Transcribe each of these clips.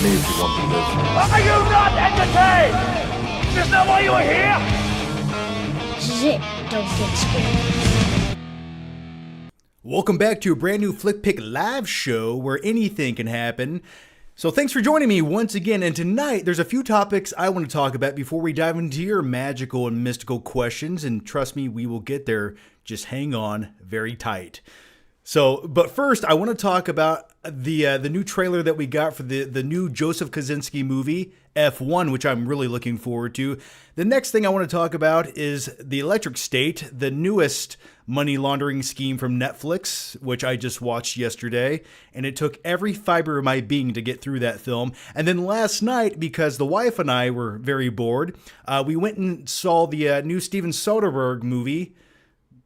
me if you want to listen. Are you not entertained? Is that why you are here? Zip, don't get scared. Welcome back to a brand new Flick Pick live show where anything can happen. So thanks for joining me once again, and tonight there's a few topics I want to talk about before we dive into your magical and mystical questions, and trust me, we will get there. Just hang on very tight. But first, I want to talk about the new trailer that we got for the new Joseph Kosinski movie, F1, which I'm really looking forward to. The next thing I want to talk about is The Electric State, the newest money laundering scheme from Netflix, which I just watched yesterday, and it took every fiber of my being to get through that film. And then last night, because the wife and I were very bored, we went and saw the new Steven Soderbergh movie,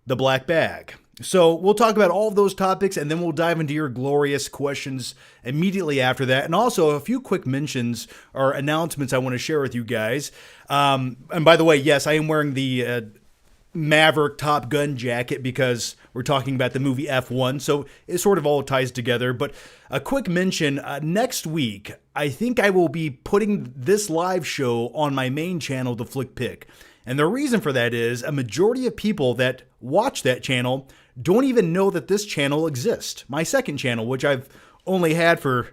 The Black Bag. So we'll talk about all of those topics, and then we'll dive into your glorious questions immediately after that. And also a few quick mentions or announcements I want to share with you guys. And by the way, yes, I am wearing the Maverick Top Gun jacket because we're talking about the movie F1. So it sort of all ties together. But a quick mention, next week, I think I will be putting this live show on my main channel, The Flick Pick. And the reason for that is a majority of people that watch that channel don't even know that this channel exists. My second channel, which I've only had for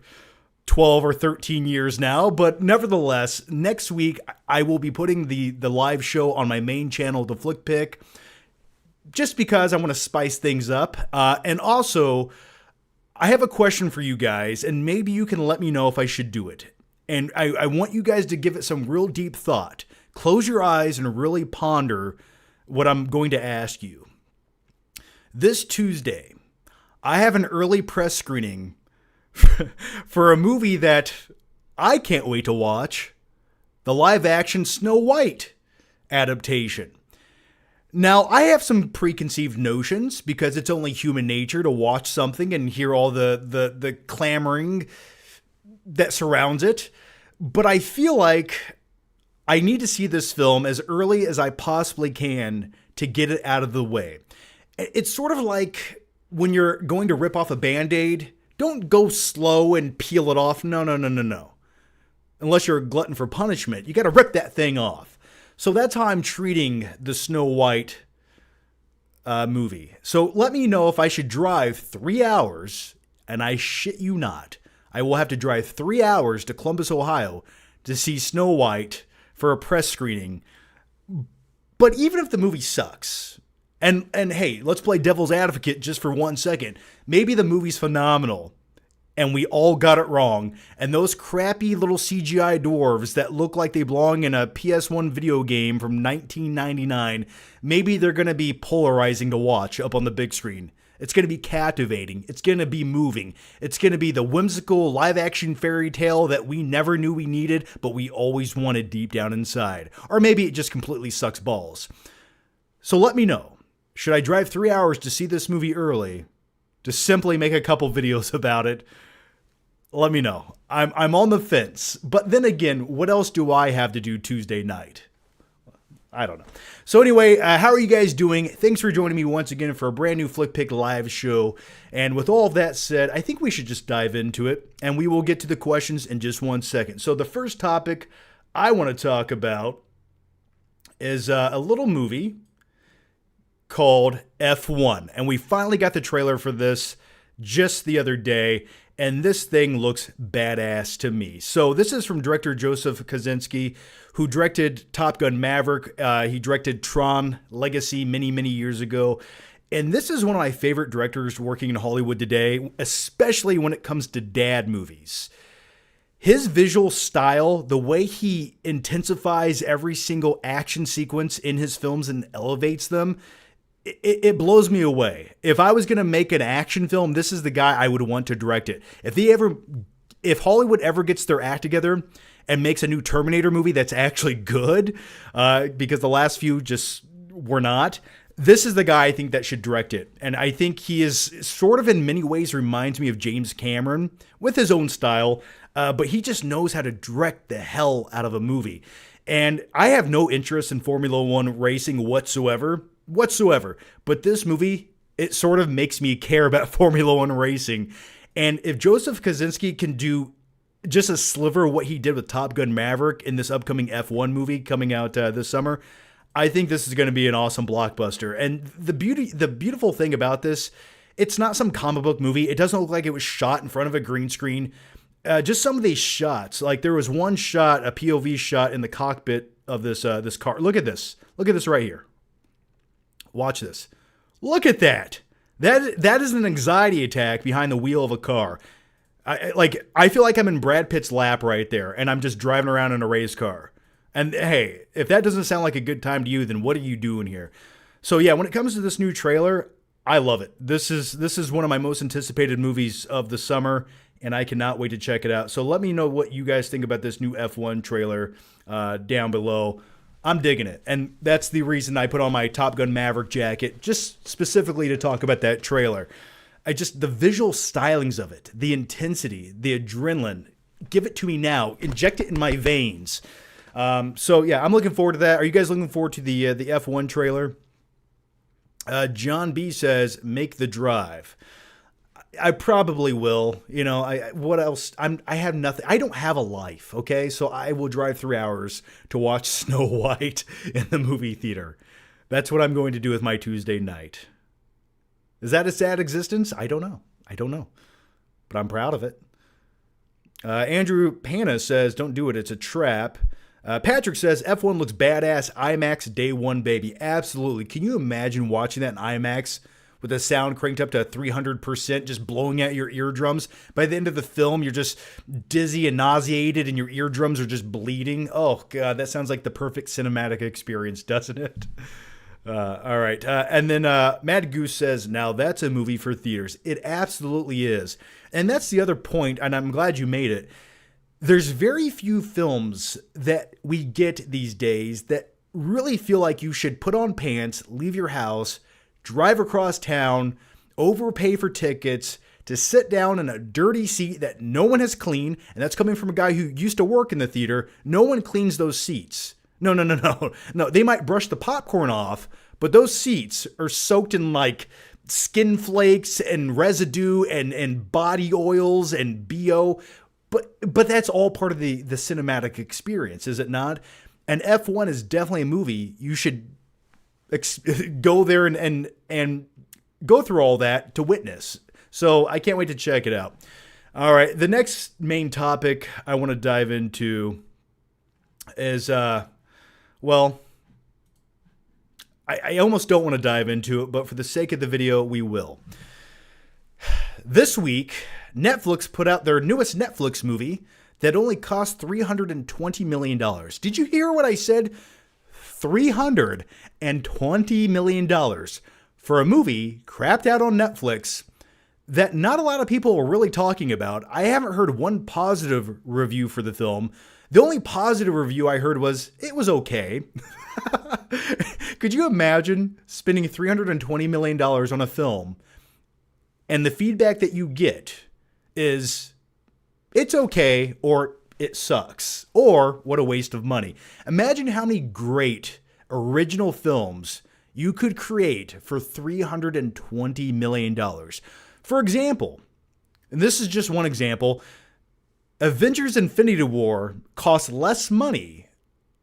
12 or 13 years now. But nevertheless, next week, I will be putting the live show on my main channel, The Flick Pick, just because I want to spice things up. And also, I have a question for you guys, and maybe you can let me know if I should do it. And I want you guys to give it some real deep thought. Close your eyes and really ponder what I'm going to ask you. This Tuesday, I have an early press screening for a movie that I can't wait to watch, the live-action Snow White adaptation. Now, I have some preconceived notions because it's only human nature to watch something and hear all the clamoring that surrounds it, but I feel like I need to see this film as early as I possibly can to get it out of the way. It's sort of like when you're going to rip off a Band-Aid, don't go slow and peel it off. No. Unless you're a glutton for punishment, you got to rip that thing off. So that's how I'm treating the Snow White movie. So let me know if I should drive 3 hours, and I shit you not, I will have to drive 3 hours to Columbus, Ohio to see Snow White for a press screening. But even if the movie sucks, and hey, let's play devil's advocate just for 1 second. Maybe the movie's phenomenal and we all got it wrong, and those crappy little CGI dwarves that look like they belong in a PS1 video game from 1999, maybe they're going to be polarizing to watch up on the big screen. It's going to be captivating. It's going to be moving. It's going to be the whimsical live-action fairy tale that we never knew we needed, but we always wanted deep down inside. Or maybe it just completely sucks balls. So let me know. Should I drive 3 hours to see this movie early to simply make a couple videos about it? Let me know. I'm on the fence. But then again, what else do I have to do Tuesday night? I don't know. So anyway, how are you guys doing? Thanks for joining me once again for a brand new Flick Pick live show. And with all of that said, I think we should just dive into it, and we will get to the questions in just 1 second. So the first topic I want to talk about is a little movie called F1. And we finally got the trailer for this just the other day, and this thing looks badass to me. So this is from director Joseph Kosinski, who directed Top Gun Maverick. He directed Tron Legacy many years ago. And this is one of my favorite directors working in Hollywood today, especially when it comes to dad movies. His visual style, the way he intensifies every single action sequence in his films and elevates them, it blows me away. If I was going to make an action film, this is the guy I would want to direct it. If Hollywood ever gets their act together and makes a new Terminator movie that's actually good, because the last few just were not, this is the guy I think that should direct it. And I think he is sort of in many ways reminds me of James Cameron with his own style, but he just knows how to direct the hell out of a movie. And I have no interest in Formula One racing whatsoever. But this movie, it sort of makes me care about Formula One racing. And if Joseph Kosinski can do just a sliver of what he did with Top Gun Maverick in this upcoming F1 movie coming out this summer, I think this is going to be an awesome blockbuster. And the beautiful thing about this, it's not some comic book movie. It doesn't look like it was shot in front of a green screen. Just some of these shots, like there was one shot, a POV shot in the cockpit of this car. Look at this. Look at this right here. Watch this. Look at that. That is an anxiety attack behind the wheel of a car. I feel like I'm in Brad Pitt's lap right there, and I'm just driving around in a race car. And hey, if that doesn't sound like a good time to you, then what are you doing here? So yeah, when it comes to this new trailer, I love it. This is one of my most anticipated movies of the summer, and I cannot wait to check it out. So let me know what you guys think about this new F1 trailer down below. I'm digging it, and that's the reason I put on my Top Gun Maverick jacket, just specifically to talk about that trailer. The visual stylings of it, the intensity, the adrenaline, give it to me now. Inject it in my veins. So yeah, I'm looking forward to that. Are you guys looking forward to the F1 trailer? John B says, make the drive. I probably will. You know, what else? I have nothing. I don't have a life, okay? So I will drive 3 hours to watch Snow White in the movie theater. That's what I'm going to do with my Tuesday night. Is that a sad existence? I don't know. But I'm proud of it. Andrew Hanna says, don't do it. It's a trap. Patrick says, F1 looks badass. IMAX day one, baby. Absolutely. Can you imagine watching that in IMAX with the sound cranked up to 300%, just blowing out your eardrums? By the end of the film, you're just dizzy and nauseated and your eardrums are just bleeding. Oh, God, that sounds like the perfect cinematic experience, doesn't it? All right. And then Mad Goose says, now that's a movie for theaters. It absolutely is. And that's the other point, and I'm glad you made it. There's very few films that we get these days that really feel like you should put on pants, leave your house, drive across town, overpay for tickets, to sit down in a dirty seat that no one has cleaned, and that's coming from a guy who used to work in the theater. No one cleans those seats. No. They might brush the popcorn off, but those seats are soaked in like skin flakes and residue and body oils and BO. But that's all part of the cinematic experience, is it not? And F1 is definitely a movie you should go there and go through all that to witness. So I can't wait to check it out. All right, the next main topic I want to dive into is, well, I almost don't want to dive into it, but for the sake of the video, we will. This week, Netflix put out their newest Netflix movie that only cost $320 million. Did you hear what I said? $320 million for a movie crapped out on Netflix that not a lot of people are really talking about. I haven't heard one positive review for the film. The only positive review I heard was, it was okay. Could you imagine spending $320 million on a film and the feedback that you get is, it's okay, or it sucks, or what a waste of money? Imagine how many great original films you could create for $320 million. For example, and this is just one example, Avengers Infinity War costs less money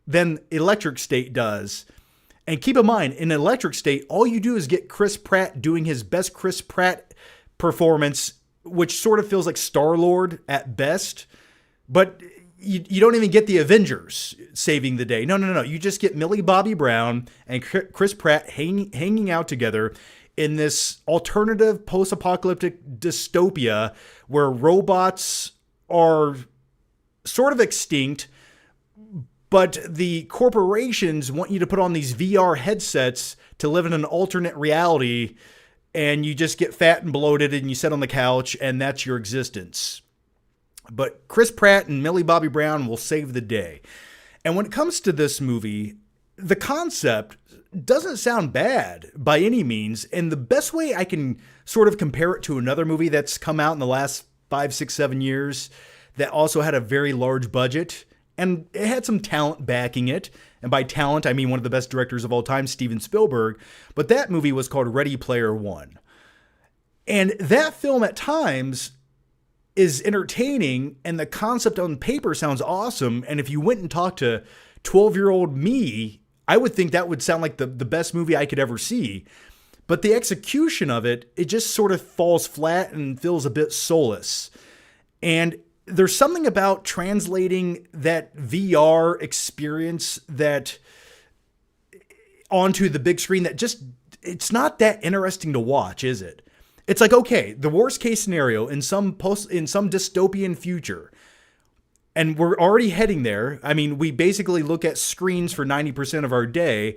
than Electric State does. And keep in mind, in Electric State, all you do is get Chris Pratt doing his best Chris Pratt performance, which sort of feels like Star-Lord at best. But you don't even get the Avengers saving the day. No. You just get Millie Bobby Brown and Chris Pratt hanging out together in this alternative post-apocalyptic dystopia where robots are sort of extinct, but the corporations want you to put on these VR headsets to live in an alternate reality, and you just get fat and bloated and you sit on the couch and that's your existence. But Chris Pratt and Millie Bobby Brown will save the day. And when it comes to this movie, the concept doesn't sound bad by any means. And the best way I can sort of compare it to another movie that's come out in the last 5, 6, 7 years that also had a very large budget and it had some talent backing it. And by talent, I mean one of the best directors of all time, Steven Spielberg. But that movie was called Ready Player One. And that film at times is entertaining, and the concept on paper sounds awesome. And if you went and talked to 12-year-old me, I would think that would sound like the best movie I could ever see. But the execution of it, it just sort of falls flat and feels a bit soulless. And there's something about translating that VR experience that onto the big screen that just, it's not that interesting to watch, is it? It's like, okay, the worst case scenario in some dystopian future, and we're already heading there. I mean, we basically look at screens for 90% of our day.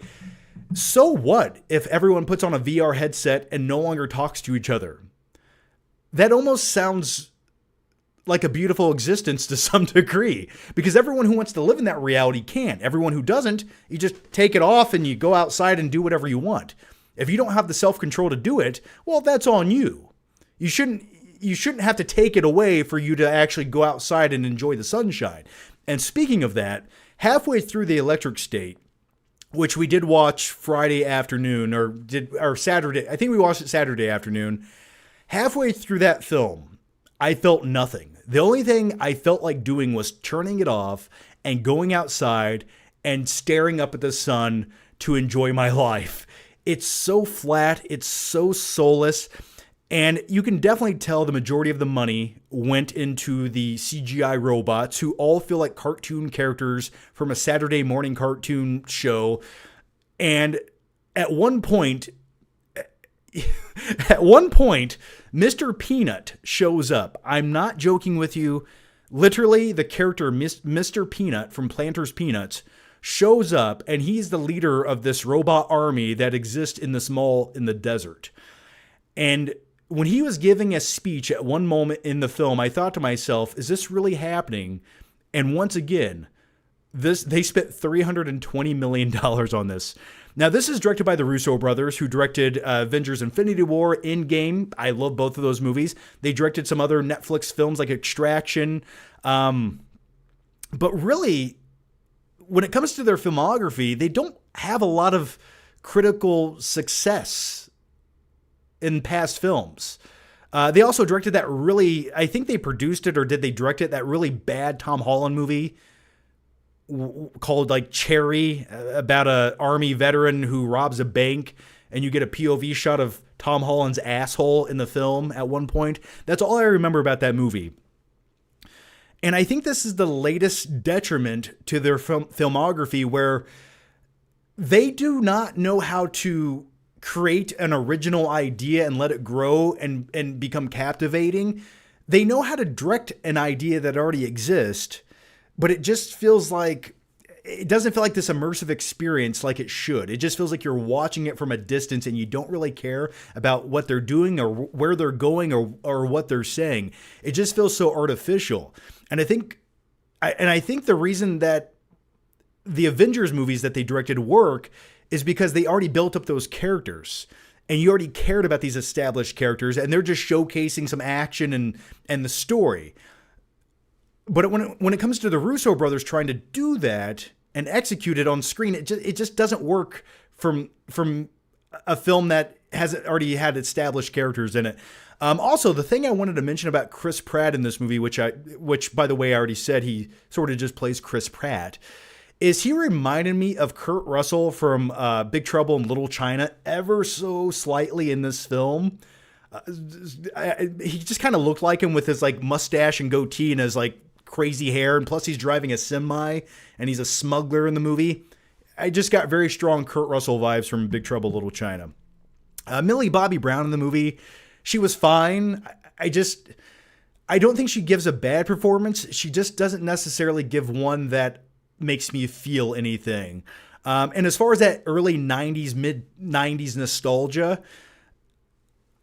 So what if everyone puts on a VR headset and no longer talks to each other? That almost sounds like a beautiful existence to some degree, because everyone who wants to live in that reality can. Everyone who doesn't, you just take it off and you go outside and do whatever you want. If you don't have the self-control to do it, well, that's on you. You shouldn't have to take it away for you to actually go outside and enjoy the sunshine. And speaking of that, halfway through The Electric State, which we did watch Friday afternoon, or Saturday, I think we watched it Saturday afternoon. Halfway through that film, I felt nothing. The only thing I felt like doing was turning it off and going outside and staring up at the sun to enjoy my life. It's so flat, it's so soulless, and you can definitely tell the majority of the money went into the CGI robots who all feel like cartoon characters from a Saturday morning cartoon show. And at one point, Mr. Peanut shows up. I'm not joking with you. Literally, the character Mr. Peanut from Planters Peanuts shows up, and he's the leader of this robot army that exists in this mall in the desert. And when he was giving a speech at one moment in the film, I thought to myself, is this really happening? And once again, they spent $320 million on this. Now, this is directed by the Russo brothers, who directed Avengers Infinity War, Endgame. I love both of those movies. They directed some other Netflix films like Extraction. But really, when it comes to their filmography, they don't have a lot of critical success in past films. They also directed that really, I think they produced it, or did they direct it, that really bad Tom Holland movie called like Cherry, about a army veteran who robs a bank, and you get a POV shot of Tom Holland's asshole in the film at one point. That's all I remember about that movie. And I think this is the latest detriment to their filmography, where they do not know how to create an original idea and let it grow and become captivating. They know how to direct an idea that already exists, but it just feels like, it doesn't feel like this immersive experience like it should. It just feels like you're watching it from a distance and you don't really care about what they're doing or where they're going or what they're saying. It just feels so artificial. And I think the reason that the Avengers movies that they directed work is because they already built up those characters, and you already cared about these established characters, and they're just showcasing some action and the story. But when it comes to the Russo brothers trying to do that and execute it on screen, it just doesn't work from a film that has already had established characters in it. Also, the thing I wanted to mention about Chris Pratt in this movie, which by the way I already said, he sort of just plays Chris Pratt, is he reminded me of Kurt Russell from Big Trouble in Little China ever so slightly in this film. He just kind of looked like him with his like mustache and goatee and his like crazy hair, and plus he's driving a semi and he's a smuggler in the movie. I just got very strong Kurt Russell vibes from Big Trouble in Little China. Millie Bobby Brown in the movie, she was fine. I don't think she gives a bad performance. She just doesn't necessarily give one that makes me feel anything. And as far as that early 90s, mid 90s nostalgia,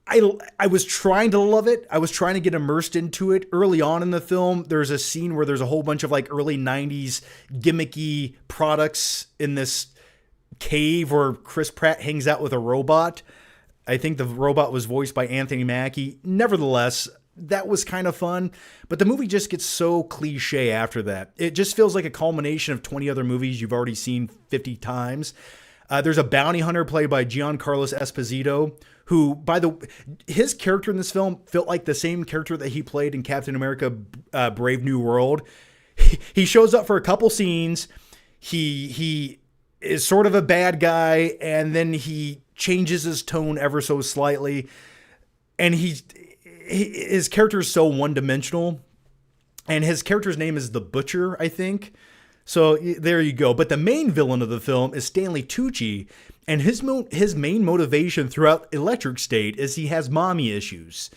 I was trying to love it. I was trying to get immersed into it. Early on in the film, there's a scene where there's a whole bunch of like early 90s gimmicky products in this cave where Chris Pratt hangs out with a robot. I think the robot was voiced by Anthony Mackie. Nevertheless, that was kind of fun, but the movie just gets so cliche after that. It just feels like a culmination of 20 other movies you've already seen 50 times. There's a bounty hunter played by Giancarlo Esposito, who, his character in this film felt like the same character that he played in Captain America, Brave New World. He shows up for a couple scenes. He is sort of a bad guy, and then he changes his tone ever so slightly. And his character is so one-dimensional. And his character's name is the Butcher, I think. So there you go. But the main villain of the film is Stanley Tucci. And his main motivation throughout Electric State is he has mommy issues.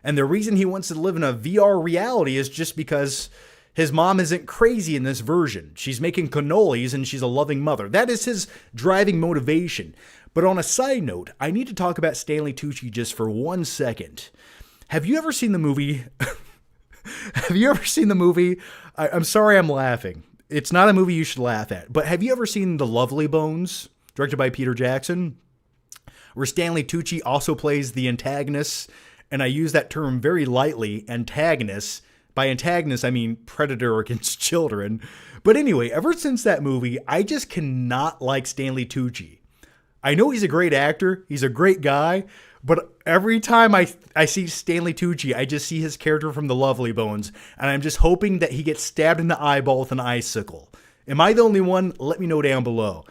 And the reason he wants to live in a VR reality is just because his mom isn't crazy in this version. She's making cannolis and she's a loving mother. That is his driving motivation. But on a side note, I need to talk about Stanley Tucci just for 1 second. Have you ever seen the movie? Have you ever seen the movie? I'm sorry I'm laughing. It's not a movie you should laugh at. But have you ever seen The Lovely Bones, directed by Peter Jackson, where Stanley Tucci also plays the antagonist? And I use that term very lightly, antagonist. By antagonist, I mean predator against children. But anyway, ever since that movie, I just cannot like Stanley Tucci. I know he's a great actor. He's a great guy. But every time I see Stanley Tucci, I just see his character from The Lovely Bones. And I'm just hoping that he gets stabbed in the eyeball with an icicle. Am I the only one? Let me know down below.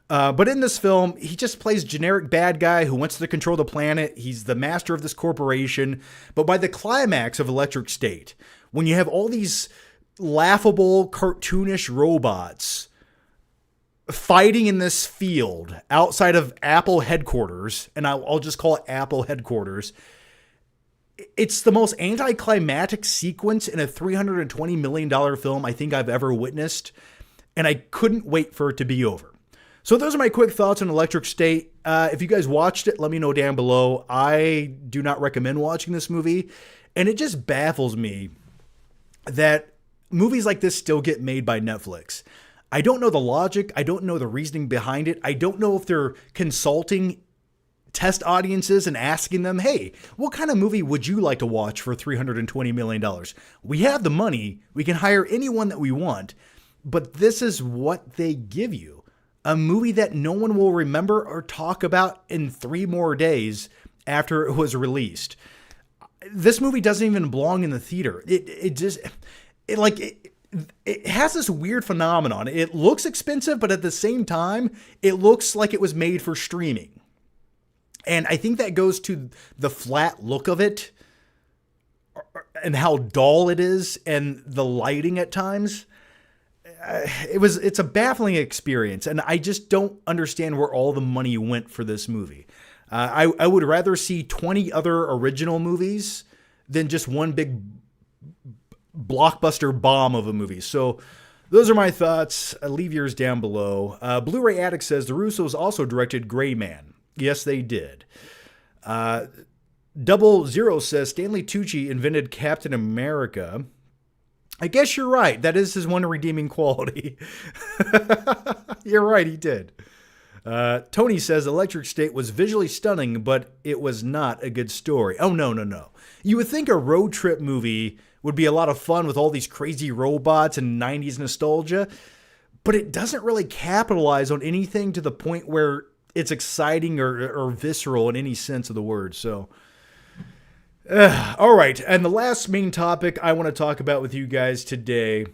But in this film, he just plays generic bad guy who wants to control the planet. He's the master of this corporation. But by the climax of Electric State, when you have all these laughable, cartoonish robots fighting in this field outside of Apple headquarters, and I'll just call it Apple headquarters, it's the most anticlimactic sequence in a $320 million film I think I've ever witnessed, and I couldn't wait for it to be over. So those are my quick thoughts on Electric State. If you guys watched it, let me know down below. I do not recommend watching this movie, and it just baffles me that movies like this still get made by Netflix. I don't know the logic. I don't know the reasoning behind it. I don't know if they're consulting test audiences and asking them, hey, what kind of movie would you like to watch for $320 million? We have the money. We can hire anyone that we want. But this is what they give you. A movie that no one will remember or talk about in 3 more days after it was released. This movie doesn't even belong in the theater. It has this weird phenomenon. It looks expensive, but at the same time, it looks like it was made for streaming. And I think that goes to the flat look of it and how dull it is and the lighting at times. It's a baffling experience, and I just don't understand where all the money went for this movie. I would rather see 20 other original movies than just one big blockbuster bomb of a movie. So those are my thoughts. Leave yours down below. Blu-ray Addict says the Russos also directed Gray Man. Yes, they did. 00 says Stanley Tucci invented Captain America. I guess you're right. That is his one redeeming quality. You're right, he did. Tony says Electric State was visually stunning, but it was not a good story. Oh, no. You would think a road trip movie would be a lot of fun with all these crazy robots and 90s nostalgia, but it doesn't really capitalize on anything to the point where it's exciting or visceral in any sense of the word. So, all right. And the last main topic I want to talk about with you guys today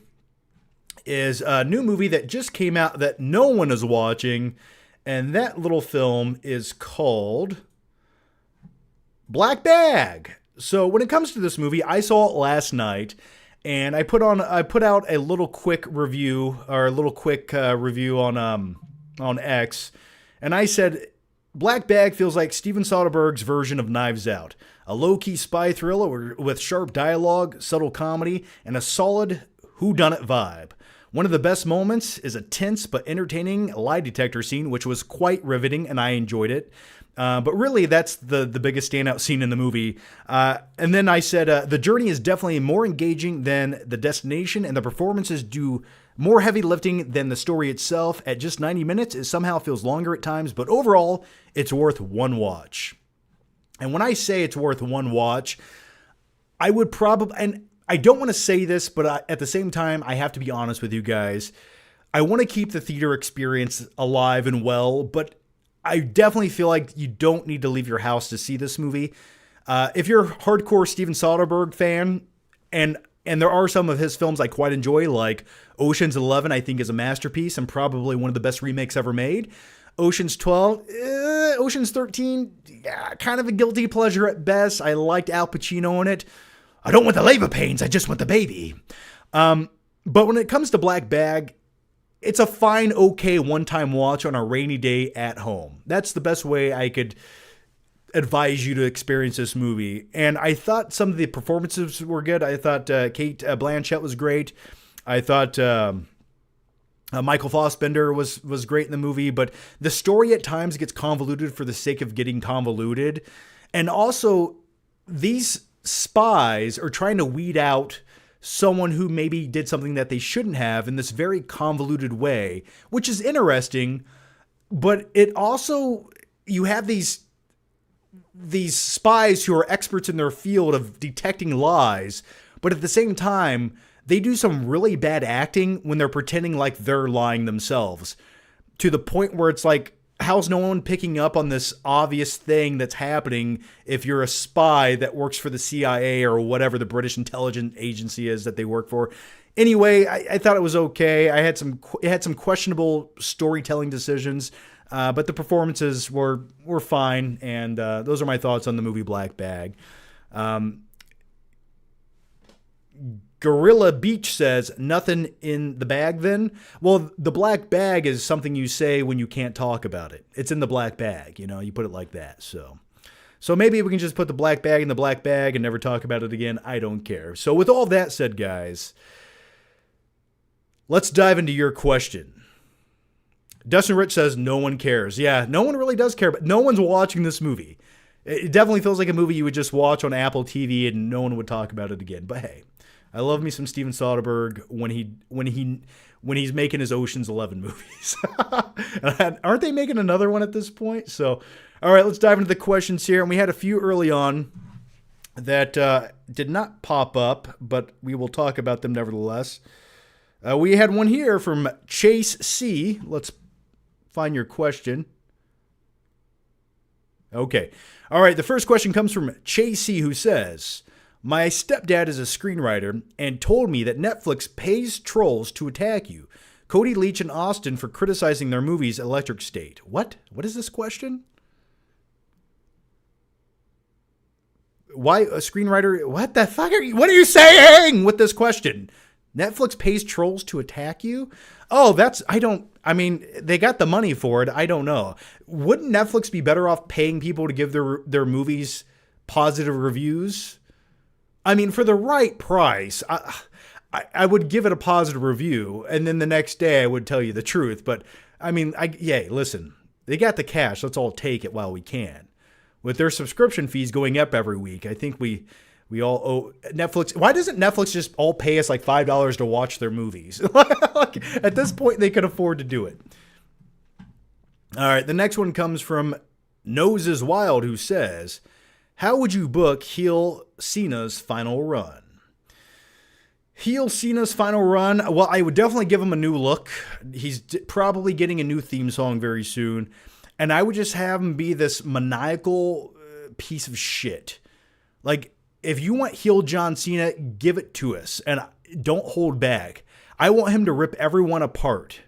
is a new movie that just came out that no one is watching. And that little film is called Black Bag. So when it comes to this movie, I saw it last night, and I put out a little quick review on X, and I said Black Bag feels like Steven Soderbergh's version of Knives Out, a low-key spy thriller with sharp dialogue, subtle comedy, and a solid whodunit vibe. One of the best moments is a tense but entertaining lie detector scene, which was quite riveting, and I enjoyed it. But really, that's the biggest standout scene in the movie. And then I said, the journey is definitely more engaging than the destination, and the performances do more heavy lifting than the story itself. At just 90 minutes, it somehow feels longer at times, but overall, it's worth one watch. And when I say it's worth one watch, I would probably... and I don't want to say this, but at the same time, I have to be honest with you guys. I want to keep the theater experience alive and well, but I definitely feel like you don't need to leave your house to see this movie. If you're a hardcore Steven Soderbergh fan, and there are some of his films I quite enjoy, like Ocean's 11, I think is a masterpiece and probably one of the best remakes ever made. Ocean's 12, Ocean's 13, yeah, kind of a guilty pleasure at best. I liked Al Pacino in it. I don't want the labor pains, I just want the baby. But when it comes to Black Bag, it's a fine, okay one-time watch on a rainy day at home. That's the best way I could advise you to experience this movie. And I thought some of the performances were good. I thought Kate Blanchett was great. I thought Michael Fassbender was great in the movie. But the story at times gets convoluted for the sake of getting convoluted. And also, these spies are trying to weed out someone who maybe did something that they shouldn't have in this very convoluted way, which is interesting. But it also, you have these spies who are experts in their field of detecting lies, but at the same time, they do some really bad acting when they're pretending like they're lying themselves, to the point where it's like, how's no one picking up on this obvious thing that's happening if you're a spy that works for the CIA or whatever the British intelligence agency is that they work for? Anyway, I thought it was okay. It had some questionable storytelling decisions, but the performances were fine, and those are my thoughts on the movie Black Bag. Gorilla Beach says, nothing in the bag then? Well, the black bag is something you say when you can't talk about it. It's in the black bag, you put it like that. So maybe we can just put the black bag in the black bag and never talk about it again. I don't care. So with all that said, guys, let's dive into your question. Dustin Rich says, no one cares. Yeah, no one really does care, but no one's watching this movie. It definitely feels like a movie you would just watch on Apple TV and no one would talk about it again. But hey, I love me some Steven Soderbergh when he's making his Ocean's 11 movies. Aren't they making another one at this point? So, all right, let's dive into the questions here. And we had a few early on that did not pop up, but we will talk about them nevertheless. We had one here from Chase C. Let's find your question. Okay. All right, the first question comes from Chase C, who says, my stepdad is a screenwriter and told me that Netflix pays trolls to attack you. Cody Leach and Austin for criticizing their movie's Electric State. What? What is this question? Why a screenwriter? What the fuck what are you saying with this question? Netflix pays trolls to attack you? Oh, they got the money for it. I don't know. Wouldn't Netflix be better off paying people to give their movies positive reviews? I mean, for the right price, I would give it a positive review, and then the next day I would tell you the truth. But, I mean, listen, they got the cash. Let's all take it while we can. With their subscription fees going up every week, I think we all owe Netflix. Why doesn't Netflix just all pay us like $5 to watch their movies? Like, at this point, they could afford to do it. All right, the next one comes from Nose is Wild, who says, how would you book Heel Cena's final run? Heel Cena's final run? Well, I would definitely give him a new look. He's probably getting a new theme song very soon. And I would just have him be this maniacal piece of shit. Like, if you want heel John Cena, give it to us. And don't hold back. I want him to rip everyone apart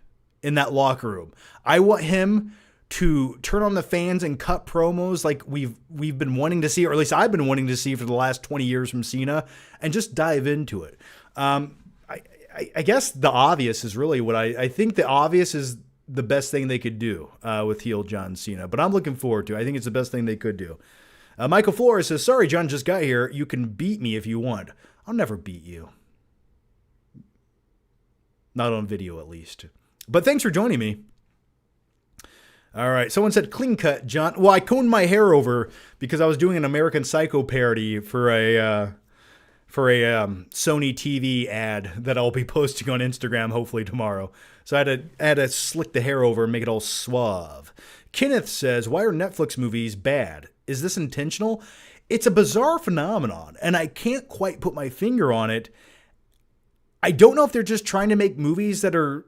in that locker room. I want him to turn on the fans and cut promos like we've been wanting to see, or at least I've been wanting to see for the last 20 years from Cena, and just dive into it. I guess the obvious is really what I think the obvious is the best thing they could do with heel John Cena, but I'm looking forward to it. I think it's the best thing they could do. Michael Flores says, sorry, John just got here. You can beat me if you want. I'll never beat you. Not on video, at least. But thanks for joining me. All right. Someone said clean cut, John. Well, I combed my hair over because I was doing an American Psycho parody for a Sony TV ad that I'll be posting on Instagram hopefully tomorrow. So I had to slick the hair over and make it all suave. Kenneth says, why are Netflix movies bad? Is this intentional? It's a bizarre phenomenon, and I can't quite put my finger on it. I don't know if they're just trying to make movies that are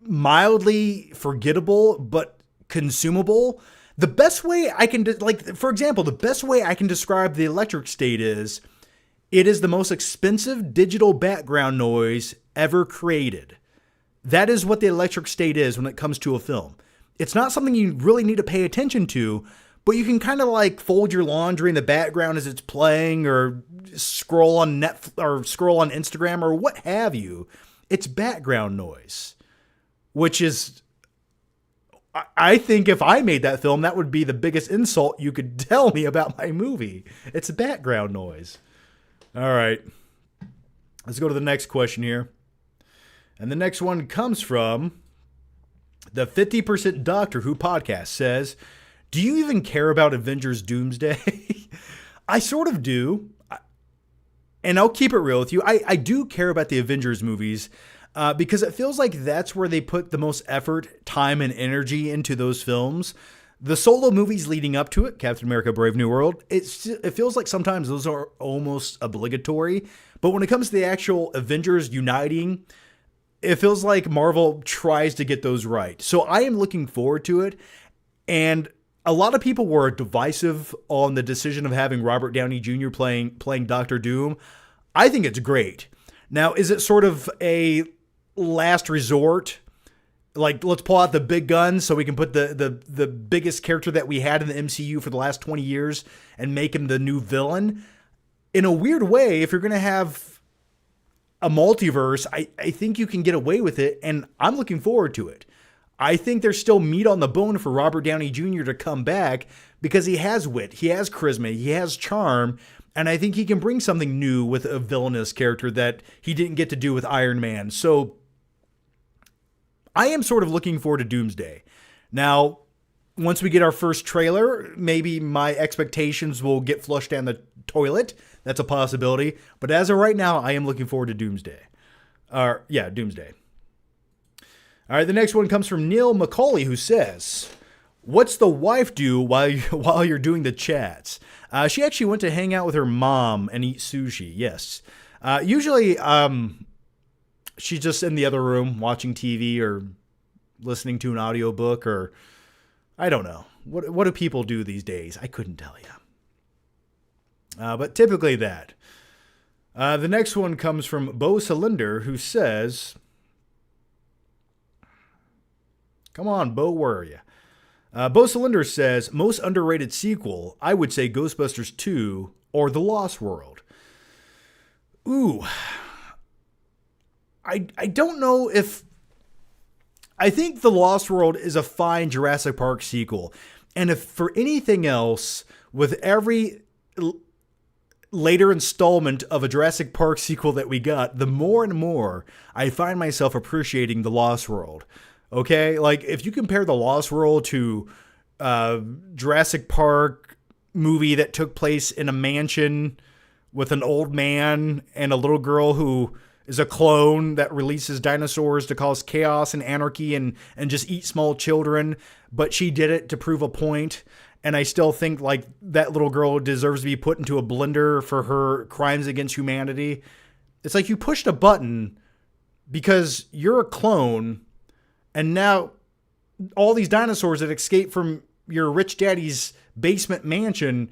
mildly forgettable, but consumable. The best way I can, for example, the best way I can describe the electric state is, it is the most expensive digital background noise ever created. That is what the electric state is when it comes to a film. It's not something you really need to pay attention to, but you can kind of like fold your laundry in the background as it's playing, or scroll on or scroll on Instagram, or what have you. It's background noise, which is, I think if I made that film, that would be the biggest insult you could tell me about my movie. It's background noise. All right. Let's go to the next question here. And the next one comes from the 50% Doctor Who podcast. Says, do you even care about Avengers Doomsday? I sort of do. And I'll keep it real with you. I do care about the Avengers movies because it feels like that's where they put the most effort, time, and energy into those films. The solo movies leading up to it, Captain America, Brave New World, it feels like sometimes those are almost obligatory. But when it comes to the actual Avengers uniting, it feels like Marvel tries to get those right. So I am looking forward to it. And a lot of people were divisive on the decision of having Robert Downey Jr. playing Doctor Doom. I think it's great. Now, is it sort of a last resort? Like, let's pull out the big guns so we can put the biggest character that we had in the MCU for the last 20 years and make him the new villain? In a weird way, if you're going to have a multiverse, I think you can get away with it, and I'm looking forward to it. I think there's still meat on the bone for Robert Downey Jr. to come back because he has wit, he has charisma, he has charm, and I think he can bring something new with a villainous character that he didn't get to do with Iron Man. So I am sort of looking forward to Doomsday. Now, once we get our first trailer, maybe my expectations will get flushed down the toilet. That's a possibility. But as of right now, I am looking forward to Doomsday. Doomsday. All right, the next one comes from Neil McCauley, who says, what's the wife do while you're doing the chats? She actually went to hang out with her mom and eat sushi, yes. Usually, she's just in the other room watching TV or listening to an audiobook, or I don't know. What do people do these days? I couldn't tell you. But typically that. The next one comes from Bo Cylinder, who says, come on, Bo, where are you? Bo Cylinder says, most underrated sequel, I would say Ghostbusters 2 or The Lost World. Ooh. I don't know if... I think The Lost World is a fine Jurassic Park sequel. And if for anything else, with every later installment of a Jurassic Park sequel that we got, the more and more I find myself appreciating The Lost World. Okay? Like, if you compare The Lost World to Jurassic Park movie that took place in a mansion with an old man and a little girl who is a clone that releases dinosaurs to cause chaos and anarchy and just eat small children, but she did it to prove a point. And I still think like that little girl deserves to be put into a blender for her crimes against humanity. It's like you pushed a button because you're a clone, and now all these dinosaurs that escaped from your rich daddy's basement mansion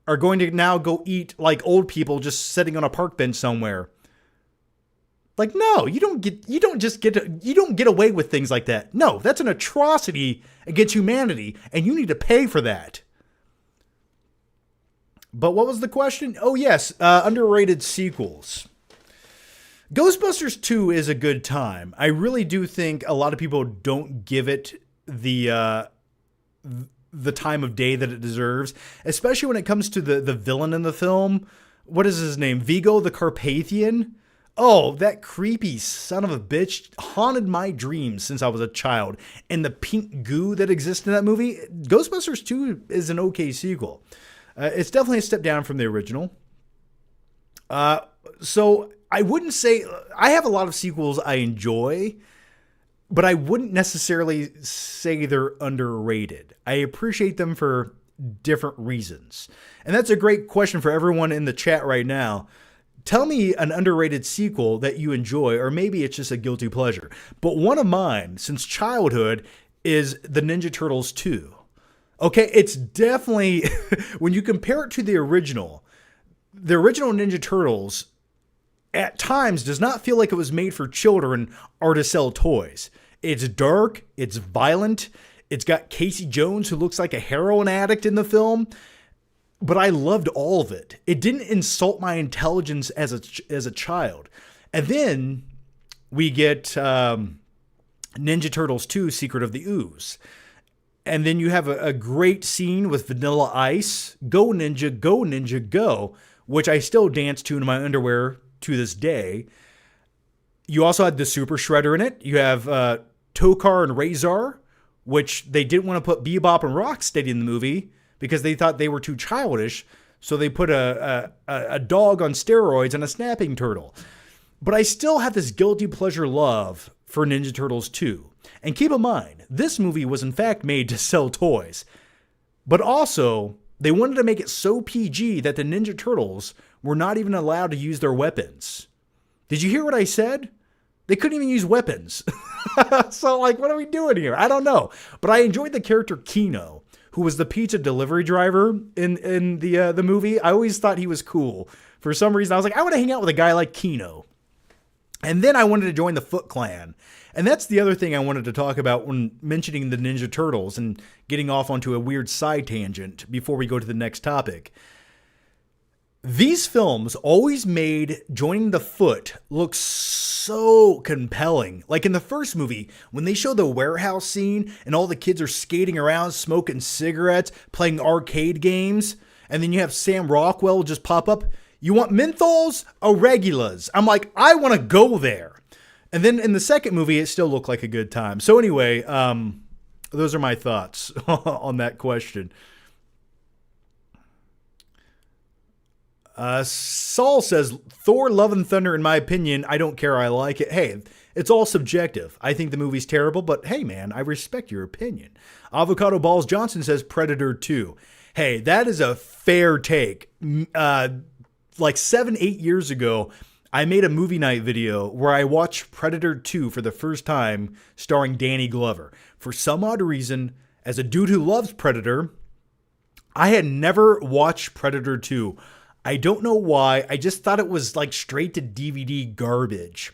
are going to now go eat like old people just sitting on a park bench somewhere. Like, no, you don't get away with things like that. No, that's an atrocity against humanity, and you need to pay for that. But what was the question? Oh, yes, underrated sequels. Ghostbusters 2 is a good time. I really do think a lot of people don't give it the time of day that it deserves, especially when it comes to the villain in the film. What is his name? Vigo the Carpathian? Oh, that creepy son of a bitch haunted my dreams since I was a child. And the pink goo that exists in that movie, Ghostbusters 2 is an okay sequel. It's definitely a step down from the original. So I wouldn't say... I have a lot of sequels I enjoy, but I wouldn't necessarily say they're underrated. I appreciate them for different reasons. And that's a great question for everyone in the chat right now. Tell me an underrated sequel that you enjoy, or maybe it's just a guilty pleasure. But one of mine, since childhood, is the Ninja Turtles 2. Okay, it's definitely, when you compare it to the original Ninja Turtles at times does not feel like it was made for children or to sell toys. It's dark, it's violent, it's got Casey Jones who looks like a heroin addict in the film, but I loved all of it. It didn't insult my intelligence as a child. And then we get Ninja Turtles 2, Secret of the Ooze. And then you have a great scene with Vanilla Ice, Go Ninja, Go, which I still dance to in my underwear to this day. You also had the Super Shredder in it. You have Tokar and Razor, which they didn't want to put Bebop and Rocksteady in the movie because they thought they were too childish. So they put a dog on steroids and a snapping turtle. But I still have this guilty pleasure love for Ninja Turtles 2. And keep in mind, this movie was in fact made to sell toys. But also, they wanted to make it so PG that the Ninja Turtles were not even allowed to use their weapons. Did you hear what I said? They couldn't even use weapons. So, like, what are we doing here? I don't know. But I enjoyed the character Kino, who was the pizza delivery driver in the movie. I always thought he was cool. For some reason, I was like, I want to hang out with a guy like Kino. And then I wanted to join the Foot Clan. And that's the other thing I wanted to talk about when mentioning the Ninja Turtles and getting off onto a weird side tangent before we go to the next topic. These films always made joining the Foot look so compelling. Like in the first movie, when they show the warehouse scene and all the kids are skating around, smoking cigarettes, playing arcade games, and then you have Sam Rockwell just pop up. You want menthols or regulars? I'm like, I want to go there. And then in the second movie, it still looked like a good time. So anyway, those are my thoughts on that question. Saul says, Thor, Love and Thunder, in my opinion, I don't care, I like it. Hey, it's all subjective. I think the movie's terrible, but hey, man, I respect your opinion. Avocado Balls Johnson says Predator 2. Hey, that is a fair take. Like 7-8 years ago, I made a movie night video where I watched Predator 2 for the first time, starring Danny Glover. For some odd reason, as a dude who loves Predator, I had never watched Predator 2. I don't know why. I just thought it was like straight to DVD garbage.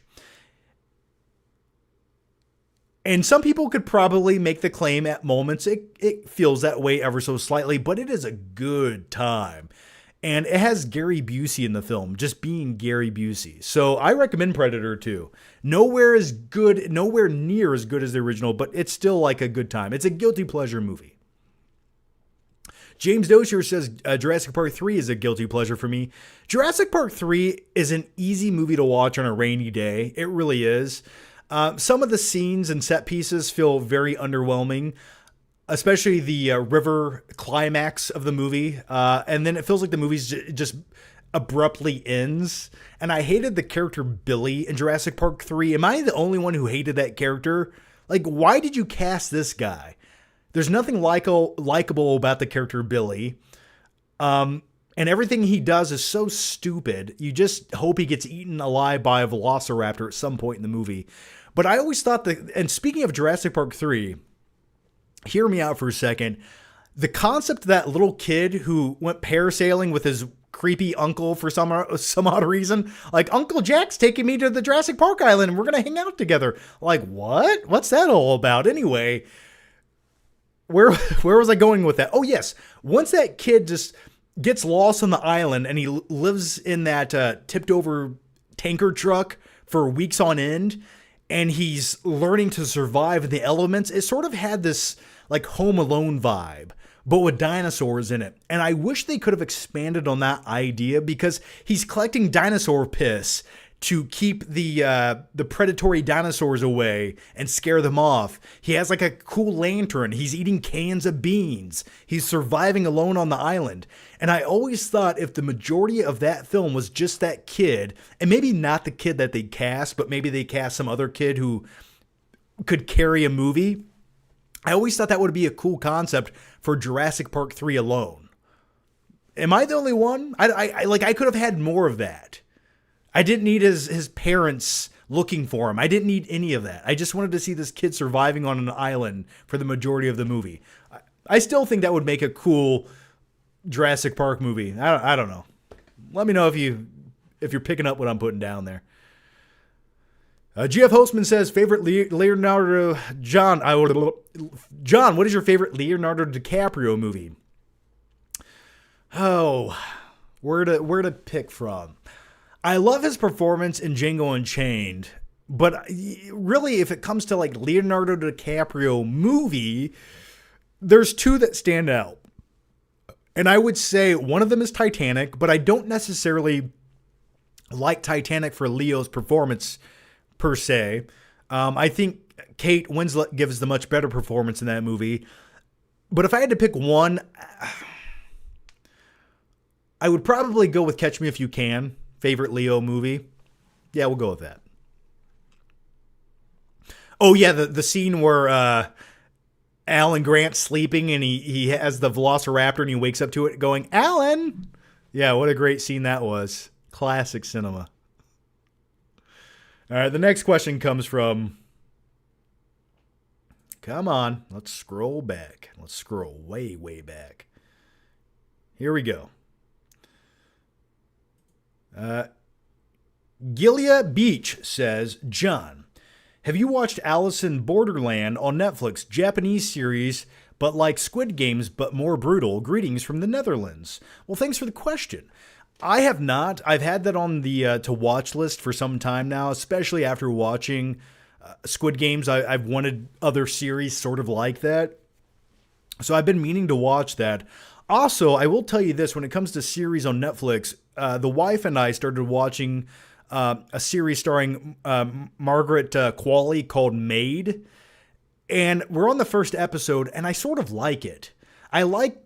And some people could probably make the claim at moments it feels that way ever so slightly, but it is a good time. And it has Gary Busey in the film, just being Gary Busey. So I recommend Predator 2. Nowhere near as good as the original, but it's still like a good time. It's a guilty pleasure movie. James Doshier says Jurassic Park 3 is a guilty pleasure for me. Jurassic Park 3 is an easy movie to watch on a rainy day. It really is. Some of the scenes and set pieces feel very underwhelming, especially the river climax of the movie. And then it feels like the movie just abruptly ends. And I hated the character Billy in Jurassic Park 3. Am I the only one who hated that character? Like, why did you cast this guy? There's nothing likable about the character Billy. And everything he does is so stupid. You just hope he gets eaten alive by a velociraptor at some point in the movie. But I always thought that, and speaking of Jurassic Park 3, hear me out for a second. The concept of that little kid who went parasailing with his creepy uncle for some odd reason. Like, Uncle Jack's taking me to the Jurassic Park Island and we're going to hang out together. Like, what? What's that all about? Anyway, where was I going with that? Oh, yes. Once that kid just gets lost on the island and he lives in that tipped over tanker truck for weeks on end, and he's learning to survive in the elements, it sort of had this like Home Alone vibe, but with dinosaurs in it. And I wish they could have expanded on that idea, because he's collecting dinosaur piss to keep the predatory dinosaurs away and scare them off. He has like a cool lantern. He's eating cans of beans. He's surviving alone on the island. And I always thought if the majority of that film was just that kid, and maybe not the kid that they cast, but maybe they cast some other kid who could carry a movie, I always thought that would be a cool concept for Jurassic Park 3 alone. Am I the only one? I could have had more of that. I didn't need his parents looking for him. I didn't need any of that. I just wanted to see this kid surviving on an island for the majority of the movie. I still think that would make a cool Jurassic Park movie. I don't know. Let me know if you're picking up what I'm putting down there. GF Hostman says, favorite Leonardo... John, what is your favorite Leonardo DiCaprio movie? Oh, where to pick from? I love his performance in Django Unchained, but really, if it comes to like Leonardo DiCaprio movie, there's two that stand out. And I would say one of them is Titanic, but I don't necessarily like Titanic for Leo's performance per se. I think Kate Winslet gives the much better performance in that movie. But if I had to pick one, I would probably go with Catch Me If You Can, favorite Leo movie. Yeah, we'll go with that. Oh yeah, the scene where Alan Grant's sleeping and he has the Velociraptor and he wakes up to it going, Alan! Yeah, what a great scene that was. Classic cinema. All right, the next question comes from... Come on, let's scroll back. Let's scroll way, way back. Here we go. Gilia Beach says, John, have you watched Alice in Borderland on Netflix? Japanese series, but like Squid Games, but more brutal. Greetings from the Netherlands. Well, thanks for the question. I have not. I've had that on the to watch list for some time now, especially after watching Squid Games. I've wanted other series sort of like that. So I've been meaning to watch that. Also, I will tell you this, when it comes to series on Netflix, the wife and I started watching a series starring Margaret Qualley called Maid. And we're on the first episode, and I sort of like it. I like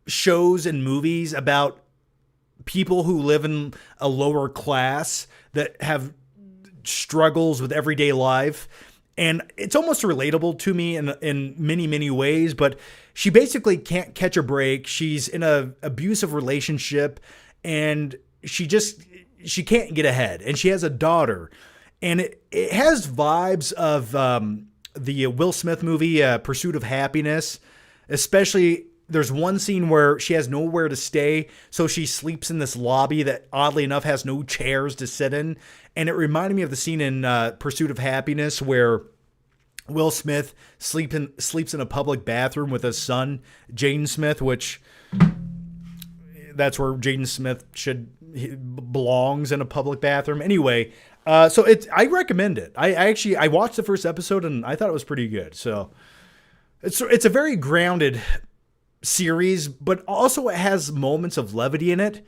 shows and movies about people who live in a lower class that have struggles with everyday life. And it's almost relatable to me in many, many ways, but she basically can't catch a break. She's in an abusive relationship and she can't get ahead. And she has a daughter, and it has vibes of the Will Smith movie, Pursuit of Happiness. Especially, there's one scene where she has nowhere to stay, so she sleeps in this lobby that oddly enough has no chairs to sit in. And it reminded me of the scene in Pursuit of Happiness where Will Smith sleeps in a public bathroom with his son, Jaden Smith, which that's where Jaden Smith belongs, in a public bathroom. Anyway, so I recommend it. I watched the first episode and I thought it was pretty good. So it's a very grounded series, but also it has moments of levity in it.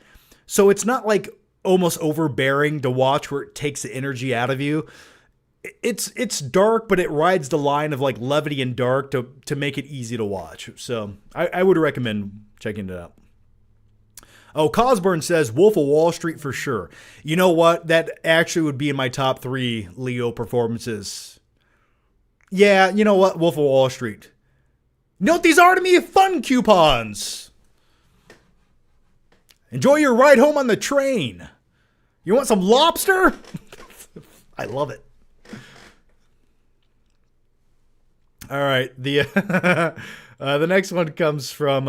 So it's not like almost overbearing to watch where it takes the energy out of you. It's dark, but it rides the line of like levity and dark to make it easy to watch. So I would recommend checking it out. Oh, Cosburn says Wolf of Wall Street for sure. You know what? That actually would be in my top 3 Leo performances. Yeah, you know what? Wolf of Wall Street. Note these are to me fun coupons. Enjoy your ride home on the train. You want some lobster? I love it. All right. The next one comes from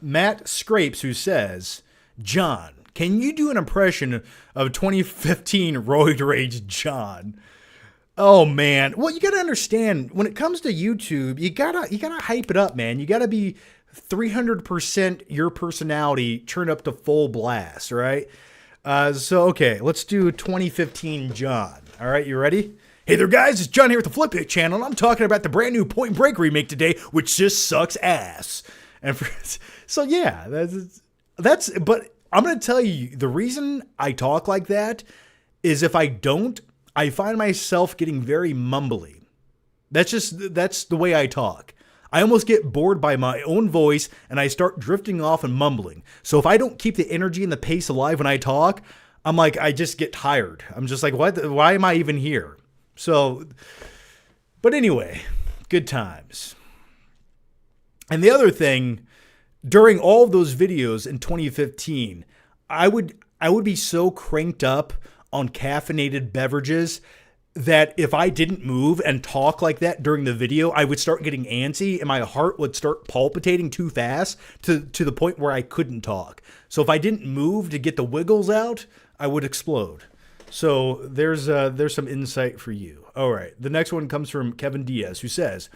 Matt Scrapes, who says, John, can you do an impression of 2015 Roid Rage John? Oh man. Well, you got to understand, when it comes to YouTube, you gotta hype it up, man. You gotta be 300% your personality turned up to full blast, right? So okay, let's do 2015 John. All right, you ready? Hey there, guys. It's John here with the Flip It channel, and I'm talking about the brand new Point Break remake today, which just sucks ass. And so yeah, that's. But I'm gonna tell you, the reason I talk like that is if I don't, I find myself getting very mumbly. That's the way I talk. I almost get bored by my own voice and I start drifting off and mumbling. So if I don't keep the energy and the pace alive when I talk, I'm like, I just get tired. I'm just like, why am I even here? So, but anyway, good times. And the other thing, during all of those videos in 2015, I would be so cranked up on caffeinated beverages that if I didn't move and talk like that during the video, I would start getting antsy and my heart would start palpitating too fast to the point where I couldn't talk. So if I didn't move to get the wiggles out, I would explode. So there's some insight for you. All right. The next one comes from Kevin Diaz, who says,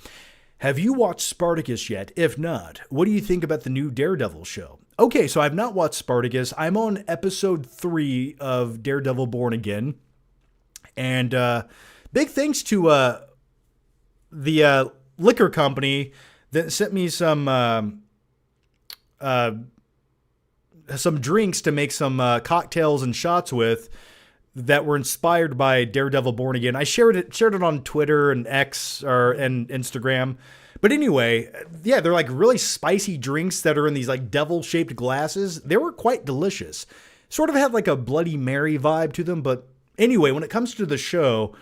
have you watched Spartacus yet? If not, what do you think about the new Daredevil show? Okay, so I've not watched Spartacus. I'm on episode 3 of Daredevil Born Again. And big thanks to the liquor company that sent me some drinks to make some cocktails and shots with that were inspired by Daredevil Born Again. I shared it on Twitter and X and Instagram. But anyway, yeah, they're like really spicy drinks that are in these like devil-shaped glasses. They were quite delicious. Sort of had like a Bloody Mary vibe to them, but anyway, when it comes to the show,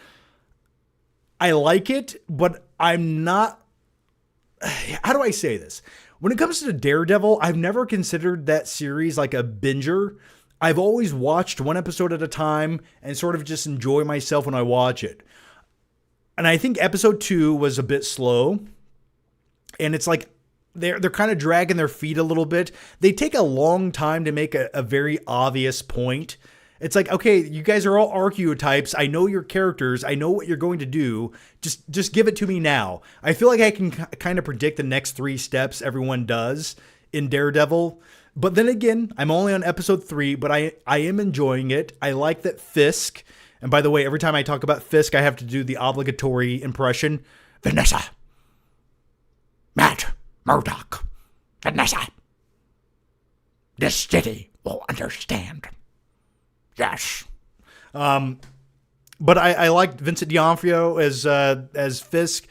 I like it, but I'm not... How do I say this? When it comes to Daredevil, I've never considered that series like a binger. I've always watched one episode at a time and sort of just enjoy myself when I watch it. And I think episode 2 was a bit slow. And it's like they're kind of dragging their feet a little bit. They take a long time to make a very obvious point. It's like, okay, you guys are all archetypes. I know your characters. I know what you're going to do. Just give it to me now. I feel like I can kind of predict the next 3 steps everyone does in Daredevil. But then again, I'm only on episode 3, but I am enjoying it. I like that Fisk, and by the way, every time I talk about Fisk, I have to do the obligatory impression. Vanessa. Matt Murdock. Vanessa. This city will understand. Yes. But I like Vincent D'Onofrio as Fisk,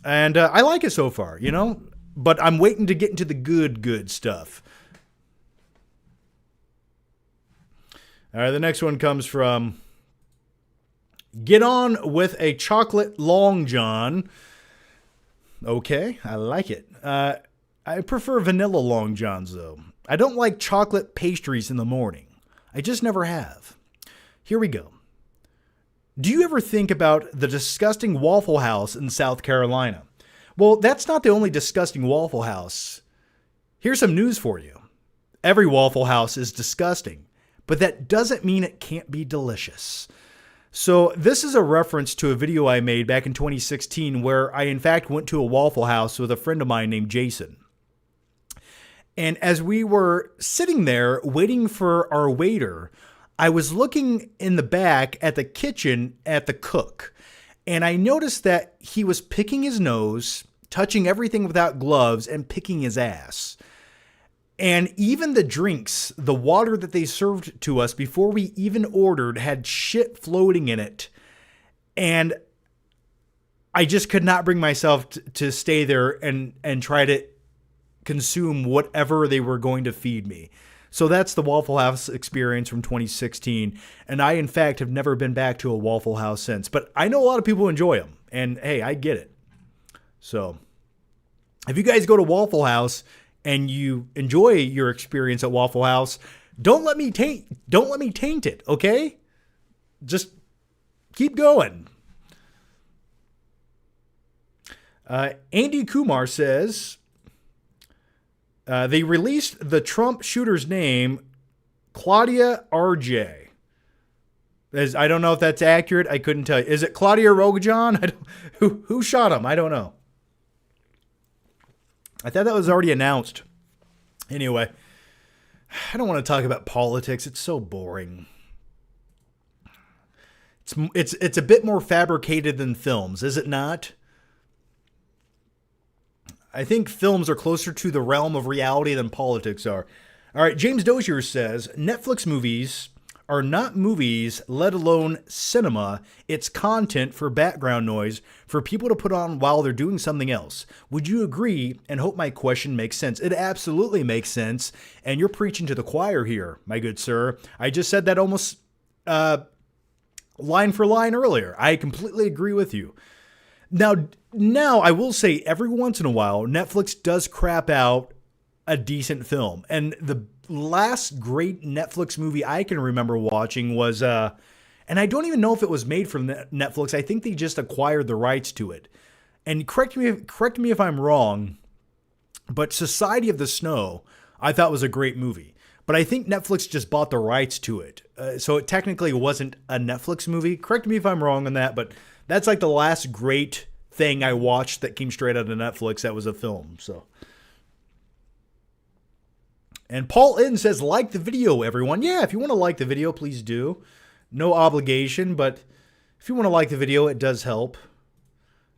and I like it so far, you know? But I'm waiting to get into the good stuff. All right, the next one comes from Get On With a Chocolate Long John. Okay, I like it. I prefer vanilla Long Johns, though. I don't like chocolate pastries in the morning. I just never have. Here we go. Do you ever think about the disgusting Waffle House in South Carolina? Well, that's not the only disgusting Waffle House. Here's some news for you. Every Waffle House is disgusting, but that doesn't mean it can't be delicious. So this is a reference to a video I made back in 2016 where I in fact went to a Waffle House with a friend of mine named Jason. And as we were sitting there waiting for our waiter, I was looking in the back at the kitchen at the cook. And I noticed that he was picking his nose, touching everything without gloves, and picking his ass. And even the drinks, the water that they served to us before we even ordered had shit floating in it. And I just could not bring myself to stay there and try to consume whatever they were going to feed me. So that's the Waffle House experience from 2016. And I, in fact, have never been back to a Waffle House since. But I know a lot of people enjoy them. And hey, I get it. So if you guys go to Waffle House and you enjoy your experience at Waffle House, don't let me taint it, okay? Just keep going. Andy Kumar says they released the Trump shooter's name, Claudia RJ. I don't know if that's accurate. I couldn't tell you. Is it Claudia Rogajon? Who shot him? I don't know. I thought that was already announced. Anyway, I don't want to talk about politics. It's so boring. It's a bit more fabricated than films, is it not? I think films are closer to the realm of reality than politics are. All right, James Dozier says, Netflix movies are not movies, let alone cinema. It's content for background noise for people to put on while they're doing something else. Would you agree? And hope my question makes sense. It absolutely makes sense. And you're preaching to the choir here, my good sir. I just said that almost line for line earlier. I completely agree with you. Now, I will say every once in a while, Netflix does crap out a decent film. And the last great Netflix movie I can remember watching was, and And I don't even know if it was made for Netflix. I think they just acquired the rights to it. And correct me if I'm wrong, but Society of the Snow, I thought was a great movie. But I think Netflix just bought the rights to it. So it technically wasn't a Netflix movie. Correct me if I'm wrong on that, but that's like the last great thing I watched that came straight out of Netflix that was a film. So. And Paul N says, like the video, everyone. Yeah, if you want to like the video, please do. No obligation, but if you want to like the video, it does help.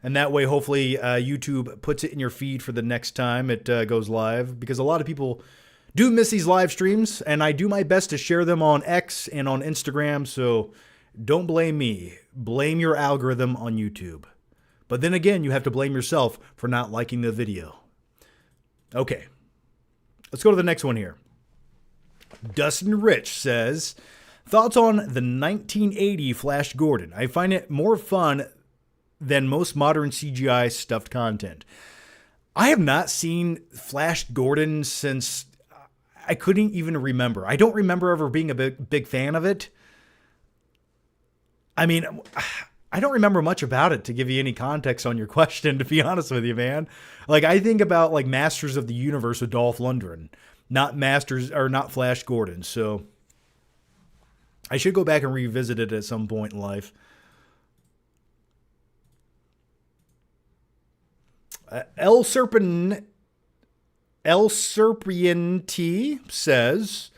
And that way, hopefully, YouTube puts it in your feed for the next time it goes live. Because a lot of people do miss these live streams, and I do my best to share them on X and on Instagram. So don't blame me. Blame your algorithm on YouTube. But then again, you have to blame yourself for not liking the video. Okay. Let's go to the next one here. Dustin Rich says, thoughts on the 1980 Flash Gordon. I find it more fun than most modern CGI stuffed content. I have not seen Flash Gordon since I couldn't even remember. I don't remember ever being a big fan of it. I mean, I don't remember much about it to give you any context on your question, to be honest with you, man. Like, I think about like Masters of the Universe with Dolph Lundgren, not Flash Gordon. So I should go back and revisit it at some point in life. El Serpent T says,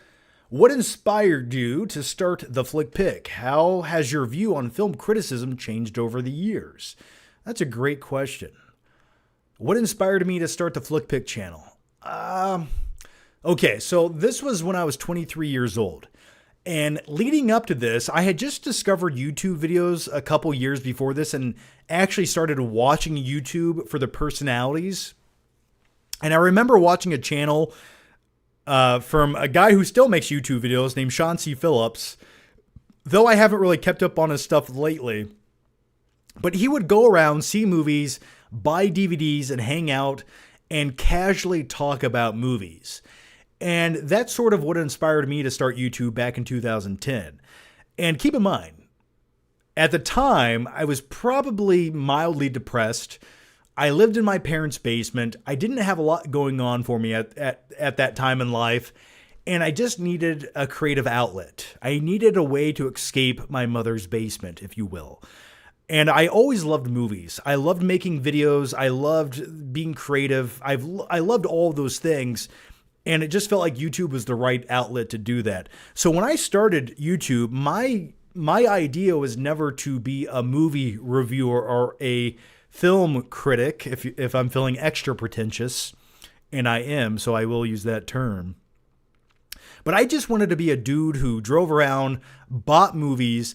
what inspired you to start the Flick Pick? How has your view on film criticism changed over the years? That's a great question. What inspired me to start the Flick Pick channel? Okay, so this was when I was 23 years old. And leading up to this, I had just discovered YouTube videos a couple years before this and actually started watching YouTube for the personalities. And I remember watching a channel from a guy who still makes YouTube videos named Sean C. Phillips, though I haven't really kept up on his stuff lately. But he would go around, see movies, buy DVDs, and hang out and casually talk about movies. And that's sort of what inspired me to start YouTube back in 2010. And keep in mind, at the time, I was probably mildly depressed. I lived in my parents' basement. I didn't have a lot going on for me at that time in life. And I just needed a creative outlet. I needed a way to escape my mother's basement, if you will. And I always loved movies. I loved making videos. I loved being creative. I loved all those things. And it just felt like YouTube was the right outlet to do that. So when I started YouTube, my idea was never to be a movie reviewer or a film critic, if I'm feeling extra pretentious, and I am, so I will use that term. But I just wanted to be a dude who drove around, bought movies,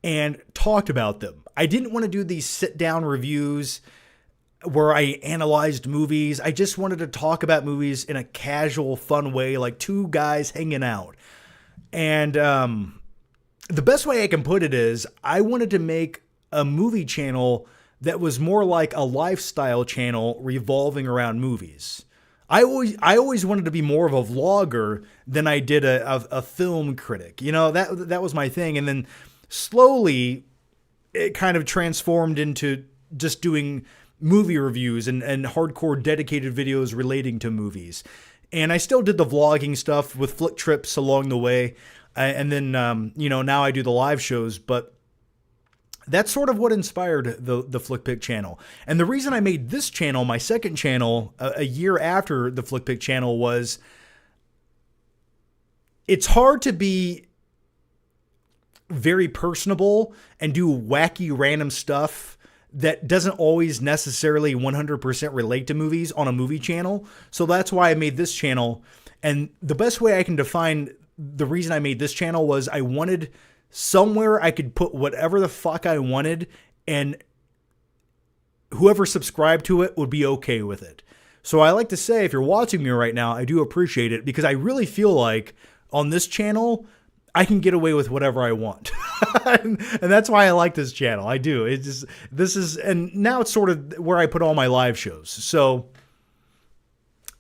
and talked about them. I didn't want to do these sit-down reviews where I analyzed movies. I just wanted to talk about movies in a casual, fun way, like two guys hanging out. And the best way I can put it is I wanted to make a movie channel that was more like a lifestyle channel revolving around movies. I always wanted to be more of a vlogger than I did a film critic. You know, that was my thing. And then slowly it kind of transformed into just doing movie reviews and hardcore dedicated videos relating to movies. And I still did the vlogging stuff with flick trips along the way. And then, now I do the live shows, but that's sort of what inspired the Flick Pick channel. And the reason I made this channel, my second channel, a year after the Flick Pick channel was it's hard to be very personable and do wacky random stuff that doesn't always necessarily 100% relate to movies on a movie channel. So that's why I made this channel. And the best way I can define the reason I made this channel was I wanted somewhere I could put whatever the fuck I wanted and whoever subscribed to it would be okay with it. So I like to say, if you're watching me right now, I do appreciate it because I really feel like on this channel, I can get away with whatever I want. And that's why I like this channel. I do. And now it's sort of where I put all my live shows. So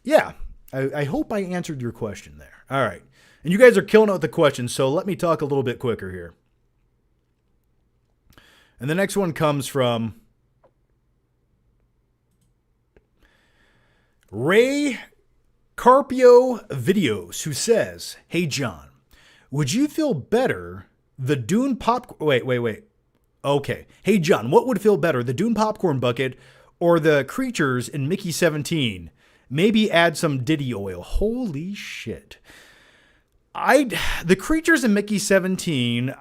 yeah, I hope I answered your question there. All right. And you guys are killing it with the questions, so let me talk a little bit quicker here. And the next one comes from Ray Carpio Videos, who says, "Hey John, would you feel better the Dune pop... Wait. Okay. Hey John, what would feel better, the Dune popcorn bucket or the creatures in Mickey 17? Maybe add some Diddy oil." Holy shit. The creatures in Mickey 17,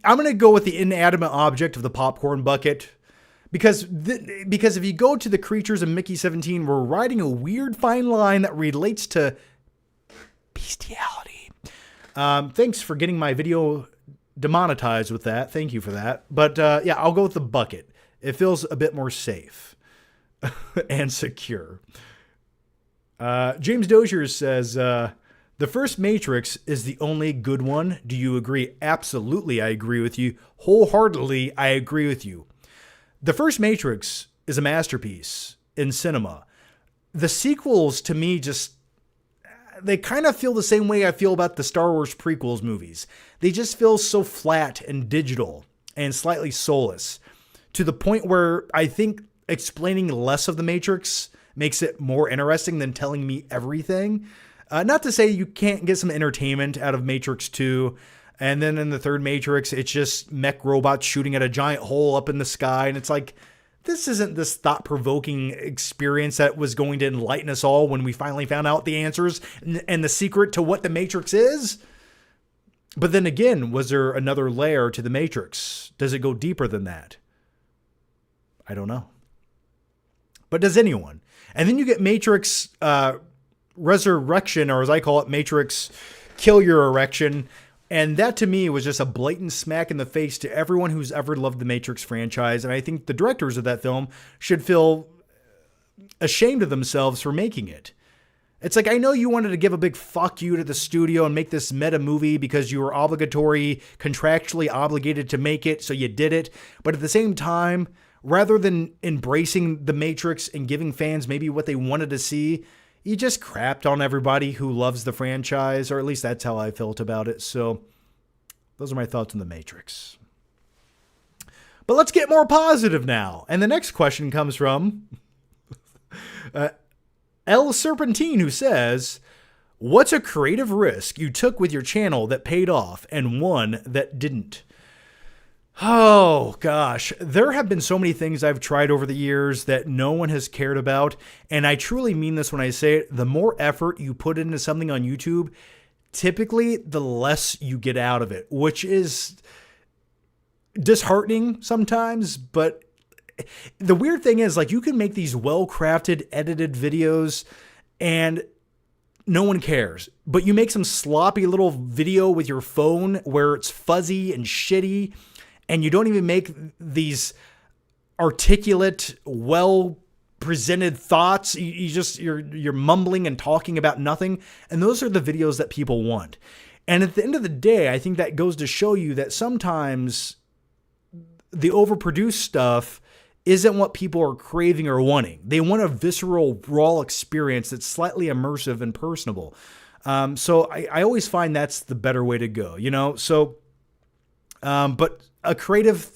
I'm going to go with the inanimate object of the popcorn bucket. Because if you go to the creatures in Mickey 17, we're riding a weird fine line that relates to bestiality. Thanks for getting my video demonetized with that. Thank you for that. But yeah, I'll go with the bucket. It feels a bit more safe and secure. James Dozier says, "The first Matrix is the only good one. Do you agree?" Absolutely, I agree with you. Wholeheartedly, I agree with you. The first Matrix is a masterpiece in cinema. The sequels, to me, they kind of feel the same way I feel about the Star Wars prequels movies. They just feel so flat and digital and slightly soulless, to the point where I think explaining less of the Matrix makes it more interesting than telling me everything. Not to say you can't get some entertainment out of Matrix 2. And then in the third Matrix, it's just mech robots shooting at a giant hole up in the sky. And it's like, this isn't this thought-provoking experience that was going to enlighten us all when we finally found out the answers and the secret to what the Matrix is. But then again, was there another layer to the Matrix? Does it go deeper than that? I don't know. But does anyone? And then you get Matrix Resurrection, or as I call it, Matrix Kill Your Erection. And that, to me, was just a blatant smack in the face to everyone who's ever loved the Matrix franchise. And I think the directors of that film should feel ashamed of themselves for making it. It's like, I know you wanted to give a big fuck you to the studio and make this meta movie because you were contractually obligated to make it, so you did it. But at the same time, rather than embracing the Matrix and giving fans maybe what they wanted to see, you just crapped on everybody who loves the franchise, or at least that's how I felt about it. So those are my thoughts on The Matrix. But let's get more positive now. And the next question comes from El Serpentine, who says, "What's a creative risk you took with your channel that paid off and one that didn't?" Oh, gosh. There have been so many things I've tried over the years that no one has cared about. And I truly mean this when I say it. The more effort you put into something on YouTube, typically the less you get out of it, which is disheartening sometimes. But the weird thing is, like, you can make these well-crafted, edited videos and no one cares. But you make some sloppy little video with your phone where it's fuzzy and shitty, and you don't even make these articulate, well-presented thoughts. You're mumbling and talking about nothing. And those are the videos that people want. And at the end of the day, I think that goes to show you that sometimes the overproduced stuff isn't what people are craving or wanting. They want a visceral, raw experience that's slightly immersive and personable. So I always find that's the better way to go, you know? So, but a creative,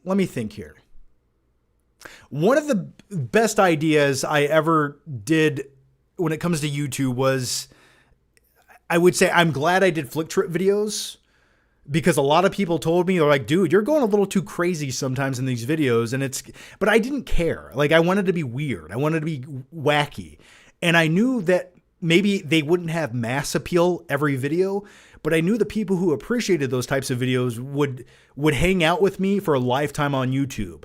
let me think here. One of the best ideas I ever did when it comes to YouTube was, I would say, I'm glad I did flick trip videos, because a lot of people told me, they're like, dude, you're going a little too crazy sometimes in these videos. But I didn't care. Like, I wanted to be weird. I wanted to be wacky. And I knew that maybe they wouldn't have mass appeal every video, but I knew the people who appreciated those types of videos would hang out with me for a lifetime on YouTube.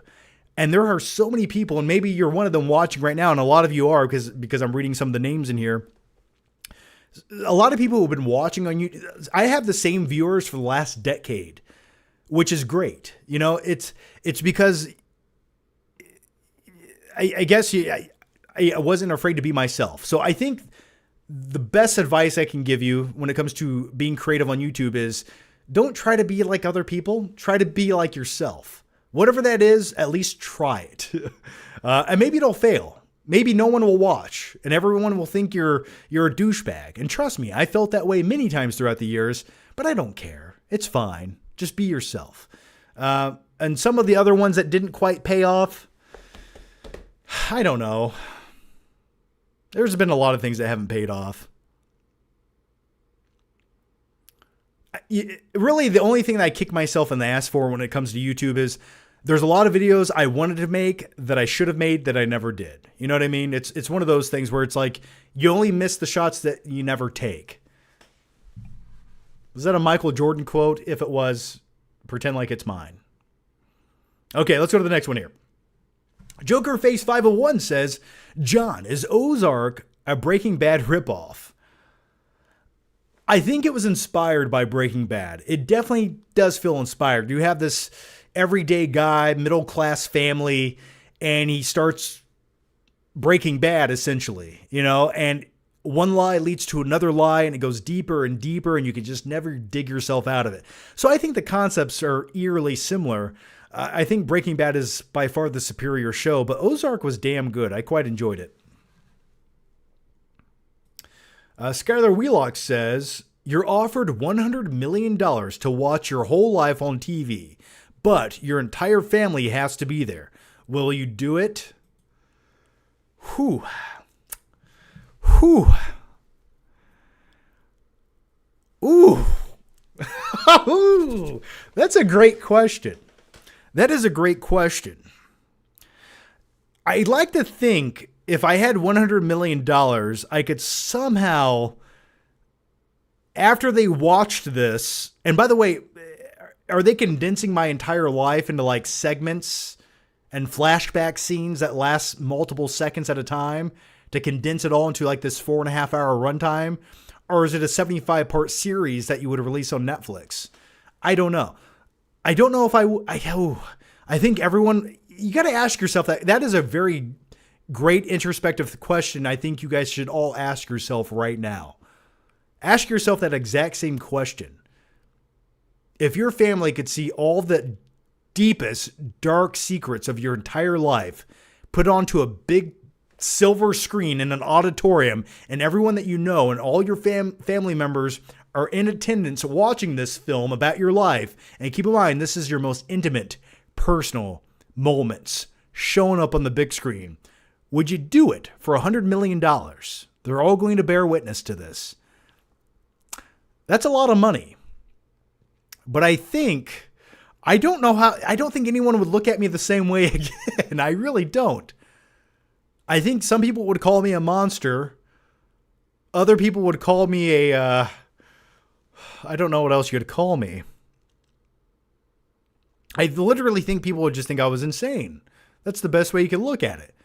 And there are so many people, and maybe you're one of them watching right now, and a lot of you are, because I'm reading some of the names in here. A lot of people who have been watching on YouTube, I have the same viewers for the last decade, which is great. You know, it's because I guess I wasn't afraid to be myself. So I think the best advice I can give you when it comes to being creative on YouTube is, don't try to be like other people. Try to be like yourself. Whatever that is, at least try it. And maybe it'll fail. Maybe no one will watch and everyone will think you're a douchebag. And trust me, I felt that way many times throughout the years, but I don't care. It's fine. Just be yourself. And some of the other ones that didn't quite pay off, I don't know. There's been a lot of things that haven't paid off. Really, the only thing that I kick myself in the ass for when it comes to YouTube is there's a lot of videos I wanted to make that I should have made that I never did. You know what I mean? It's one of those things where it's like you only miss the shots that you never take. Was that a Michael Jordan quote? If it was, pretend like it's mine. Okay, let's go to the next one here. Joker Face 501 says, John, is Ozark a Breaking Bad ripoff? I think it was inspired by Breaking Bad. It definitely does feel inspired. You have this everyday guy, middle-class family, and he starts Breaking Bad, essentially, you know, and one lie leads to another lie, and it goes deeper and deeper, and you can just never dig yourself out of it. So I think the concepts are eerily similar. I think Breaking Bad is by far the superior show, but Ozark was damn good. I quite enjoyed it. Skylar Wheelock says, you're offered $100 million to watch your whole life on TV, but your entire family has to be there. Will you do it? Whew. Ooh. Ooh. That's a great question. That is a great question. I'd like to think if I had $100 million, I could somehow, after they watched this, and by the way, are they condensing my entire life into like segments and flashback scenes that last multiple seconds at a time to condense it all into like this 4.5 hour runtime? Or is it a 75-part series that you would release on Netflix? I don't know. I don't know if I think everyone, you got to ask yourself that. That is a very great introspective question. I think you guys should all ask yourself right now. Ask yourself that exact same question. If your family could see all the deepest, dark secrets of your entire life put onto a big silver screen in an auditorium, and everyone that you know and all your family members are in attendance watching this film about your life, and keep in mind, this is your most intimate, personal moments showing up on the big screen. Would you do it for $100 million? They're all going to bear witness to this. That's a lot of money. But I don't think anyone would look at me the same way again. I really don't. I think some people would call me a monster. Other people would call me I don't know what else you could call me. I literally think people would just think I was insane. That's the best way you can look at it.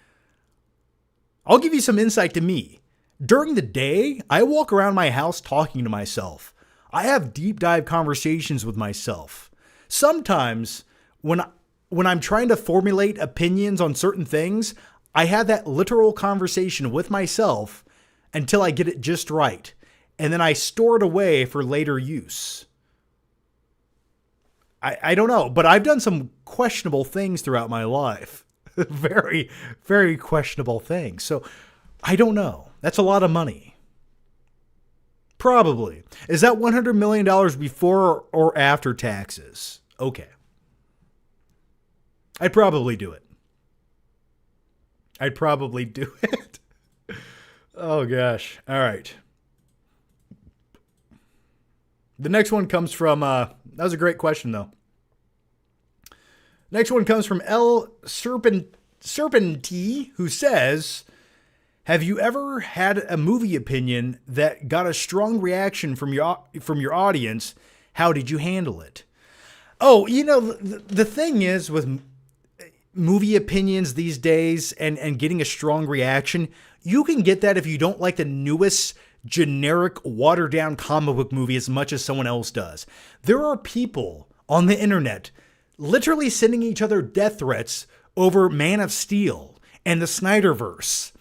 I'll give you some insight to me. During the day, I walk around my house talking to myself. I have deep dive conversations with myself. Sometimes when I'm trying to formulate opinions on certain things, I have that literal conversation with myself until I get it just right. And then I store it away for later use. I don't know, but I've done some questionable things throughout my life. Very, very questionable things. So I don't know. That's a lot of money. Probably. Is that $100 million before or after taxes? Okay. I'd probably do it. Oh, gosh. All right. The next one comes from, that was a great question, though. Next one comes from L. Serpenti, who says, have you ever had a movie opinion that got a strong reaction from your audience? How did you handle it? Oh, you know, the thing is with movie opinions these days and getting a strong reaction, you can get that if you don't like the newest generic watered down comic book movie as much as someone else does. There are people on the internet literally sending each other death threats over Man of Steel and the Snyderverse.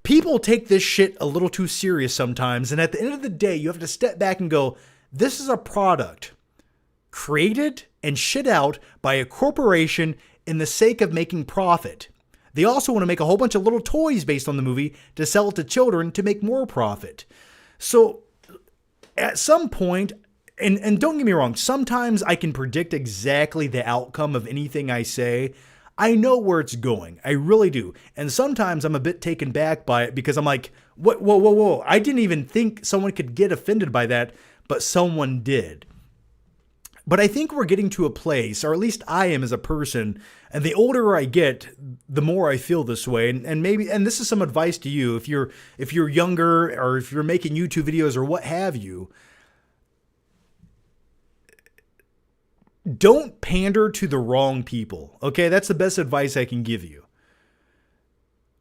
People take this shit a little too serious sometimes, and at the end of the day, you have to step back and go, this is a product created and shit out by a corporation in the sake of making profit. They also want to make a whole bunch of little toys based on the movie to sell it to children to make more profit. So at some point, and don't get me wrong, sometimes I can predict exactly the outcome of anything I say. I know where it's going. I really do. And sometimes I'm a bit taken back by it because I'm like, what, whoa, whoa, whoa. I didn't even think someone could get offended by that, but someone did. But I think we're getting to a place, or at least I am as a person, and the older I get, the more I feel this way. And maybe, and this is some advice to you, if you're younger or if you're making YouTube videos or what have you, don't pander to the wrong people. Okay, that's the best advice I can give you.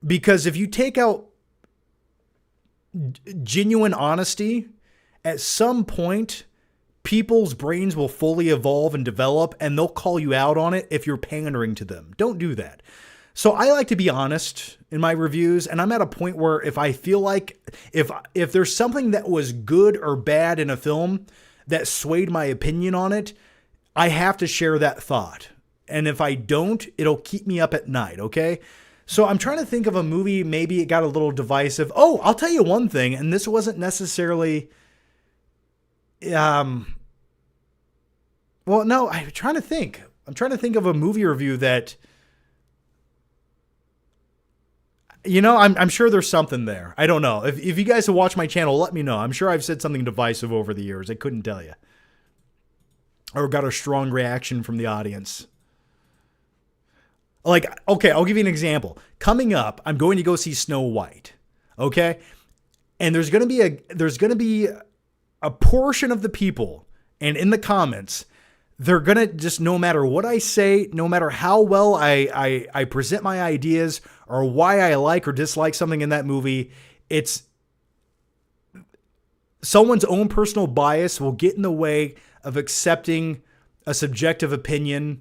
Because if you take out genuine honesty, at some point, people's brains will fully evolve and develop, and they'll call you out on it if you're pandering to them. Don't do that. So I like to be honest in my reviews, and I'm at a point where if I feel like if there's something that was good or bad in a film that swayed my opinion on it, I have to share that thought. And if I don't, it'll keep me up at night, okay? So I'm trying to think of a movie, maybe it got a little divisive. Oh, I'll tell you one thing, and this wasn't necessarily... well, no, I'm trying to think. I'm trying to think of a movie review that... You know, I'm sure there's something there. I don't know. If you guys have watched my channel, let me know. I'm sure I've said something divisive over the years. I couldn't tell you. Or got a strong reaction from the audience. Like, okay, I'll give you an example. Coming up, I'm going to go see Snow White. Okay? And there's going to be a portion of the people, and in the comments, they're going to just, no matter what I say, no matter how well I present my ideas or why I like or dislike something in that movie, it's someone's own personal bias will get in the way of accepting a subjective opinion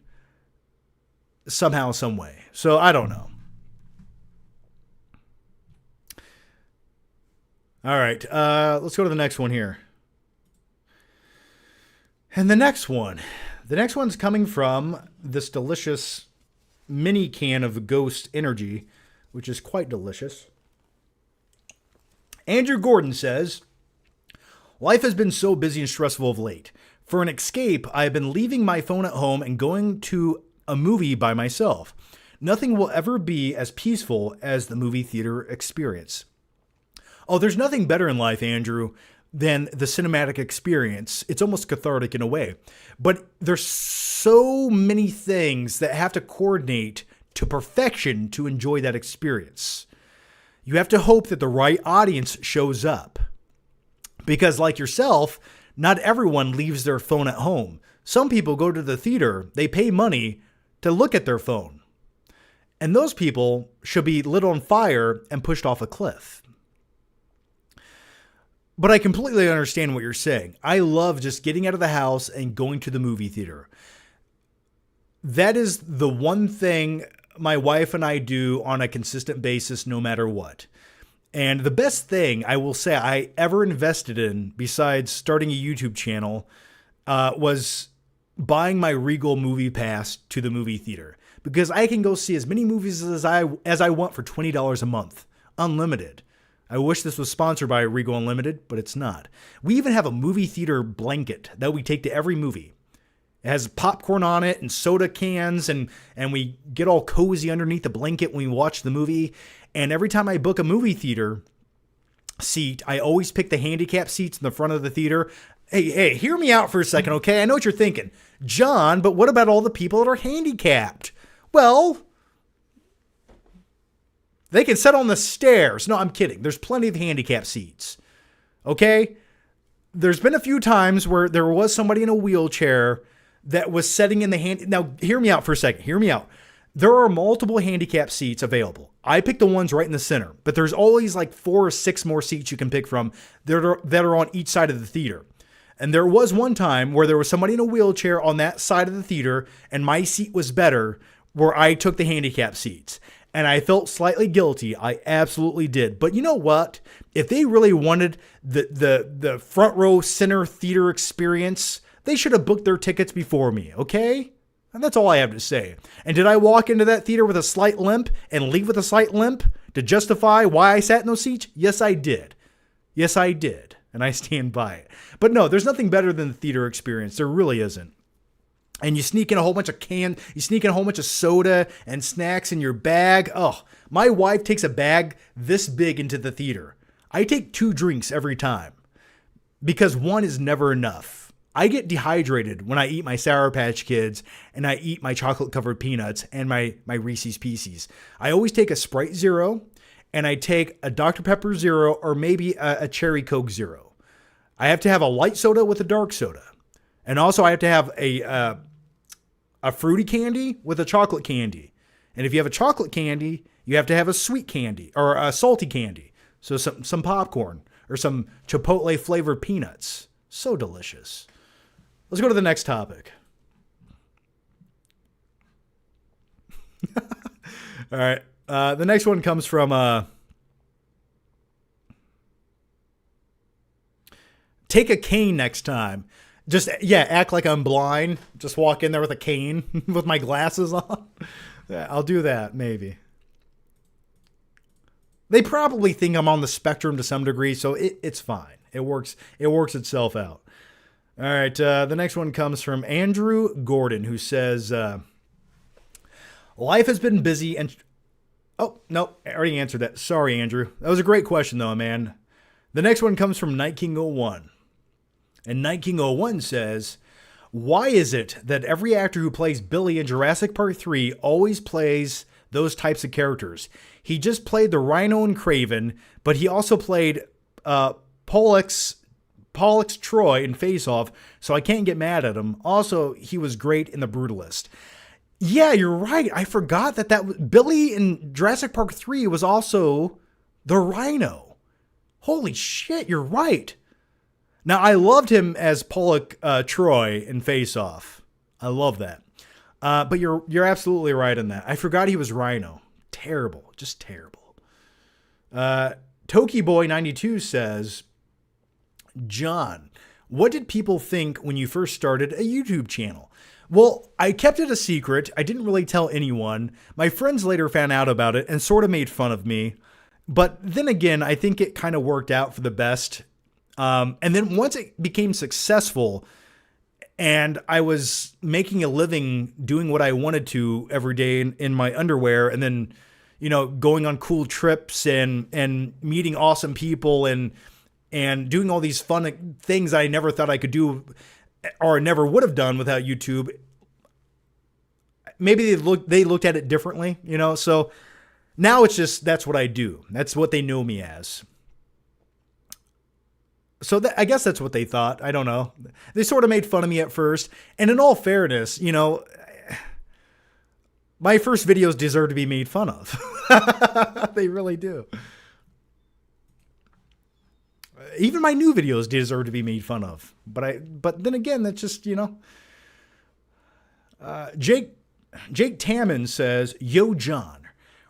somehow, some way. So I don't know. All right, let's go to the next one here. And the next one's coming from this delicious mini can of Ghost Energy, which is quite delicious. Andrew Gordon says, life has been so busy and stressful of late. For an escape, I have been leaving my phone at home and going to a movie by myself. Nothing will ever be as peaceful as the movie theater experience. Oh, there's nothing better in life, Andrew, than the cinematic experience. It's almost cathartic in a way. But there's so many things that have to coordinate to perfection to enjoy that experience. You have to hope that the right audience shows up. Because like yourself, not everyone leaves their phone at home. Some people go to the theater, they pay money to look at their phone. And those people should be lit on fire and pushed off a cliff. But I completely understand what you're saying. I love just getting out of the house and going to the movie theater. That is the one thing my wife and I do on a consistent basis, no matter what. And the best thing I will say I ever invested in, besides starting a YouTube channel, was buying my Regal movie pass to the movie theater. Because I can go see as many movies as I want for $20 a month. Unlimited. I wish this was sponsored by Regal Unlimited, but it's not. We even have a movie theater blanket that we take to every movie. It has popcorn on it and soda cans, and we get all cozy underneath the blanket when we watch the movie. And every time I book a movie theater seat, I always pick the handicap seats in the front of the theater. Hey, hear me out for a second, okay? I know what you're thinking. John, but what about all the people that are handicapped? Well, they can sit on the stairs. No, I'm kidding. There's plenty of handicap seats, okay? There's been a few times where there was somebody in a wheelchair that was sitting in the hand. Now, hear me out for a second. Hear me out. There are multiple handicap seats available. I picked the ones right in the center, but there's always like 4 or 6 more seats you can pick from that are on each side of the theater. And there was one time where there was somebody in a wheelchair on that side of the theater, and my seat was better where I took the handicap seats. And I felt slightly guilty. I absolutely did. But you know what? If they really wanted the front row center theater experience, they should have booked their tickets before me, okay? And that's all I have to say. And did I walk into that theater with a slight limp and leave with a slight limp to justify why I sat in those seats? Yes, I did. Yes, I did. and I stand by it. But no, there's nothing better than the theater experience. There really isn't. And you sneak in a whole bunch of soda and snacks in your bag. Oh, my wife takes a bag this big into the theater. I take 2 drinks every time because one is never enough. I get dehydrated when I eat my Sour Patch Kids and I eat my chocolate covered peanuts and my Reese's Pieces. I always take a Sprite Zero and I take a Dr. Pepper Zero or maybe a Cherry Coke Zero. I have to have a light soda with a dark soda. And also I have to have a fruity candy with a chocolate candy. And if you have a chocolate candy, you have to have a sweet candy or a salty candy. So some popcorn or some Chipotle flavored peanuts. So delicious. Let's go to the next topic. All right. The next one comes from take a cane next time. Just, act like I'm blind. Just walk in there with a cane with my glasses on. Yeah, I'll do that, maybe. They probably think I'm on the spectrum to some degree, so it's fine. It works itself out. All right, the next one comes from Andrew Gordon, who says, life has been busy and... Oh, no, I already answered that. Sorry, Andrew. That was a great question, though, man. The next one comes from Night King 01. And Night King 01 says, why is it that every actor who plays Billy in Jurassic Park 3 always plays those types of characters? He just played the Rhino in Craven, but he also played Pollux Troy in Face Off, so I can't get mad at him. Also, he was great in The Brutalist. Yeah, you're right. I forgot that Billy in Jurassic Park 3 was also the Rhino. Holy shit, you're right. Now, I loved him as Pollux Troy in Face Off. I love that. But you're absolutely right on that. I forgot he was Rhino. Terrible. Just terrible. TokiBoy92 says, John, what did people think when you first started a YouTube channel? Well, I kept it a secret. I didn't really tell anyone. My friends later found out about it and sort of made fun of me. But then again, I think it kind of worked out for the best. And then once it became successful and I was making a living doing what I wanted to every day in my underwear and then, going on cool trips and meeting awesome people and doing all these fun things I never thought I could do or never would have done without YouTube. Maybe they looked at it differently, so now it's just, that's what I do. That's what they know me as. So I guess that's what they thought. I don't know. They sort of made fun of me at first. And in all fairness, my first videos deserve to be made fun of. They really do. Even my new videos deserve to be made fun of. But then again, that's just, Jake Tamman says, Yo, John.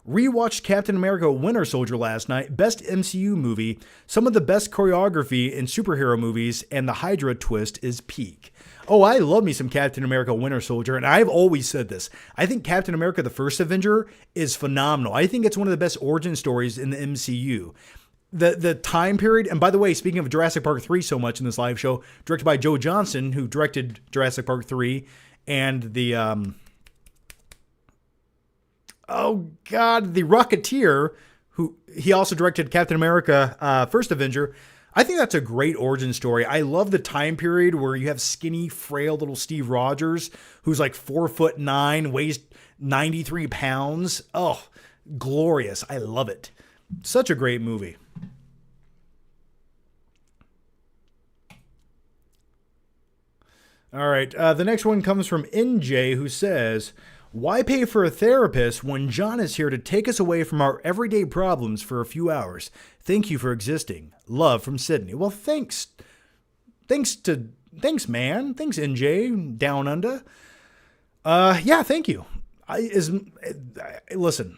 Rewatched Captain America Winter Soldier last night. Best MCU movie. Some of the best choreography in superhero movies, and the Hydra twist is peak. Oh, I love me some Captain America Winter Soldier, and I've always said this. I think Captain America the First Avenger is phenomenal. I think it's one of the best origin stories in the MCU. The time period, and by the way, speaking of Jurassic Park 3 so much in this live show, directed by Joe Johnston, who directed Jurassic Park 3 and the The Rocketeer, who he also directed Captain America, First Avenger. I think that's a great origin story. I love the time period where you have skinny, frail little Steve Rogers, who's like 4'9", weighs 93 pounds. Oh, glorious. I love it. Such a great movie. All right. The next one comes from NJ, who says, why pay for a therapist when John is here to take us away from our everyday problems for a few hours? Thank you for existing. Love from Sydney. Well, thanks. Thanks, man. Thanks, NJ, down under. Yeah, thank you. Listen,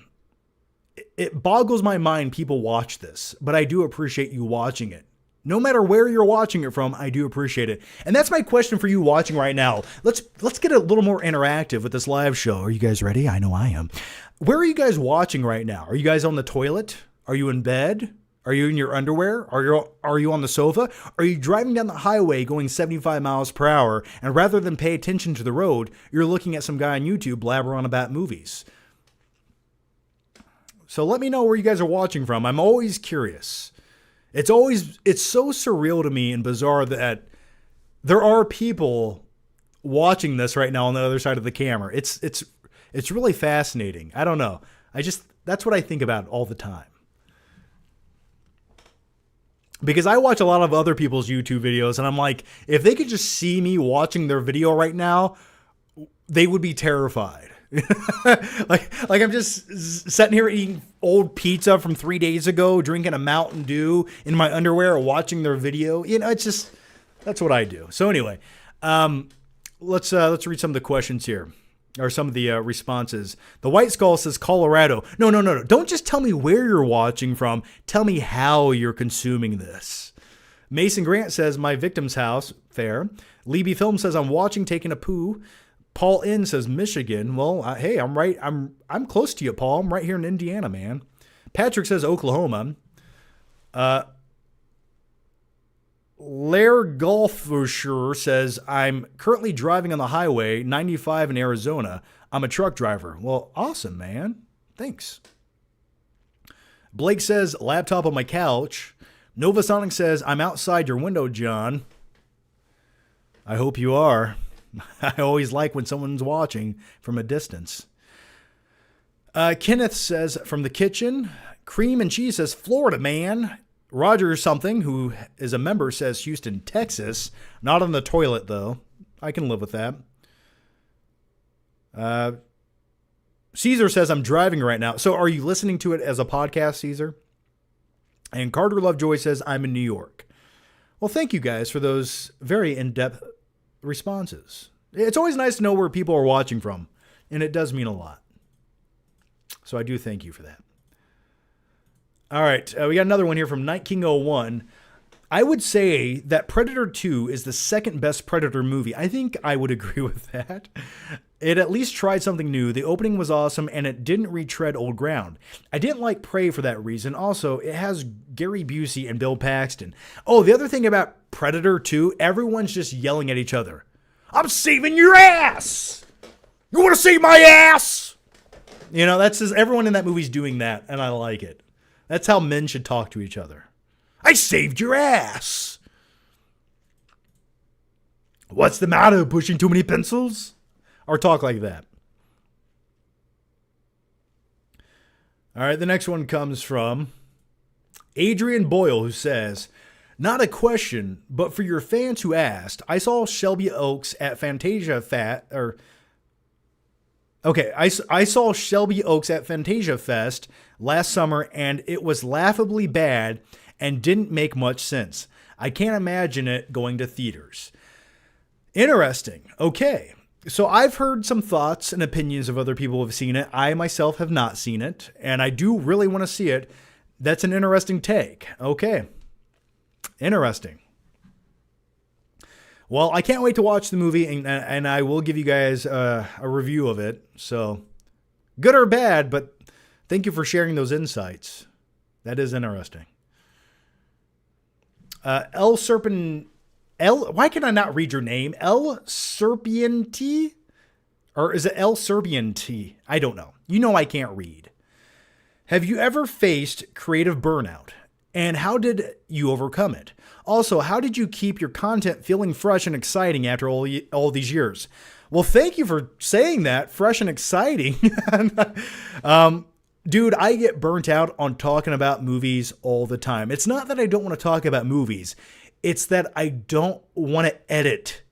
it boggles my mind people watch this, but I do appreciate you watching it. No matter where you're watching it from, I do appreciate it. And that's my question for you watching right now. Let's get a little more interactive with this live show. Are you guys ready? I know I am. Where are you guys watching right now? Are you guys on the toilet? Are you in bed? Are you in your underwear? Are you on the sofa? Are you driving down the highway going 75 miles per hour, and rather than pay attention to the road, you're looking at some guy on YouTube blabber on about movies? So let me know where you guys are watching from. I'm always curious. It's so surreal to me and bizarre that there are people watching this right now on the other side of the camera. It's really fascinating. I don't know. That's what I think about all the time. Because I watch a lot of other people's YouTube videos, and I'm like, if they could just see me watching their video right now, they would be terrified. like I'm just sitting here eating old pizza from 3 days ago, drinking a Mountain Dew in my underwear, watching their video. That's what I do. So anyway, let's read some of the questions here. Or some of the responses. The White Skull says Colorado. No. Don't just tell me where you're watching from. Tell me how you're consuming this. Mason Grant says my victim's house. Fair. Libby Film says I'm watching taking a poo. Paul N says Michigan. Well, hey, I'm right. I'm close to you, Paul. I'm right here in Indiana, man. Patrick says Oklahoma. Lair Golfsher says, I'm currently driving on the highway, 95 in Arizona. I'm a truck driver. Well, awesome, man. Thanks. Blake says, laptop on my couch. Novasonic says, I'm outside your window, John. I hope you are. I always like when someone's watching from a distance. Kenneth says, from the kitchen. Cream and Cheese says, Florida, man. Roger something, who is a member, says Houston, Texas. Not on the toilet, though. I can live with that. Caesar says, I'm driving right now. So are you listening to it as a podcast, Caesar? And Carter Lovejoy says, I'm in New York. Well, thank you guys for those very in-depth responses. It's always nice to know where people are watching from, and it does mean a lot. So I do thank you for that. All right, we got another one here from Night King 01. I would say that Predator 2 is the second best Predator movie. I think I would agree with that. It at least tried something new. The opening was awesome, and it didn't retread old ground. I didn't like Prey for that reason. Also, it has Gary Busey and Bill Paxton. Oh, the other thing about Predator 2, everyone's just yelling at each other. I'm saving your ass! You want to save my ass? That's just everyone in that movie's doing that, and I like it. That's how men should talk to each other. I saved your ass. What's the matter? Pushing too many pencils? Or talk like that. All right, the next one comes from Adrian Boyle, who says, not a question, but for your fans who asked, I saw Shelby Oaks at I saw Shelby Oaks at Fantasia Fest last summer, and it was laughably bad and didn't make much sense. I can't imagine it going to theaters. Interesting. Okay. So I've heard some thoughts and opinions of other people who have seen it. I myself have not seen it, and I do really want to see it. That's an interesting take. Okay. Interesting. Well, I can't wait to watch the movie, and I will give you guys a review of it. So, good or bad, but thank you for sharing those insights. That is interesting. Why can I not read your name? El Serpienti? Or is it El Serpienti? I don't know. You know I can't read. Have you ever faced creative burnout? And how did you overcome it? Also, how did you keep your content feeling fresh and exciting after all these years? Well, thank you for saying that. Fresh and exciting. Dude, I get burnt out on talking about movies all the time. It's not that I don't want to talk about movies. It's that I don't want to edit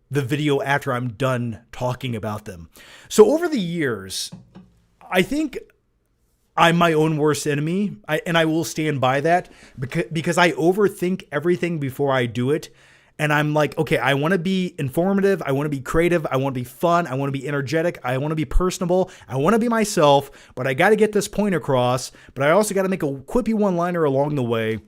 the video after I'm done talking about them. So over the years, I think I'm my own worst enemy, and I will stand by that because I overthink everything before I do it. And I'm like, okay, I want to be informative. I want to be creative. I want to be fun. I want to be energetic. I want to be personable. I want to be myself, but I got to get this point across. But I also got to make a quippy one-liner along the way.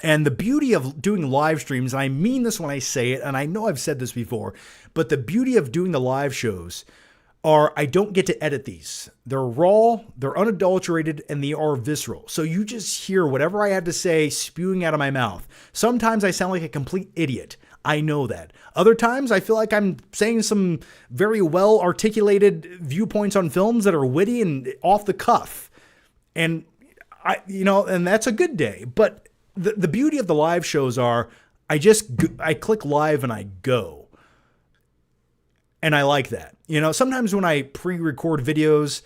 And the beauty of doing live streams, and I mean this when I say it, and I know I've said this before, but the beauty of doing the live shows are I don't get to edit these. They're raw, they're unadulterated, and they are visceral. So you just hear whatever I have to say spewing out of my mouth. Sometimes I sound like a complete idiot. I know that. Other times I feel like I'm saying some very well articulated viewpoints on films that are witty and off the cuff. And and that's a good day. But the beauty of the live shows are I click live and I go. And I like that. Sometimes when I pre-record videos,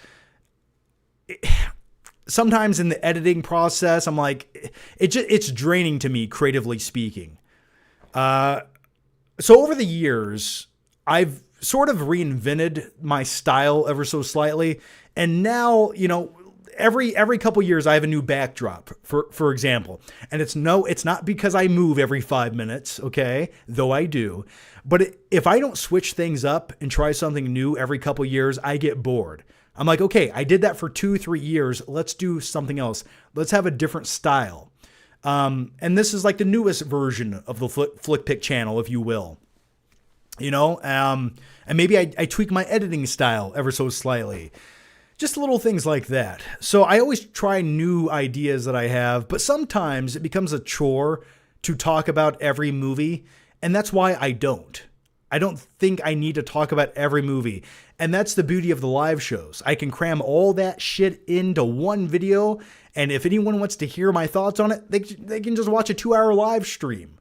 sometimes in the editing process, I'm like, it's draining to me, creatively speaking. So over the years, I've sort of reinvented my style ever so slightly. And now, every couple years I have a new backdrop, for example. And it's not because I move every 5 minutes, okay? Though I do. But if I don't switch things up and try something new every couple years, I get bored. I'm like, okay, I did that for 2-3 years. Let's do something else. Let's have a different style. And this is like the newest version of the Flickpick channel, if you will. And maybe I tweak my editing style ever so slightly. Just little things like that. So I always try new ideas that I have, but sometimes it becomes a chore to talk about every movie. And that's why I don't. I don't think I need to talk about every movie. And that's the beauty of the live shows. I can cram all that shit into one video. And if anyone wants to hear my thoughts on it, they can just watch a 2-hour live stream.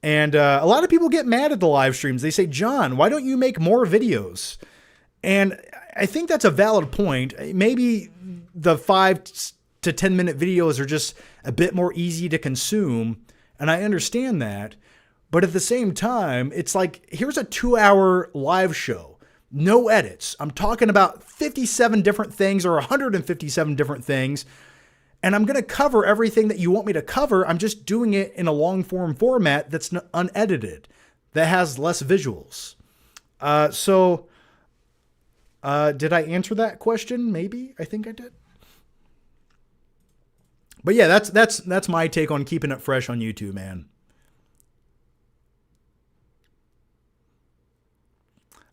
And a lot of people get mad at the live streams. They say, John, why don't you make more videos? And I think that's a valid point. Maybe the 5 to 10 minute videos are just a bit more easy to consume. And I understand that. But at the same time, it's like, here's a 2-hour live show. No edits. I'm talking about 57 different things or 157 different things. And I'm going to cover everything that you want me to cover. I'm just doing it in a long form format that's unedited, that has less visuals. Did I answer that question? Maybe. I think I did. But yeah, that's my take on keeping it fresh on YouTube, man.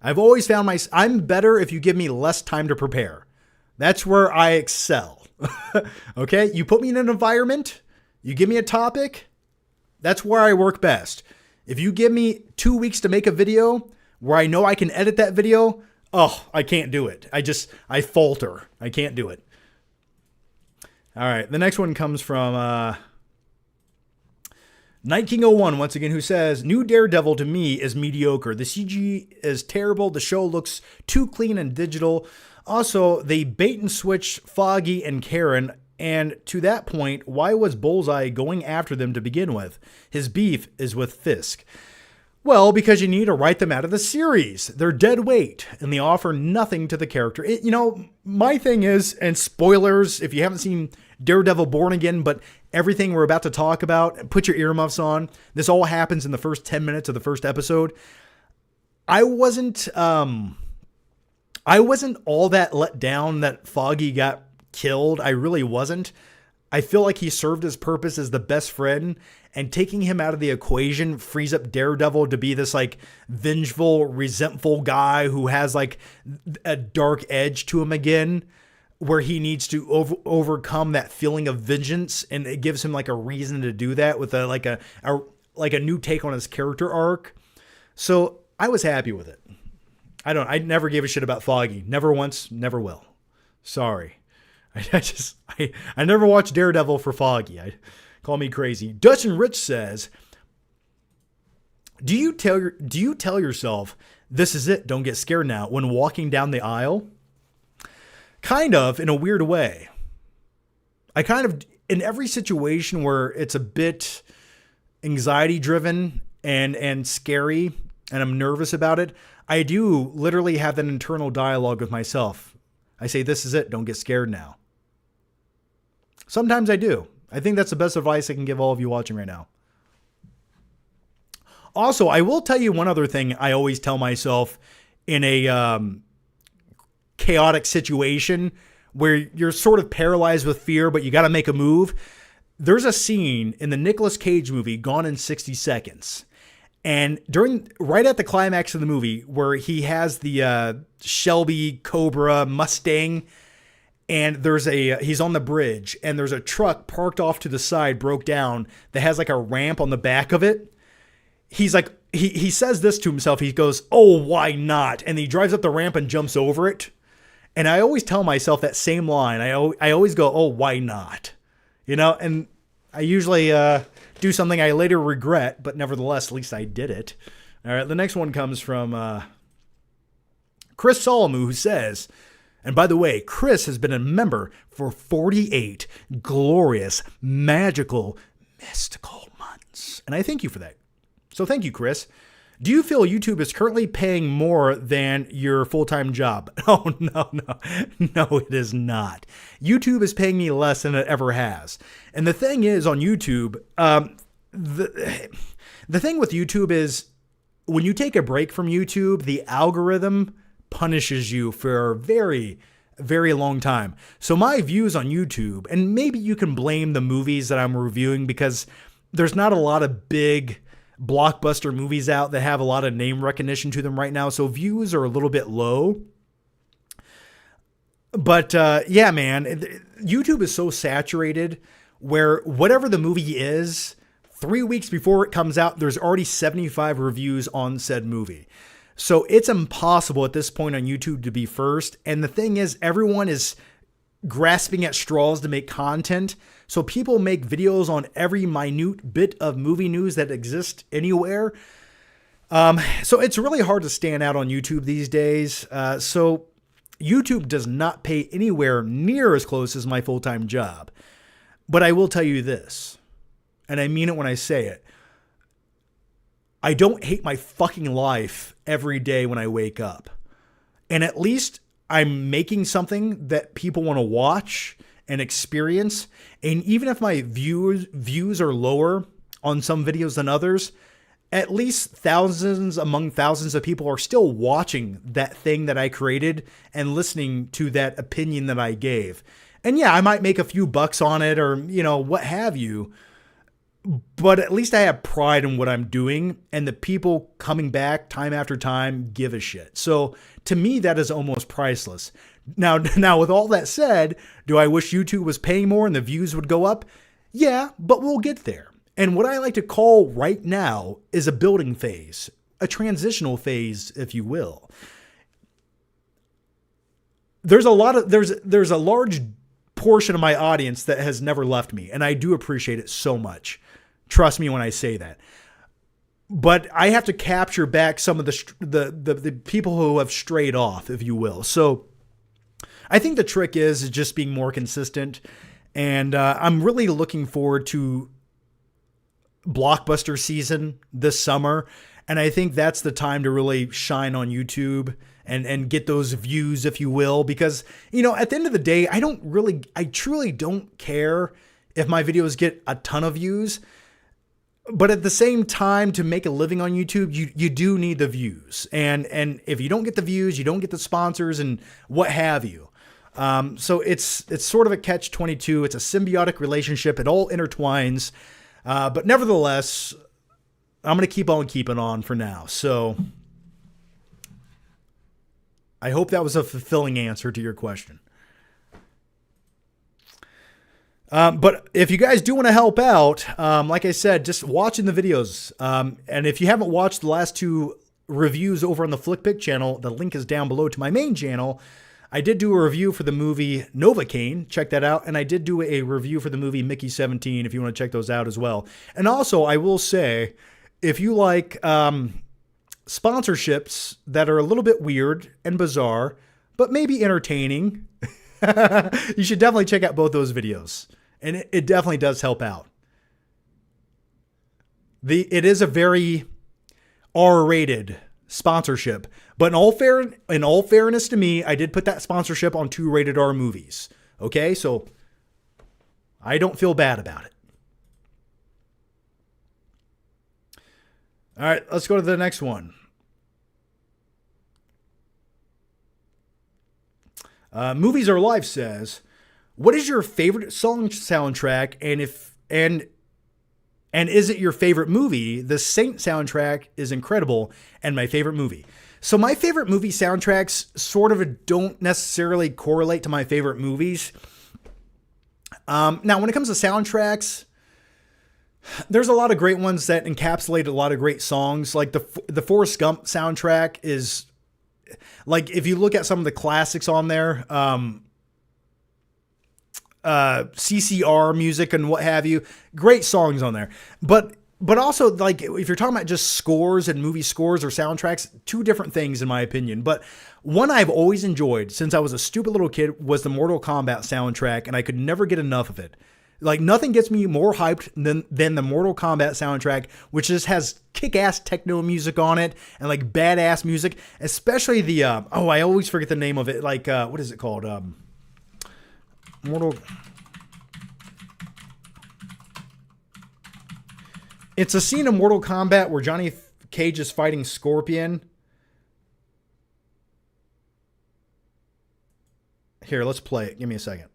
I've always found I'm better if you give me less time to prepare. That's where I excel. Okay? You put me in an environment, you give me a topic, that's where I work best. If you give me 2 weeks to make a video where I know I can edit that video, I can't do it. I falter. I can't do it. All right. The next one comes from Night King 01 once again, who says, new Daredevil to me is mediocre. The CG is terrible. The show looks too clean and digital. Also, they bait and switch Foggy and Karen. And to that point, why was Bullseye going after them to begin with? His beef is with Fisk. Well, because you need to write them out of the series. They're dead weight, and they offer nothing to the character. My thing is, and spoilers, if you haven't seen Daredevil Born Again, but everything we're about to talk about, put your earmuffs on. This all happens in the first 10 minutes of the first episode. I wasn't all that let down that Foggy got killed. I really wasn't. I feel like he served his purpose as the best friend, and taking him out of the equation frees up Daredevil to be this like vengeful, resentful guy who has like a dark edge to him again, where he needs to overcome that feeling of vengeance, and it gives him like a reason to do that with a new take on his character arc. So I was happy with it. I never gave a shit about Foggy. Never once, never will. Sorry. I never watched Daredevil for Foggy. Call me crazy. Dustin Rich says, do you tell yourself, this is it, don't get scared now, when walking down the aisle? Kind of, in a weird way. I kind of, in every situation where it's a bit anxiety driven and scary, and I'm nervous about it, I do literally have that internal dialogue with myself. I say, this is it, don't get scared now. Sometimes I do. I think that's the best advice I can give all of you watching right now. Also, I will tell you one other thing I always tell myself in a chaotic situation where you're sort of paralyzed with fear, but you got to make a move. There's a scene in the Nicolas Cage movie, Gone in 60 Seconds. And right at the climax of the movie, where he has the Shelby Cobra Mustang, and he's on the bridge, and there's a truck parked off to the side, broke down, that has like a ramp on the back of it. He's like, he says this to himself. He goes, "Oh, why not?" And he drives up the ramp and jumps over it. And I always tell myself that same line. I always go, "Oh, why not?" And I usually do something I later regret, but nevertheless, at least I did it. All right, the next one comes from Chris Solomu, who says, and by the way, Chris has been a member for 48 glorious, magical, mystical months. And I thank you for that. So thank you, Chris. Do you feel YouTube is currently paying more than your full-time job? Oh, no, it is not. YouTube is paying me less than it ever has. And the thing is on YouTube, the thing with YouTube is when you take a break from YouTube, the algorithm punishes you for a very, very long time. So my views on YouTube, and maybe you can blame the movies that I'm reviewing because there's not a lot of big blockbuster movies out that have a lot of name recognition to them right now. So views are a little bit low. But yeah, man, YouTube is so saturated where whatever the movie is, 3 weeks before it comes out, there's already 75 reviews on said movie. So it's impossible at this point on YouTube to be first. And the thing is, everyone is grasping at straws to make content. So people make videos on every minute bit of movie news that exists anywhere. So it's really hard to stand out on YouTube these days. So YouTube does not pay anywhere near as close as my full-time job. But I will tell you this, and I mean it when I say it. I don't hate my fucking life every day when I wake up. And at least I'm making something that people want to watch and experience. And even if my views are lower on some videos than others, at least thousands among thousands of people are still watching that thing that I created and listening to that opinion that I gave. And yeah, I might make a few bucks on it or, what have you. But at least I have pride in what I'm doing, and the people coming back time after time give a shit. So to me, that is almost priceless. Now, with all that said, do I wish YouTube was paying more and the views would go up? Yeah, but we'll get there. And what I like to call right now is a building phase, a transitional phase, if you will. There's a large portion of my audience that has never left me, and I do appreciate it so much. Trust me when I say that. But I have to capture back some of the people who have strayed off, if you will. So I think the trick is just being more consistent. And I'm really looking forward to blockbuster season this summer. And I think that's the time to really shine on YouTube and get those views, if you will. Because, at the end of the day, I truly don't care if my videos get a ton of views. But at the same time, to make a living on YouTube, you do need the views. And if you don't get the views, you don't get the sponsors and what have you. So it's sort of a catch-22. It's a symbiotic relationship. It all intertwines. But nevertheless, I'm going to keep on keeping on for now. So I hope that was a fulfilling answer to your question. But if you guys do want to help out, like I said, just watching the videos. And if you haven't watched the last two reviews over on the FlickPick channel, the link is down below to my main channel. I did do a review for the movie Novocaine. Check that out. And I did do a review for the movie Mickey 17 if you want to check those out as well. And also, I will say, if you like sponsorships that are a little bit weird and bizarre, but maybe entertaining, you should definitely check out both those videos. And it definitely does help out. It is a very R-rated sponsorship, but in all fairness to me, I did put that sponsorship on 2 rated R movies. Okay, so I don't feel bad about it. All right, let's go to the next one. Movies Are Life says, what is your favorite song soundtrack? And And is it your favorite movie? The Saint soundtrack is incredible and my favorite movie. So my favorite movie soundtracks sort of don't necessarily correlate to my favorite movies. Now, when it comes to soundtracks, there's a lot of great ones that encapsulate a lot of great songs. Like the Forrest Gump soundtrack is, like, if you look at some of the classics on there, CCR music and what have you, great songs on there. But also, like, if you're talking about just scores and movie scores or soundtracks, two different things in my opinion. But one I've always enjoyed since I was a stupid little kid was the Mortal Kombat soundtrack, and I could never get enough of it. Like, nothing gets me more hyped than the Mortal Kombat soundtrack, which just has kick-ass techno music on it and like badass music, especially the I always forget the name of it. Like, what is it called? It's a scene in Mortal Kombat where Johnny Cage is fighting Scorpion. Here, let's play it. Give me a second.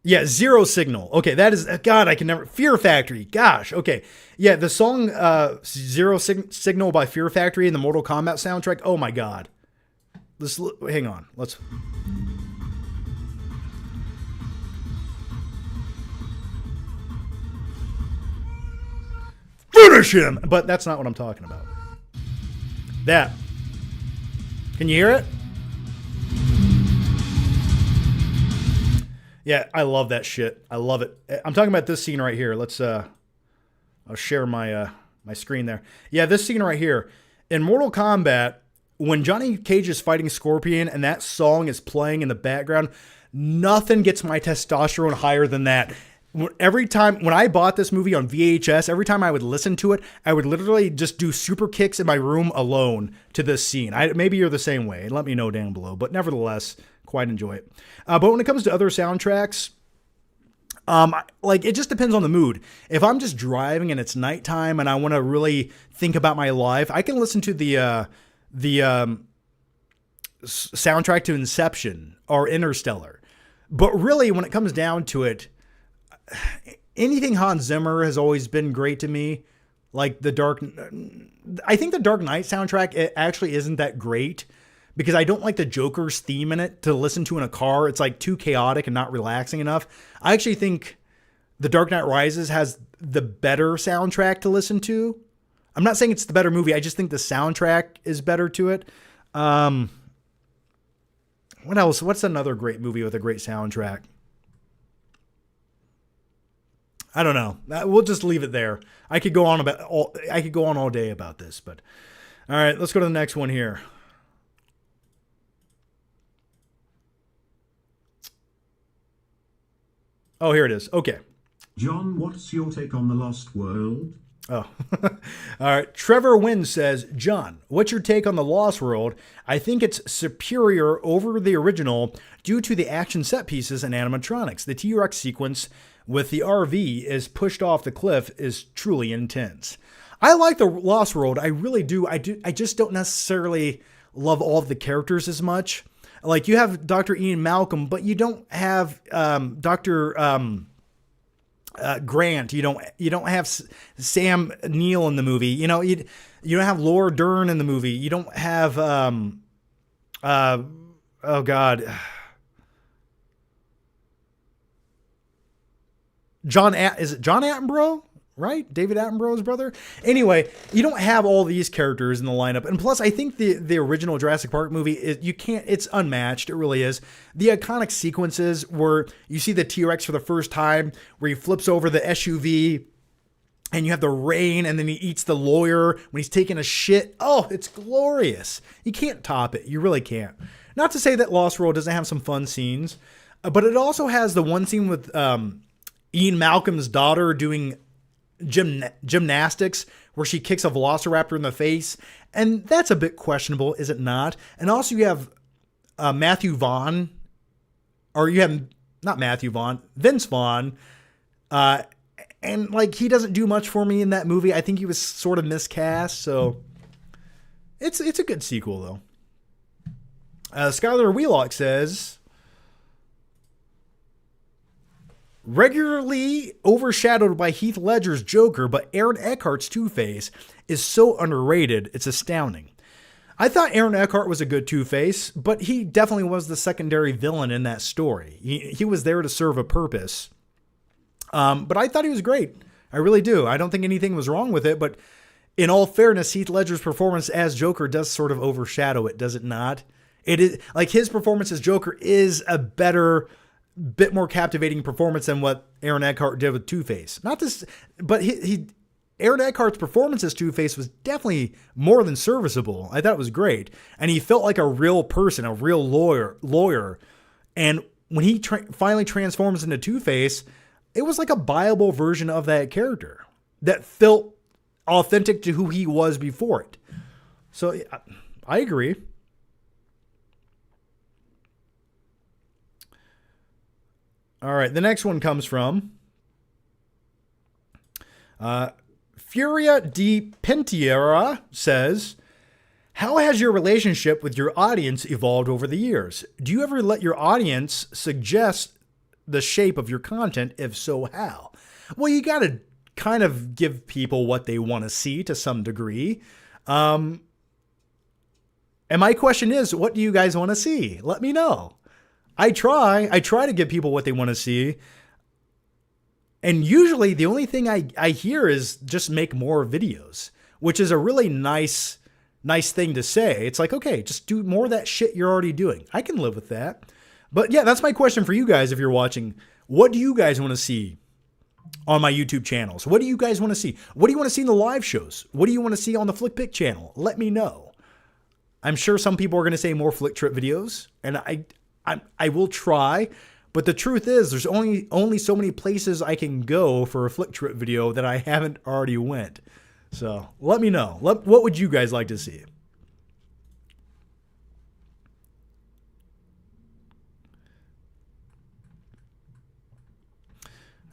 Yeah, Zero Signal. Okay, that is, God, I can never, Fear Factory. Gosh, okay. Yeah, the song Zero Signal by Fear Factory in the Mortal Kombat soundtrack. Oh my God. Hang on. Let's... Finish him! But that's not what I'm talking about. That. Can you hear it? Yeah, I love that shit. I love it. I'm talking about this scene right here. Let's I'll share my my screen there. Yeah, this scene right here. In Mortal Kombat, when Johnny Cage is fighting Scorpion and that song is playing in the background, nothing gets my testosterone higher than that. Every time, when I bought this movie on VHS, every time I would listen to it, I would literally just do super kicks in my room alone to this scene. Maybe you're the same way. Let me know down below. But nevertheless, quite enjoy it. But when it comes to other soundtracks, like, it just depends on the mood. If I'm just driving and it's nighttime and I want to really think about my life, I can listen to the soundtrack to Inception or Interstellar. But really, when it comes down to it, anything Hans Zimmer has always been great to me. Like I think the Dark Knight soundtrack, it actually isn't that great because I don't like the Joker's theme in it to listen to in a car. It's like too chaotic and not relaxing enough. I actually think The Dark Knight Rises has the better soundtrack to listen to. I'm not saying it's the better movie. I just think the soundtrack is better to it. What else? What's another great movie with a great soundtrack? I don't know. We'll just leave it there. I could go on all day about this, but all right, let's go to the next one here. Oh, here it is. Okay. John, what's your take on The Lost World? Oh, all right. Trevor Wynn says, John, what's your take on The Lost World? I think it's superior over the original due to the action set pieces and animatronics. The T-Rex sequence with the RV is pushed off the cliff is truly intense. I like The Lost World. I really do. I just don't necessarily love all of the characters as much. Like, you have Dr. Ian Malcolm, but you don't have Dr. Grant. You don't have Sam Neill in the movie. You don't have Laura Dern in the movie. You don't have oh God, is it John Attenborough? Right? David Attenborough's brother? Anyway, you don't have all these characters in the lineup. And plus, I think the original Jurassic Park movie, it's unmatched. It really is. The iconic sequences where you see the T-Rex for the first time, where he flips over the SUV and you have the rain and then he eats the lawyer when he's taking a shit. Oh, it's glorious. You can't top it. You really can't. Not to say that Lost World doesn't have some fun scenes, but it also has the one scene with Ian Malcolm's daughter doing gymnastics where she kicks a velociraptor in the face, and that's a bit questionable, is it not? And also you have Vince Vaughn, and like, he doesn't do much for me in that movie. I think he was sort of miscast, so it's a good sequel though. Skylar Wheelock says, Regularly overshadowed by Heath Ledger's Joker, but Aaron Eckhart's Two-Face is so underrated, it's astounding. I thought Aaron Eckhart was a good Two-Face, but he definitely was the secondary villain in that story. He was there to serve a purpose. But I thought he was great. I really do. I don't think anything was wrong with it, but in all fairness, Heath Ledger's performance as Joker does sort of overshadow it, does it not? It is like his performance as Joker is a better, bit more captivating performance than what Aaron Eckhart did with Two-Face. Not this, but Aaron Eckhart's performance as Two-Face was definitely more than serviceable. I thought it was great. And he felt like a real person, a real lawyer. And when he finally transforms into Two-Face, it was like a viable version of that character that felt authentic to who he was before it. So I agree. All right. The next one comes from Furia di Pentiera says, how has your relationship with your audience evolved over the years? Do you ever let your audience suggest the shape of your content? If so, how? Well, you got to kind of give people what they want to see to some degree. And my question is, what do you guys want to see? Let me know. I try to give people what they want to see. And usually the only thing I hear is just make more videos, which is a really nice thing to say. It's like, okay, just do more of that shit you're already doing. I can live with that. But yeah, that's my question for you guys if you're watching. What do you guys want to see on my YouTube channels? What do you guys want to see? What do you want to see in the live shows? What do you want to see on the Flick Pick channel? Let me know. I'm sure some people are going to say more Flick Trip videos, and I will try. But the truth is, there's only so many places I can go for a Flick Trip video that I haven't already went. So let me know. What would you guys like to see?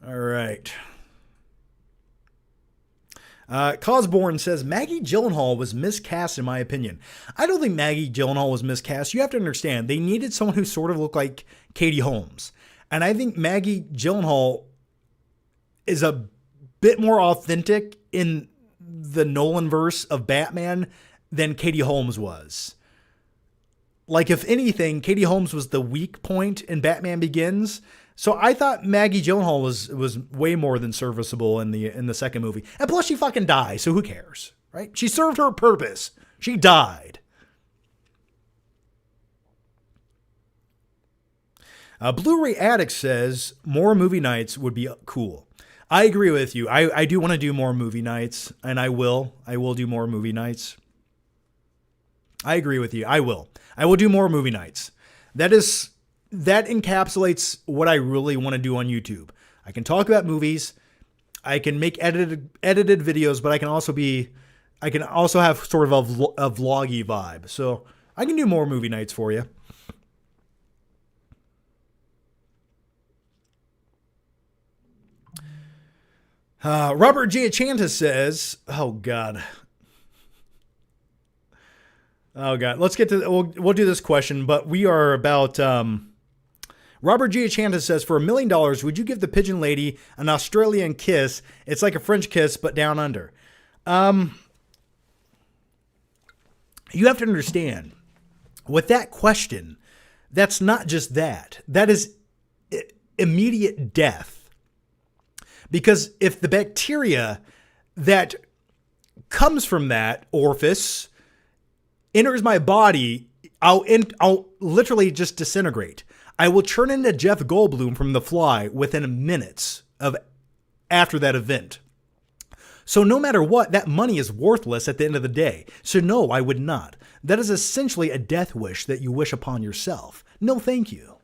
All right. Cosborn says, Maggie Gyllenhaal was miscast in my opinion. I don't think Maggie Gyllenhaal was miscast. You have to understand, they needed someone who sort of looked like Katie Holmes. And I think Maggie Gyllenhaal is a bit more authentic in the Nolan-verse of Batman than Katie Holmes was. Like, if anything, Katie Holmes was the weak point in Batman Begins. So I thought Maggie Gyllenhaal was way more than serviceable in the second movie. And plus she fucking dies, so who cares, right? She served her purpose. She died. Blu-ray Addict says more movie nights would be cool. I agree with you. I do want to do more movie nights, and I will do more movie nights. I agree with you. I will do more movie nights. That encapsulates what I really want to do on YouTube. I can talk about movies. I can make edited videos, but I can also have sort of a vloggy vibe. So I can do more movie nights for you. Robert Giachanta says, oh God. Let's get to, we'll do this question, but we are about, Robert Giachanta says, for $1 million, would you give the pigeon lady an Australian kiss? It's like a French kiss, but down under. You have to understand, with that question, that's not just that. That is immediate death. Because if the bacteria that comes from that orifice enters my body, I'll literally just disintegrate. I will turn into Jeff Goldblum from The Fly within minutes after that event. So no matter what, that money is worthless at the end of the day. So no, I would not. That is essentially a death wish that you wish upon yourself. No, thank you.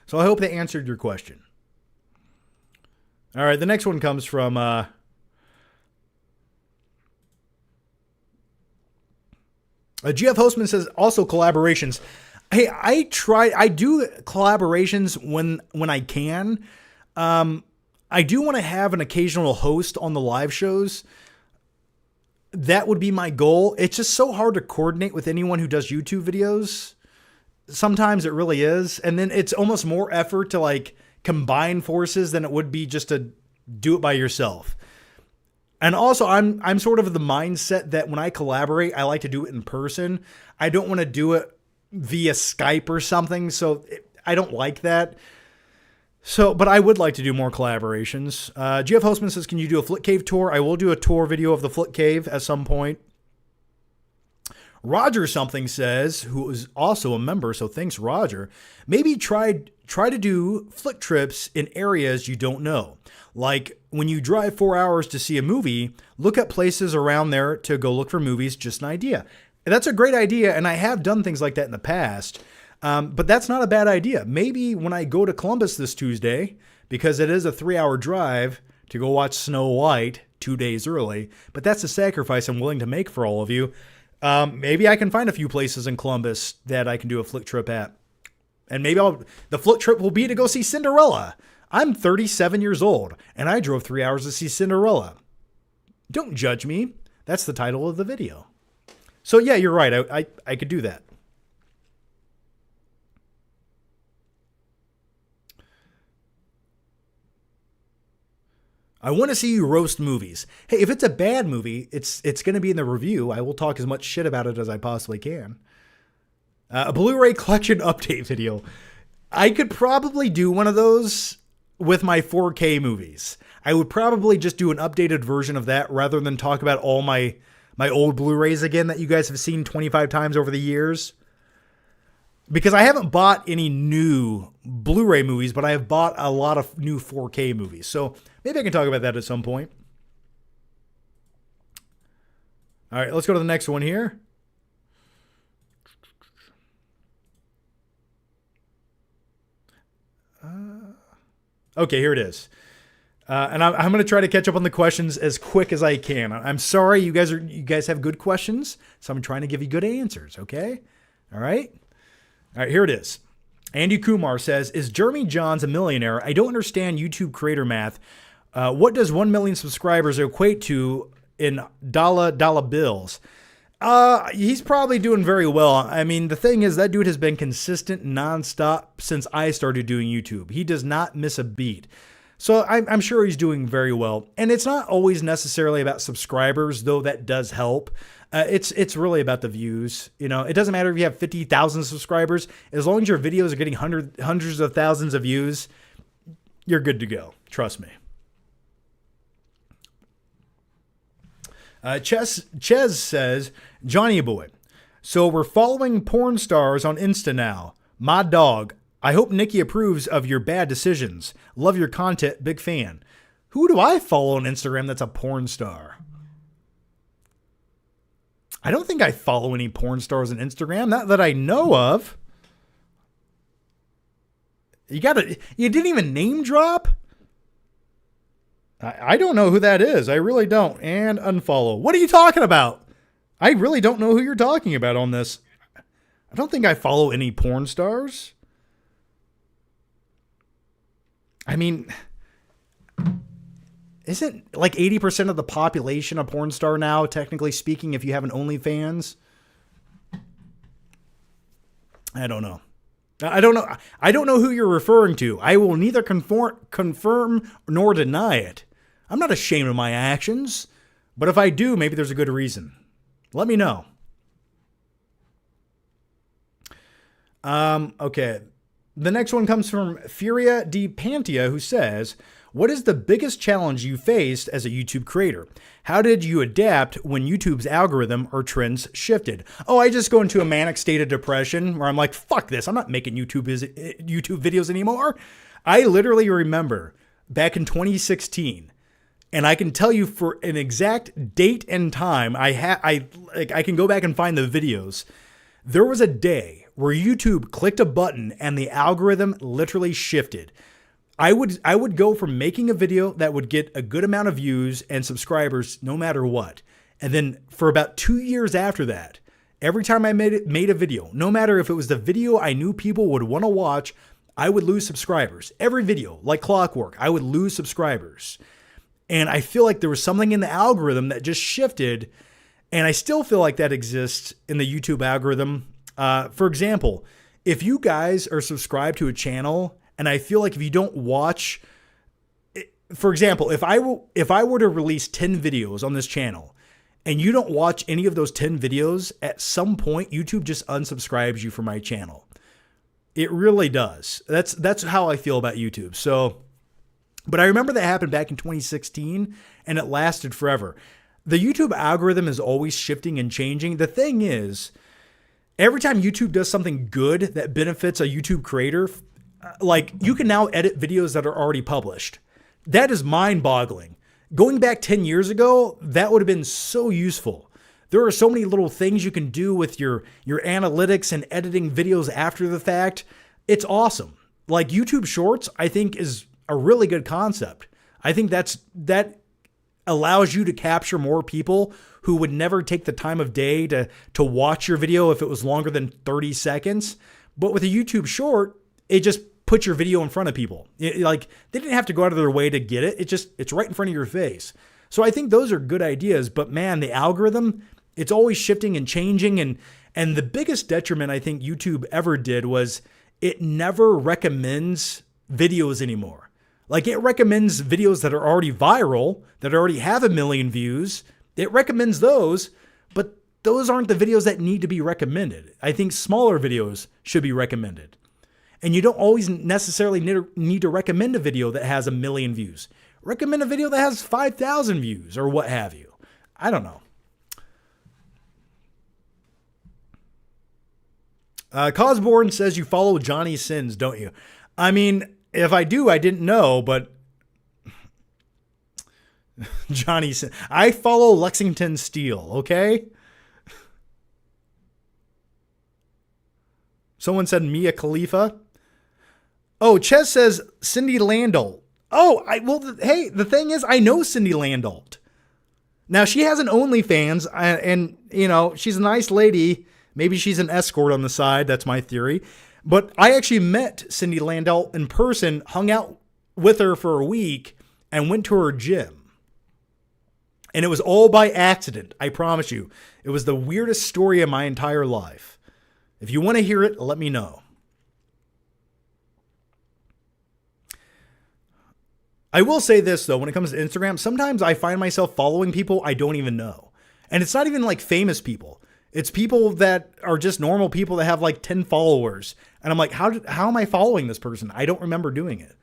So I hope that answered your question. All right, the next one comes from GF Hostman says, also collaborations. Hey, I do collaborations when I can. I do want to have an occasional host on the live shows. That would be my goal. It's just so hard to coordinate with anyone who does YouTube videos. Sometimes it really is. And then it's almost more effort to like combine forces than it would be just to do it by yourself. And also, I'm sort of the mindset that when I collaborate, I like to do it in person. I don't want to do it via Skype or something, so I don't like that. So, but I would like to do more collaborations. GF Hostman says, can you do a Flick Cave tour? I will do a tour video of the Flick Cave at some point. Roger something says, who is also a member, so thanks, Roger. Maybe try to do flick trips in areas you don't know. Like when you drive 4 hours to see a movie, look at places around there to go look for movies. Just an idea. And that's a great idea, and I have done things like that in the past. But that's not a bad idea. Maybe when I go to Columbus this Tuesday, because it is a 3-hour drive to go watch Snow White 2 days early, but that's a sacrifice I'm willing to make for all of you. Maybe I can find a few places in Columbus that I can do a flick trip at. And maybe the flick trip will be to go see Cinderella. I'm 37 years old, and I drove 3 hours to see Cinderella. Don't judge me. That's the title of the video. So yeah, you're right. I could do that. I want to see you roast movies. Hey, if it's a bad movie, it's going to be in the review. I will talk as much shit about it as I possibly can. A Blu-ray collection update video. I could probably do one of those with my 4K movies. I would probably just do an updated version of that rather than talk about all my old Blu-rays again that you guys have seen 25 times over the years. Because I haven't bought any new Blu-ray movies, but I have bought a lot of new 4K movies. So maybe I can talk about that at some point. All right, let's go to the next one here. Okay, here it is. And I'm going to try to catch up on the questions as quick as I can. I'm sorry, you guys have good questions, so I'm trying to give you good answers, okay? All right? All right, here it is. Andy Kumar says, is Jeremy Johns a millionaire? I don't understand YouTube creator math. What does 1 million subscribers equate to in dollar bills? He's probably doing very well. I mean, the thing is, that dude has been consistent nonstop since I started doing YouTube. He does not miss a beat. So I'm sure he's doing very well. And it's not always necessarily about subscribers, though that does help. It's really about the views. You know, it doesn't matter if you have 50,000 subscribers. As long as your videos are getting hundreds of thousands of views, you're good to go. Trust me. Ches says, Johnny boy, so we're following porn stars on Insta now. My dog. I hope Nikki approves of your bad decisions. Love your content. Big fan. Who do I follow on Instagram that's a porn star? I don't think I follow any porn stars on Instagram. Not that I know of. You didn't even name drop? I don't know who that is. I really don't. And unfollow. What are you talking about? I really don't know who you're talking about on this. I don't think I follow any porn stars. I mean, isn't like 80% of the population a porn star now, technically speaking, if you have an OnlyFans? I don't know. I don't know. I don't know who you're referring to. I will neither confirm nor deny it. I'm not ashamed of my actions, but if I do, maybe there's a good reason. Let me know. Okay. The next one comes from Furia Di Pantia, who says, what is the biggest challenge you faced as a YouTube creator? How did you adapt when YouTube's algorithm or trends shifted? Oh, I just go into a manic state of depression where I'm like, fuck this. I'm not making YouTube videos anymore. I literally remember back in 2016, and I can tell you for an exact date and time, I can go back and find the videos. There was a day where YouTube clicked a button and the algorithm literally shifted. I would go from making a video that would get a good amount of views and subscribers no matter what. And then for about 2 years after that, every time I made a video, no matter if it was the video I knew people would want to watch, I would lose subscribers. Every video, like clockwork, I would lose subscribers. And I feel like there was something in the algorithm that just shifted. And I still feel like that exists in the YouTube algorithm. For example, if you guys are subscribed to a channel And I feel like if you don't watch, for example, if I were to release 10 videos on this channel and you don't watch any of those 10 videos, at some point YouTube just unsubscribes you from my channel. It really does. That's how I feel about YouTube. So, but I remember that happened back in 2016 and it lasted forever. The YouTube algorithm is always shifting and changing. The thing is, every time YouTube does something good that benefits a YouTube creator, like you can now edit videos that are already published. That is mind-boggling. Going back 10 years ago, that would have been so useful. There are so many little things you can do with your analytics and editing videos after the fact. It's awesome. Like YouTube Shorts, I think is a really good concept. I think that allows you to capture more people who would never take the time of day to watch your video if it was longer than 30 seconds. But with a YouTube Short, it just puts your video in front of people. Like they didn't have to go out of their way to get it. It's right in front of your face. So I think those are good ideas. But man, the algorithm, it's always shifting and changing. And the biggest detriment I think YouTube ever did was it never recommends videos anymore. Like it recommends videos that are already viral, that already have 1 million views. It recommends those, but those aren't the videos that need to be recommended. I think smaller videos should be recommended. And you don't always necessarily need to recommend a video that has 1 million views. Recommend a video that has 5,000 views or what have you. I don't know. Cosborn says you follow Johnny Sins, don't you? I mean, if I do, I didn't know, but Johnny Sins. I follow Lexington Steel, okay? Someone said Mia Khalifa. Oh, Ches says Cindy Landolt. Oh, hey, the thing is, I know Cindy Landolt. Now, she has an OnlyFans, and, you know, she's a nice lady. Maybe she's an escort on the side. That's my theory. But I actually met Cindy Landolt in person, hung out with her for a week, and went to her gym. And it was all by accident, I promise you. It was the weirdest story of my entire life. If you want to hear it, let me know. I will say this, though, when it comes to Instagram, sometimes I find myself following people I don't even know. And it's not even like famous people. It's people that are just normal people that have like 10 followers. And I'm like, how am I following this person? I don't remember doing it.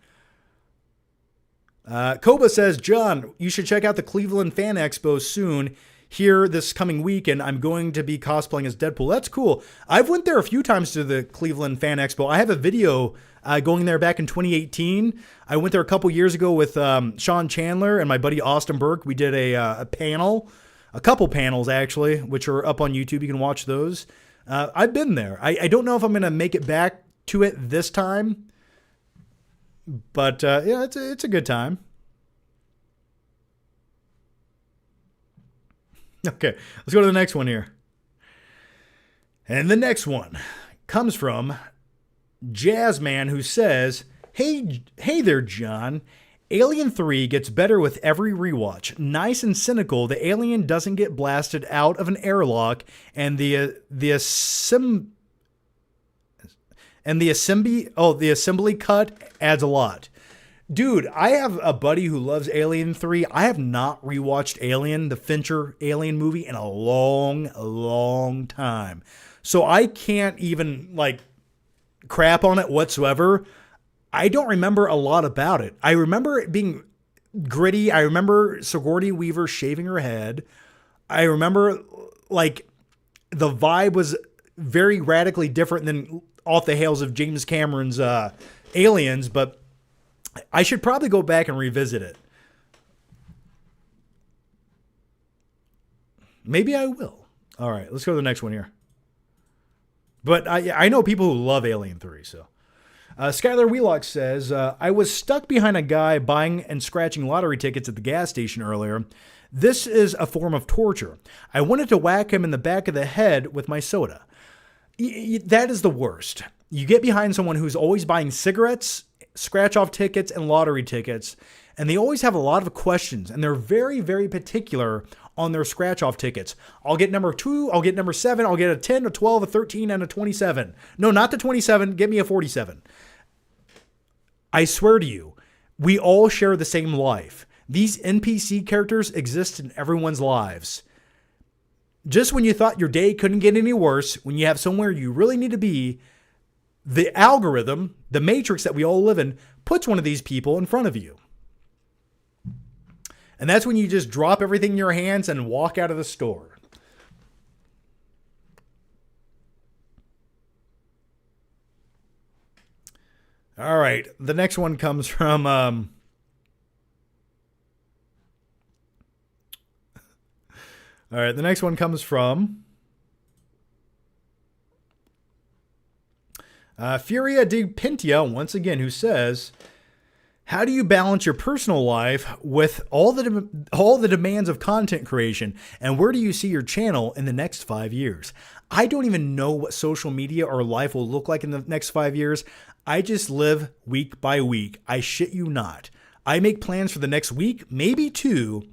Koba says, John, you should check out the Cleveland Fan Expo soon. Here this coming weekend, I'm going to be cosplaying as Deadpool. That's cool. I've went there a few times to the Cleveland Fan Expo. I have a video going there back in 2018. I went there a couple years ago with Sean Chandler and my buddy Austin Burke. We did a panel, a couple panels actually, which are up on YouTube. You can watch those. I've been there. I don't know if I'm going to make it back to it this time, but yeah, it's a good time. Okay, let's go to the next one here. And the next one comes from Jazzman, who says, Hey there, John. Alien 3 gets better with every rewatch. Nice and cynical, the alien doesn't get blasted out of an airlock, and the assembly cut adds a lot. Dude, I have a buddy who loves Alien 3. I have not rewatched Alien, the Fincher Alien movie, in a long, long time. So I can't even, like, crap on it whatsoever. I don't remember a lot about it. I remember it being gritty. I remember Sigourney Weaver shaving her head. I remember, like, the vibe was very radically different than off the hails of James Cameron's Aliens, but I should probably go back and revisit it. Maybe I will. All right, let's go to the next one here. But I know people who love Alien 3, so. Skylar Wheelock says, I was stuck behind a guy buying and scratching lottery tickets at the gas station earlier. This is a form of torture. I wanted to whack him in the back of the head with my soda. That is the worst. You get behind someone who's always buying cigarettes, scratch-off tickets, and lottery tickets, and they always have a lot of questions, and they're very, very particular on their scratch-off tickets. I'll get number 2, I'll get number 7, I'll get a 10, a 12, a 13, and a 27. No, not the 27, get me a 47. I swear to you, we all share the same life. These NPC characters exist in everyone's lives. Just when you thought your day couldn't get any worse, when you have somewhere you really need to be, the algorithm, the matrix that we all live in, puts one of these people in front of you. And that's when you just drop everything in your hands and walk out of the store. All right. The next one comes from... All right. The next one comes from... Furia de Pintia, once again, who says... How do you balance your personal life with all the demands of content creation? And where do you see your channel in the next 5 years? I don't even know what social media or life will look like in the next 5 years. I just live week by week. I shit you not. I make plans for the next week, maybe 2.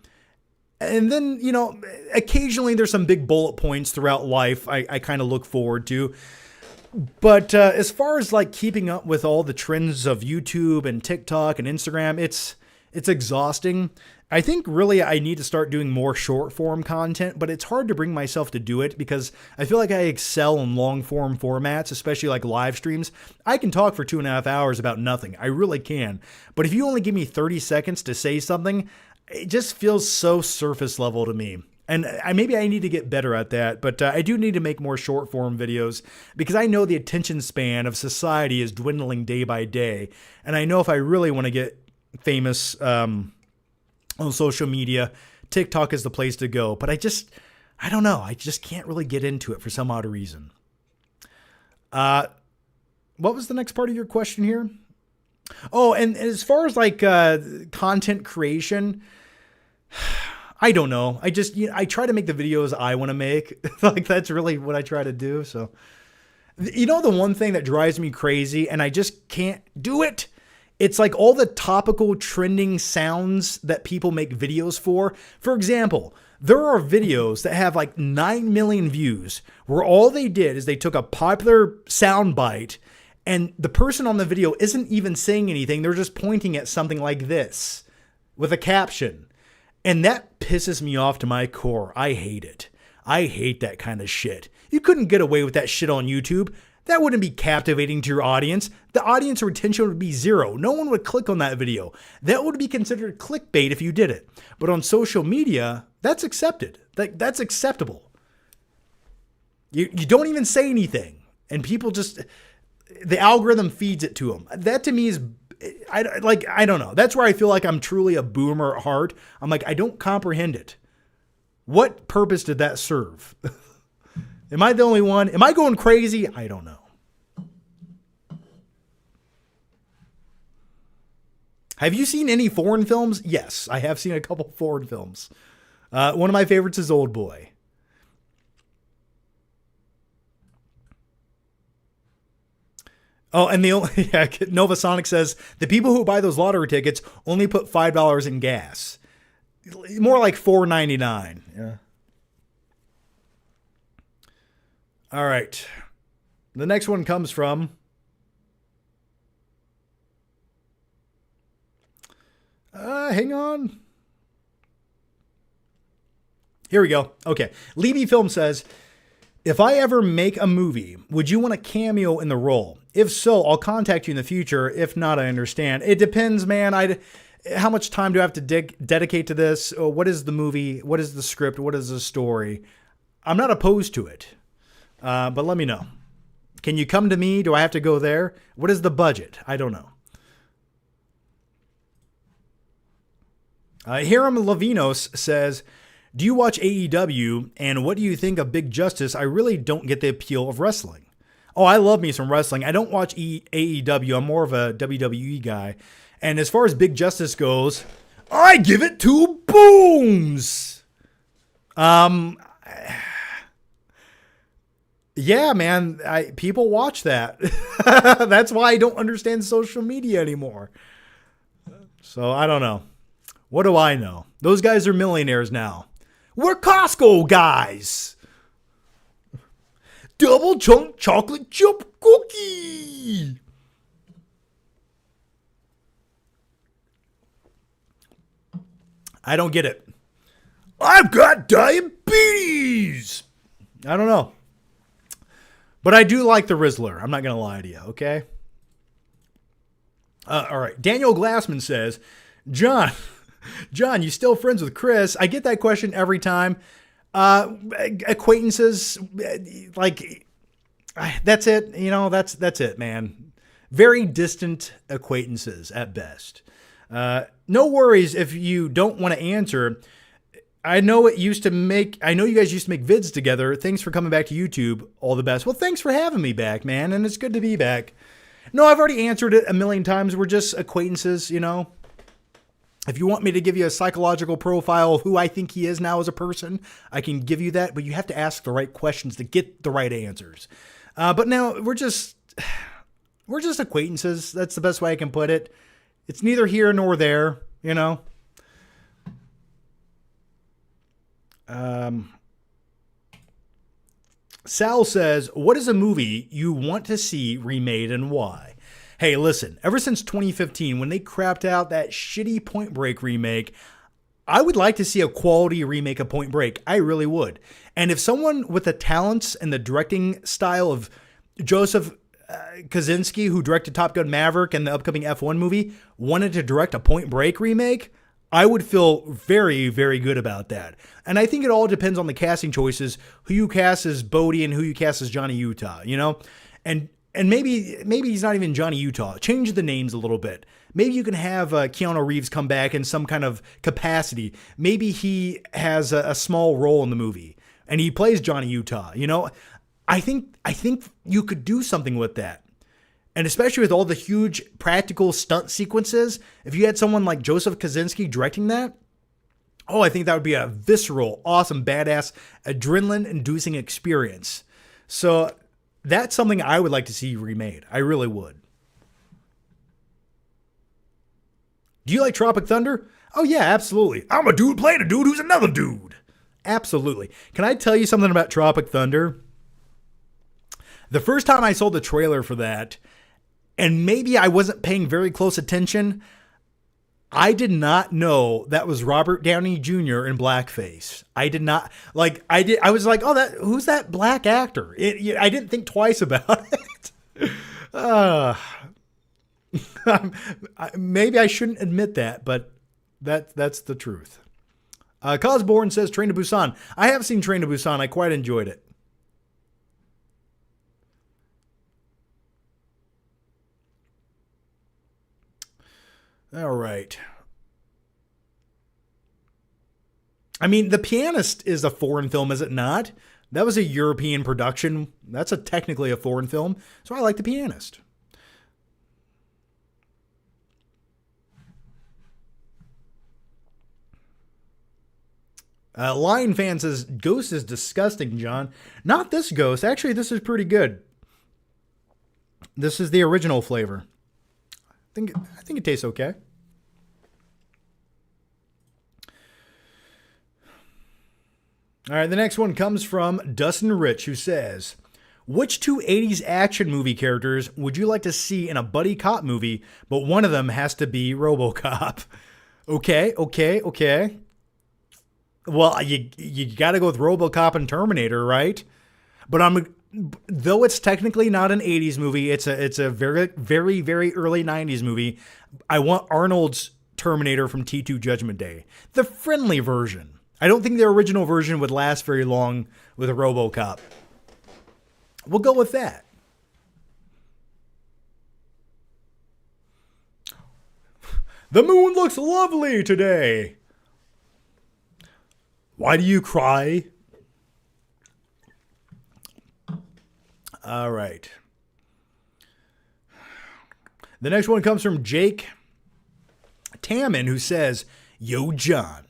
And then, occasionally there's some big bullet points throughout life I kind of look forward to. But as far as like keeping up with all the trends of YouTube and TikTok and Instagram, it's exhausting. I think really I need to start doing more short form content, but it's hard to bring myself to do it because I feel like I excel in long form formats, especially like live streams. I can talk for 2.5 hours about nothing. I really can. But if you only give me 30 seconds to say something, it just feels so surface level to me. And maybe I need to get better at that, but I do need to make more short form videos because I know the attention span of society is dwindling day by day. And I know if I really want to get famous on social media, TikTok is the place to go. But I don't know. I just can't really get into it for some odd reason. What was the next part of your question here? Oh, and as far as like content creation... I don't know. I try to make the videos I want to make. Like that's really what I try to do. So, the one thing that drives me crazy and I just can't do it. It's like all the topical trending sounds that people make videos for. For example, there are videos that have like 9 million views where all they did is they took a popular sound bite and the person on the video isn't even saying anything. They're just pointing at something like this with a caption. And that pisses me off to my core. I hate it. I hate that kind of shit. You couldn't get away with that shit on YouTube. That wouldn't be captivating to your audience. The audience retention would be 0. No one would click on that video. That would be considered clickbait if you did it. But on social media, that's accepted. That's acceptable. You don't even say anything. And people just... The algorithm feeds it to them. That to me is... I don't know. That's where I feel like I'm truly a boomer at heart. I'm like, I don't comprehend it. What purpose did that serve? Am I the only one? Am I going crazy? I don't know. Have you seen any foreign films? Yes, I have seen a couple foreign films. One of my favorites is Old Boy. Oh, and Nova Sonic says the people who buy those lottery tickets only put $5 in gas. More like $4.99. Yeah. All right. The next one comes from hang on. Here we go. Okay. Levy Film says, if I ever make a movie, would you want a cameo in the role? If so, I'll contact you in the future. If not, I understand. It depends, man. How much time do I have to dedicate to this? What is the movie? What is the script? What is the story? I'm not opposed to it, but let me know. Can you come to me? Do I have to go there? What is the budget? I don't know. Hiram Lavinos says, do you watch AEW, and what do you think of Big Justice? I really don't get the appeal of wrestling. Oh, I love me some wrestling. I don't watch AEW. I'm more of a WWE guy. And as far as Big Justice goes, I give it 2 booms. Yeah, man. People watch that. That's why I don't understand social media anymore. So I don't know. What do I know? Those guys are millionaires now. We're Costco guys. Double chunk chocolate chip cookie. I don't get it. I've got diabetes. I don't know. But I do like the Rizzler. I'm not going to lie to you, okay? All right. Daniel Glassman says, John, you still friends with Chris? I get that question every time. Acquaintances, like, that's it. You know, that's it, man. Very distant acquaintances at best. No worries if you don't want to answer. I know you guys used to make vids together. Thanks for coming back to YouTube. All the best. Well, thanks for having me back, man. And it's good to be back. No, I've already answered it a million times. We're just acquaintances, you know. If you want me to give you a psychological profile of who I think he is now as a person, I can give you that. But you have to ask the right questions to get the right answers. But now we're just acquaintances. That's the best way I can put it. It's neither here nor there, you know. Sal says, what is a movie you want to see remade and why? Hey, listen, ever since 2015, when they crapped out that shitty Point Break remake, I would like to see a quality remake of Point Break. I really would. And if someone with the talents and the directing style of Joseph Kosinski, who directed Top Gun Maverick and the upcoming F1 movie, wanted to direct a Point Break remake, I would feel very, very good about that. And I think it all depends on the casting choices, who you cast as Bodhi and who you cast as Johnny Utah, you know? And maybe he's not even Johnny Utah. Change the names a little bit. Maybe you can have Keanu Reeves come back in some kind of capacity. Maybe he has a small role in the movie and he plays Johnny Utah, you know? I think you could do something with that. And especially with all the huge practical stunt sequences, if you had someone like Joseph Kosinski directing that, I think that would be a visceral, awesome, badass, adrenaline-inducing experience. So that's something I would like to see remade. I really would. Do you like Tropic Thunder? Oh, yeah, absolutely. I'm a dude playing a dude who's another dude. Absolutely. Can I tell you something about Tropic Thunder? The first time I saw the trailer for that, and maybe I wasn't paying very close attention, I did not know that was Robert Downey Jr. in blackface. I did not, I was like, who's that black actor? I didn't think twice about it. Maybe I shouldn't admit that, but that's the truth. Cosborn says Train to Busan. I have seen Train to Busan. I quite enjoyed it. All right. I mean, The Pianist is a foreign film, is it not? That was a European production. That's technically a foreign film. So I like The Pianist. Lion Fan says, Ghost is disgusting, John. Not this Ghost. Actually, this is pretty good. This is the original flavor. I think it tastes okay. All right, the next one comes from Dustin Rich, who says, which two 80s action movie characters would you like to see in a buddy cop movie, but one of them has to be RoboCop? Okay. Well, you got to go with RoboCop and Terminator, right? But though it's technically not an 80s movie, it's a very, very, very early 90s movie. I want Arnold's Terminator from T2 Judgment Day, the friendly version. I don't think the original version would last very long with a RoboCop. We'll go with that. The moon looks lovely today. Why do you cry? All right. The next one comes from Jake Tammin, who says, Yo, John,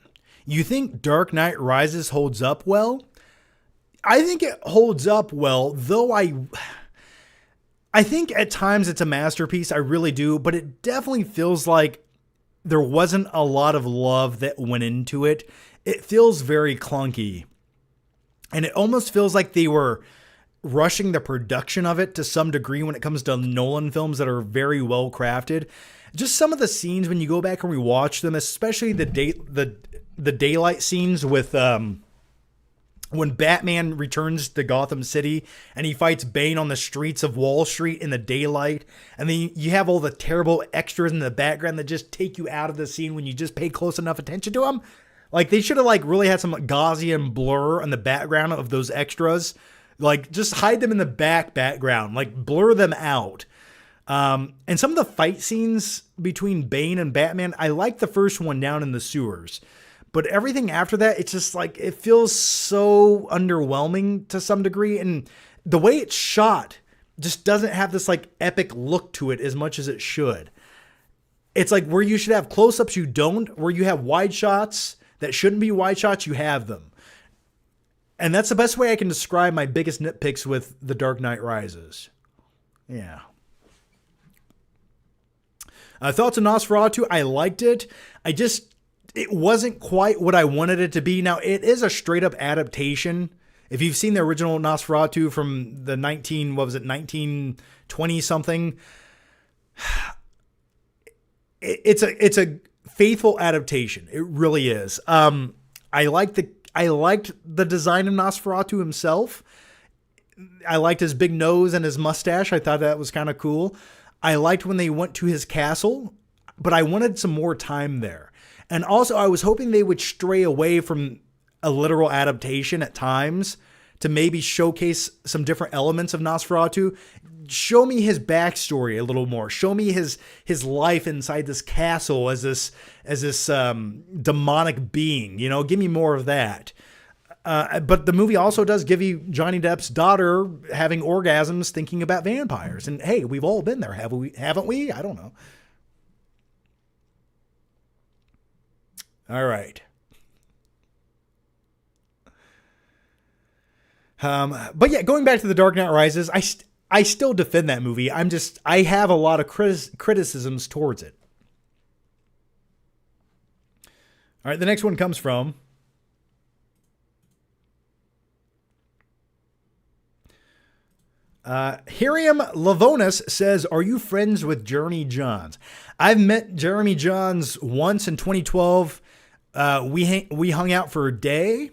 you think Dark Knight Rises holds up well? I think it holds up well, though I think at times it's a masterpiece. I really do. But it definitely feels like there wasn't a lot of love that went into it. It feels very clunky. And it almost feels like they were rushing the production of it to some degree when it comes to Nolan films that are very well crafted. Just some of the scenes when you go back and rewatch them, especially the daylight scenes with when Batman returns to Gotham City and he fights Bane on the streets of Wall Street in the daylight, and then you have all the terrible extras in the background that just take you out of the scene when you just pay close enough attention to them. Like, they should have really had some Gaussian blur in the background of those extras. Like, just hide them in the background, like blur them out. And some of the fight scenes between Bane and Batman, I like the first one down in the sewers. But everything after that, it's just like, it feels so underwhelming to some degree. And the way it's shot just doesn't have this epic look to it as much as it should. It's like where you should have close-ups, you don't. Where you have wide shots that shouldn't be wide shots, you have them. And that's the best way I can describe my biggest nitpicks with The Dark Knight Rises. Yeah. Thoughts on Nosferatu? I liked it. It wasn't quite what I wanted it to be. Now, it is a straight up adaptation. If you've seen the original Nosferatu from the 1920 something, it's a faithful adaptation. It really is. I liked the design of Nosferatu himself. I liked his big nose and his mustache. I thought that was kind of cool. I liked when they went to his castle, but I wanted some more time there. And also, I was hoping they would stray away from a literal adaptation at times to maybe showcase some different elements of Nosferatu. Show me his backstory a little more. Show me his life inside this castle as this demonic being. Give me more of that. But the movie also does give you Johnny Depp's daughter having orgasms thinking about vampires. And hey, we've all been there, haven't we? I don't know. All right. But yeah, going back to The Dark Knight Rises, I still defend that movie. I have a lot of criticisms towards it. All right, the next one comes from Hiriam Lavonis says, are you friends with Jeremy Johns? I've met Jeremy Johns once in 2012. We hung out for a day.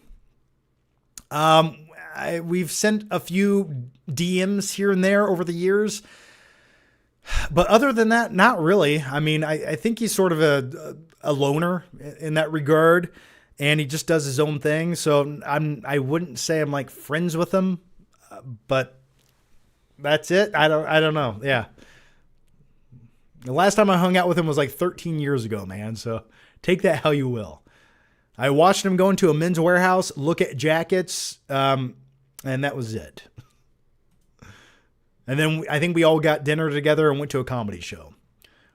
We've sent a few DMs here and there over the years. But other than that, not really. I mean, I think he's sort of a loner in that regard, and he just does his own thing. So I wouldn't say I'm friends with him, but that's it. I don't know. Yeah. The last time I hung out with him was 13 years ago, man. So take that how you will. I watched him go into a Men's Warehouse, look at jackets, and that was it. And then I think we all got dinner together and went to a comedy show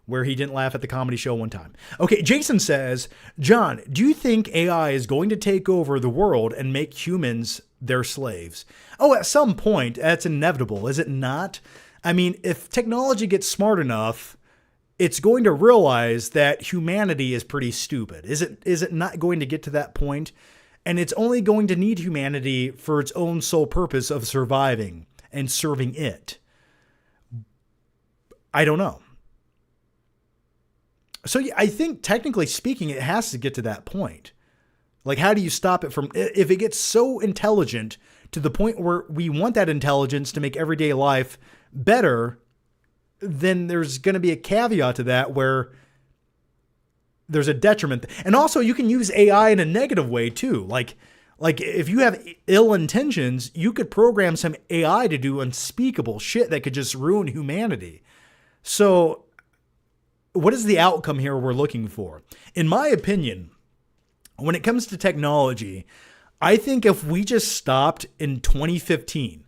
where he didn't laugh at the comedy show one time. Okay, Jason says, John, do you think AI is going to take over the world and make humans their slaves? Oh, at some point, that's inevitable, is it not? I mean, if technology gets smart enough, it's going to realize that humanity is pretty stupid. Is it not going to get to that point? And it's only going to need humanity for its own sole purpose of surviving and serving it. I don't know. So yeah, I think technically speaking, it has to get to that point. How do you stop it from, if it gets so intelligent to the point where we want that intelligence to make everyday life better, then there's going to be a caveat to that where there's a detriment. And also you can use AI in a negative way too. Like if you have ill intentions, you could program some AI to do unspeakable shit that could just ruin humanity. So what is the outcome here we're looking for? In my opinion, when it comes to technology, I think if we just stopped in 2015,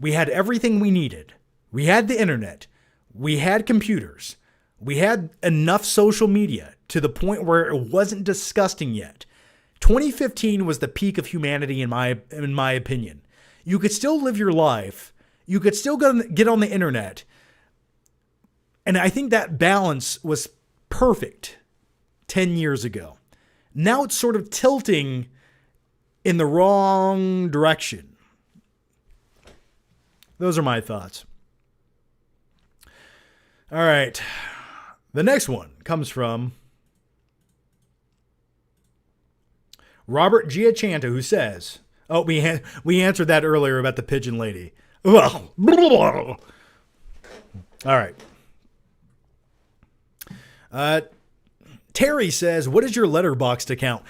we had everything we needed. We had the internet. We had computers. We had enough social media to the point where it wasn't disgusting yet. 2015 was the peak of humanity in my opinion. You could still live your life. You could still get on the internet. And I think that balance was perfect 10 years ago. Now it's sort of tilting in the wrong direction. those are my thoughts. All right. The next one comes from Robert Giachanta, who says, oh, we answered that earlier about the pigeon lady. All right. Terry says, what is your Letterboxd account?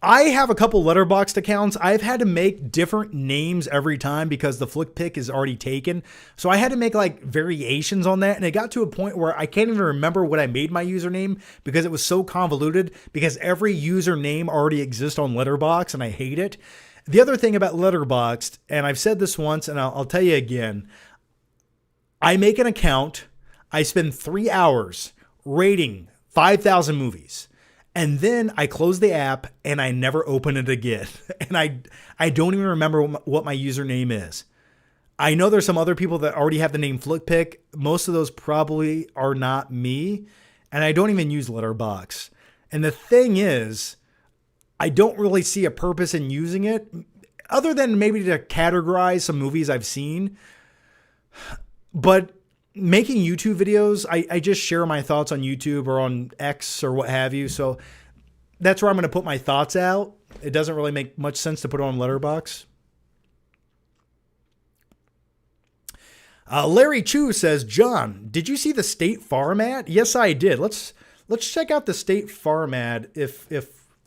I have a couple Letterboxd accounts. I've had to make different names every time because the flick pick is already taken. So I had to make like variations on that. And it got to a point where I can't even remember what I made my username because it was so convoluted because every username already exists on Letterboxd and I hate it. The other thing about Letterboxd, and I've said this once and I'll tell you again, I make an account. I spend 3 hours rating 5,000 movies. And then I close the app and I never open it again. And I don't even remember what my username is. I know there's some other people that already have the name FlickPick. Most of those probably are not me. And I don't even use Letterboxd. And the thing is, I don't really see a purpose in using it other than maybe to categorize some movies I've seen. But making YouTube videos, I just share my thoughts on YouTube or on X or what have you. So that's where I'm going to put my thoughts out. It doesn't really make much sense to put it on Letterboxd. Larry Chu says, John, did you see the State Farm ad? Yes, I did. Let's check out the State Farm ad if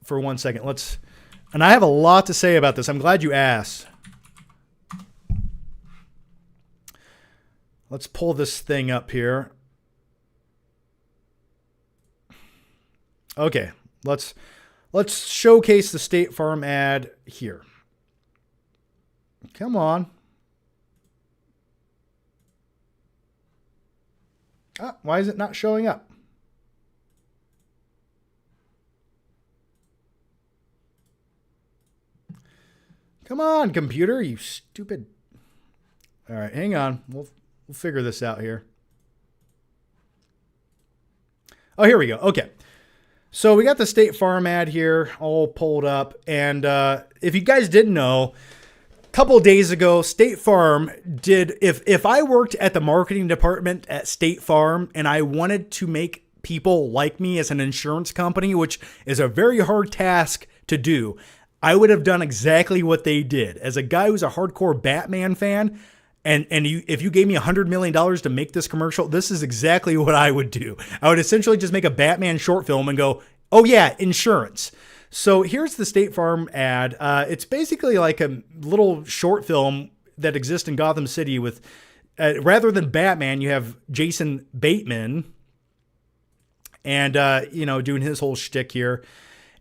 for 1 second. And I have a lot to say about this. I'm glad you asked. Let's pull this thing up here. Okay, let's showcase the State Farm ad here. Come on. Why is it not showing up? Come on, computer, you stupid. All right, hang on. We'll figure this out here. Oh, here we go. Okay. So we got the State Farm ad here all pulled up. And if you guys didn't know, a couple of days ago, State Farm did, if I worked at the marketing department at State Farm and I wanted to make people like me as an insurance company, which is a very hard task to do, I would have done exactly what they did. As a guy who's a hardcore Batman fan, if you gave me $100 million to make this commercial, this is exactly what I would do. I would essentially just make a Batman short film and go, oh yeah, insurance. So here's the State Farm ad. It's basically like a little short film that exists in Gotham City with, rather than Batman, you have Jason Bateman and, doing his whole shtick here.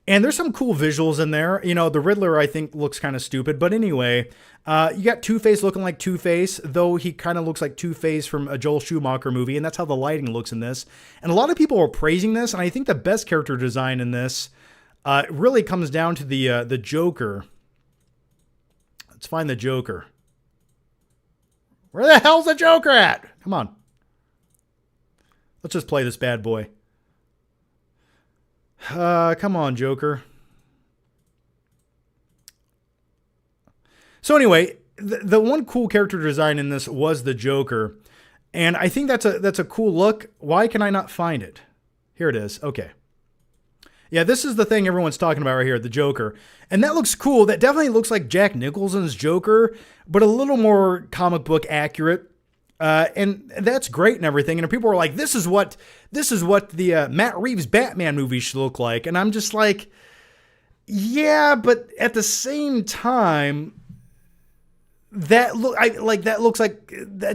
And there's some cool visuals in there. The Riddler, I think, looks kind of stupid. But anyway, you got Two-Face looking like Two-Face, though he kind of looks like Two-Face from a Joel Schumacher movie. And that's how the lighting looks in this. And a lot of people are praising this. And I think the best character design in this really comes down to the Joker. Let's find the Joker. Where the hell's the Joker at? Come on. Let's just play this bad boy. Come on, Joker. So anyway, the one cool character design in this was the Joker. And I think that's a cool look. Why can I not find it? Here it is. Okay. Yeah, this is the thing everyone's talking about right here, the Joker. And that looks cool. That definitely looks like Jack Nicholson's Joker, but a little more comic book accurate. And that's great and everything. And people were like, this is what the Matt Reeves Batman movie should look like. And I'm just like, yeah, but at the same time, that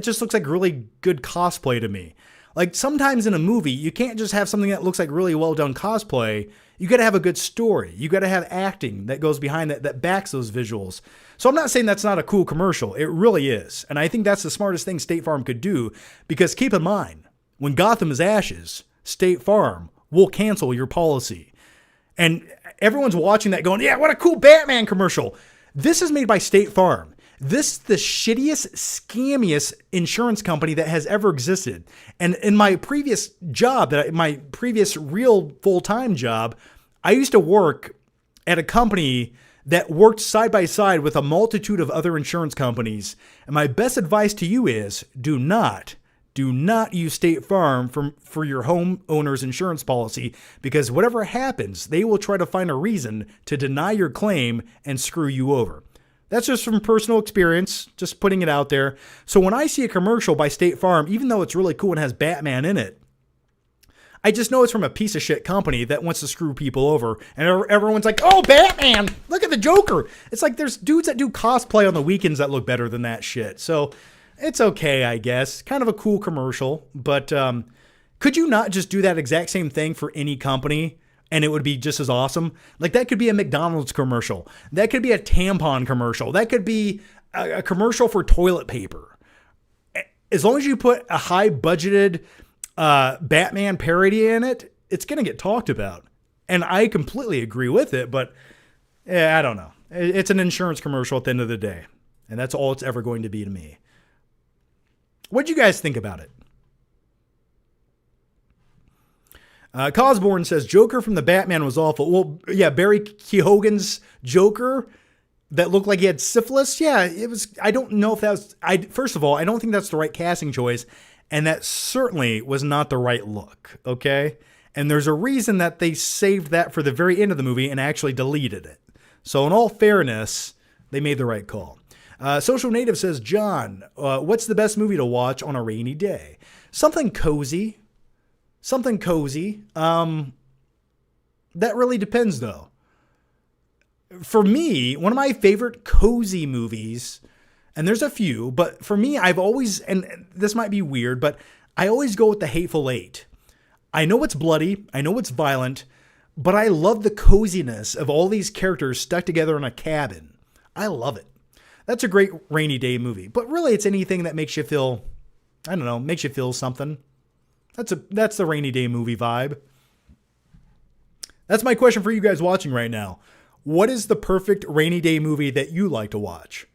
just looks like really good cosplay to me. Like sometimes in a movie, you can't just have something that looks like really well done cosplay. You got to have a good story. You got to have acting that goes behind that backs those visuals. So I'm not saying that's not a cool commercial. It really is. And I think that's the smartest thing State Farm could do, because keep in mind, when Gotham is ashes, State Farm will cancel your policy. And everyone's watching that going, yeah, what a cool Batman commercial. This is made by State Farm. This is the shittiest, scammiest insurance company that has ever existed. And in my previous job, my previous real full-time job, I used to work at a company that worked side by side with a multitude of other insurance companies. And my best advice to you is do not use State Farm for your homeowner's insurance policy, because whatever happens, they will try to find a reason to deny your claim and screw you over. That's just from personal experience, just putting it out there. So when I see a commercial by State Farm, even though it's really cool and has Batman in it, I just know it's from a piece of shit company that wants to screw people over. And everyone's like, oh, Batman, look at the Joker. It's like there's dudes that do cosplay on the weekends that look better than that shit. So it's okay, I guess. Kind of a cool commercial. But could you not just do that exact same thing for any company and it would be just as awesome? Like that could be a McDonald's commercial. That could be a tampon commercial. That could be a commercial for toilet paper. As long as you put a high budgeted Batman parody in it, it's going to get talked about. And I completely agree with it, but I don't know. It's an insurance commercial at the end of the day. And that's all it's ever going to be to me. What'd you guys think about it? Cosborn says, Joker from the Batman was awful. Well, yeah, Barry Keoghan's Joker that looked like he had syphilis. Yeah, it was. I don't know if that was. First of all, I don't think that's the right casting choice. And that certainly was not the right look, okay? And there's a reason that they saved that for the very end of the movie and actually deleted it. So in all fairness, they made the right call. Social Native says, John, what's the best movie to watch on a rainy day? Something cozy. Something cozy. That really depends, though. For me, one of my favorite cozy movies, and there's a few, but for me, I've always, and this might be weird, but I always go with The Hateful Eight. I know it's bloody, I know it's violent, but I love the coziness of all these characters stuck together in a cabin. I love it. That's a great rainy day movie, but really it's anything that makes you feel, I don't know, makes you feel something. That's the rainy day movie vibe. That's my question for you guys watching right now. What is the perfect rainy day movie that you like to watch?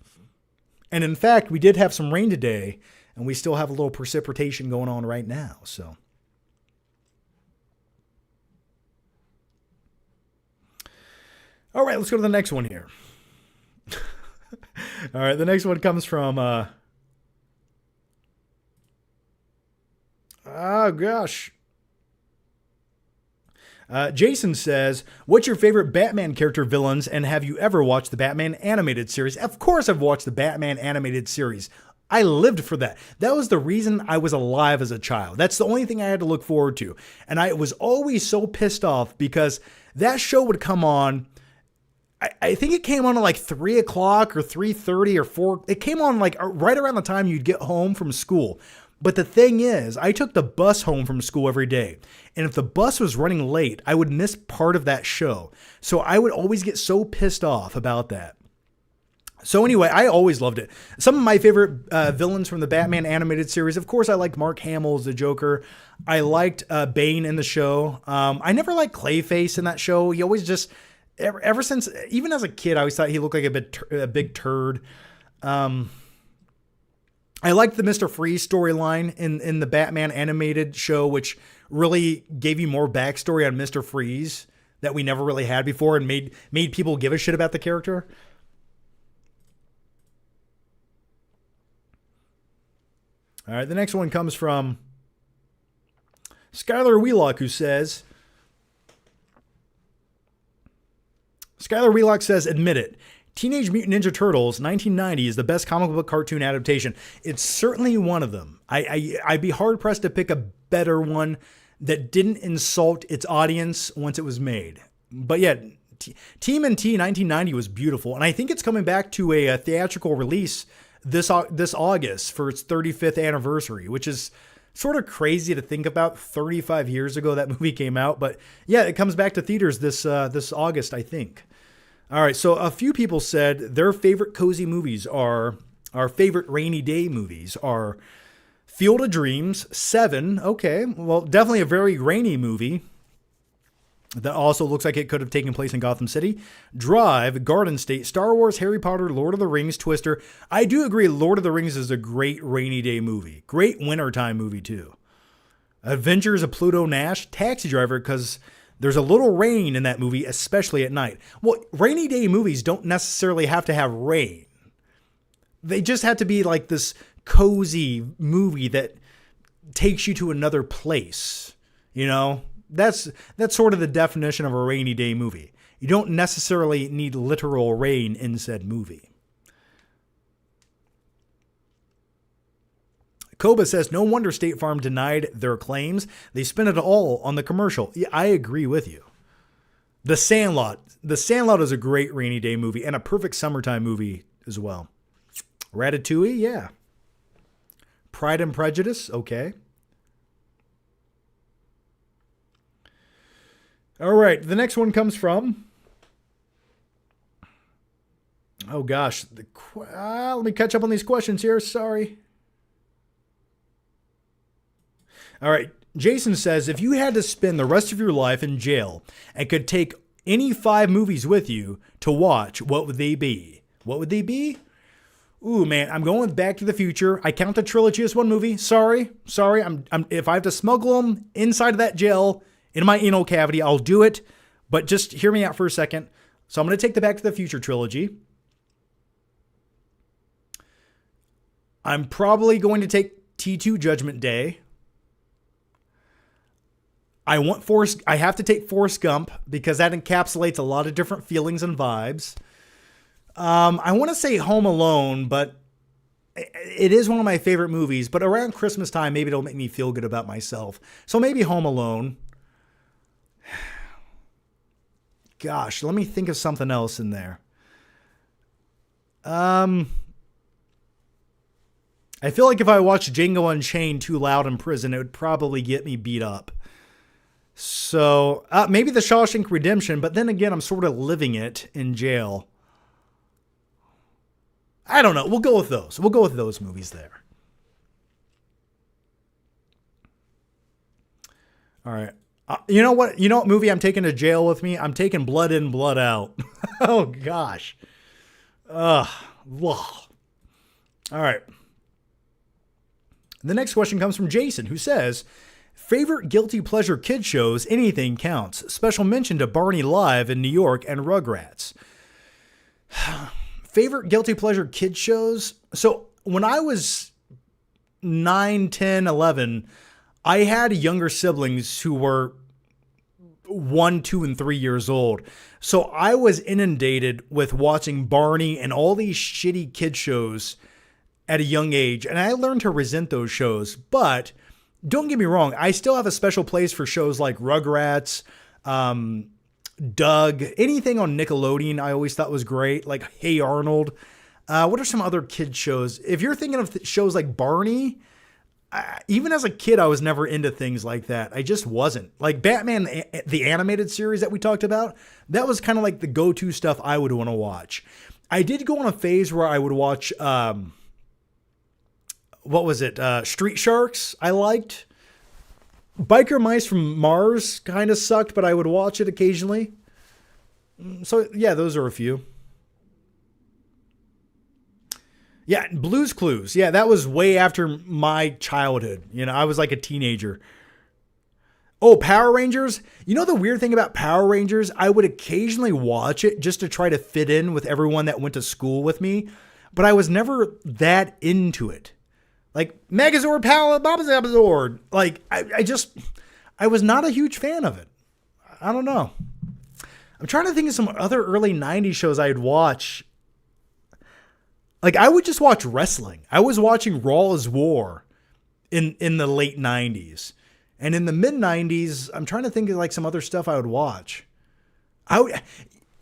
And in fact, we did have some rain today, and we still have a little precipitation going on right now. So, all right, let's go to the next one here. All right, the next one comes from, Jason says, what's your favorite Batman character villains, and have you ever watched the Batman animated series? Of course I've watched the Batman animated series. I lived for that. That was the reason I was alive as a child. That's the only thing I had to look forward to. And I was always so pissed off because that show would come on. I think it came on at like 3 o'clock or 3:30 or 4. It came on like right around the time you'd get home from school. But the thing is, I took the bus home from school every day. And if the bus was running late, I would miss part of that show. So I would always get so pissed off about that. So anyway, I always loved it. Some of my favorite villains from the Batman animated series, of course, I liked Mark Hamill as the Joker. I liked Bane in the show. I never liked Clayface in that show. He always just, ever since, even as a kid, I always thought he looked like a big turd. I liked the Mr. Freeze storyline in the Batman animated show, which really gave you more backstory on Mr. Freeze that we never really had before and made people give a shit about the character. All right, the next one comes from Skylar Wheelock, who says, admit it. Teenage Mutant Ninja Turtles 1990 is the best comic book cartoon adaptation. It's certainly one of them. I'd be hard-pressed to pick a better one that didn't insult its audience once it was made. But yeah, TMNT 1990 was beautiful, and I think it's coming back to a theatrical release this August for its 35th anniversary, which is sort of crazy to think about. 35 years ago that movie came out, but yeah, it comes back to theaters this August, I think. All right, so a few people said their favorite cozy movies our favorite rainy day movies are Field of Dreams, Seven. Okay, well, definitely a very rainy movie. That also looks like it could have taken place in Gotham City. Drive, Garden State, Star Wars, Harry Potter, Lord of the Rings, Twister. I do agree Lord of the Rings is a great rainy day movie. Great wintertime movie, too. Adventures of Pluto Nash, Taxi Driver, because There's a little rain in that movie, especially at night. Well, rainy day movies don't necessarily have to have rain. They just have to be like this cozy movie that takes you to another place. You know, that's sort of the definition of a rainy day movie. You don't necessarily need literal rain in said movie. Koba says, no wonder State Farm denied their claims. They spent it all on the commercial. Yeah, I agree with you. The Sandlot. The Sandlot is a great rainy day movie and a perfect summertime movie as well. Ratatouille, yeah. Pride and Prejudice, okay. All right, the next one comes from... Oh gosh, let me catch up on these questions here. Sorry. All right. Jason says, if you had to spend the rest of your life in jail and could take any 5 movies with you to watch, what would they be? What would they be? Ooh, man, I'm going with Back to the Future. I count the trilogy as one movie. Sorry. I'm if I have to smuggle them inside of that jail in my anal cavity, I'll do it. But just hear me out for a second. So I'm going to take the Back to the Future trilogy. I'm probably going to take T2 Judgment Day. I have to take Forrest Gump because that encapsulates a lot of different feelings and vibes. I want to say Home Alone, but it is one of my favorite movies. But around Christmas time, maybe it'll make me feel good about myself. So maybe Home Alone. Gosh, let me think of something else in there. I feel like if I watched Django Unchained too loud in prison, it would probably get me beat up. So maybe The Shawshank Redemption, but then again, I'm sort of living it in jail. I don't know. We'll go with those. We'll go with those movies there. All right. You know what? You know what movie I'm taking to jail with me? I'm taking Blood In, Blood Out. Oh, gosh. Ugh. All right. The next question comes from Jason, who says, favorite guilty pleasure kid shows, anything counts. Special mention to Barney Live in New York and Rugrats. Favorite guilty pleasure kid shows? So when I was 9, 10, 11, I had younger siblings who were 1, 2, and 3 years old. So I was inundated with watching Barney and all these shitty kid shows at a young age. And I learned to resent those shows. But don't get me wrong, I still have a special place for shows like Rugrats, Doug, anything on Nickelodeon I always thought was great, like Hey Arnold. What are some other kid shows? If you're thinking of shows like Barney, even as a kid, I was never into things like that. I just wasn't. Like Batman, the animated series that we talked about, that was kind of like the go-to stuff I would want to watch. I did go on a phase where I would watch... what was it? Street Sharks, I liked. Biker Mice from Mars kind of sucked, but I would watch it occasionally. So, yeah, those are a few. Yeah, Blue's Clues. Yeah, that was way after my childhood. You know, I was like a teenager. Oh, Power Rangers. You know the weird thing about Power Rangers? I would occasionally watch it just to try to fit in with everyone that went to school with me, but I was never that into it. Like Megazord, Power, Babazabazord. Like I was not a huge fan of it. I don't know. I'm trying to think of some other early 90s shows I'd watch. Like I would just watch wrestling. I was watching Raw is War in the late 90s. And in the mid 90s, I'm trying to think of like some other stuff I would watch. I'm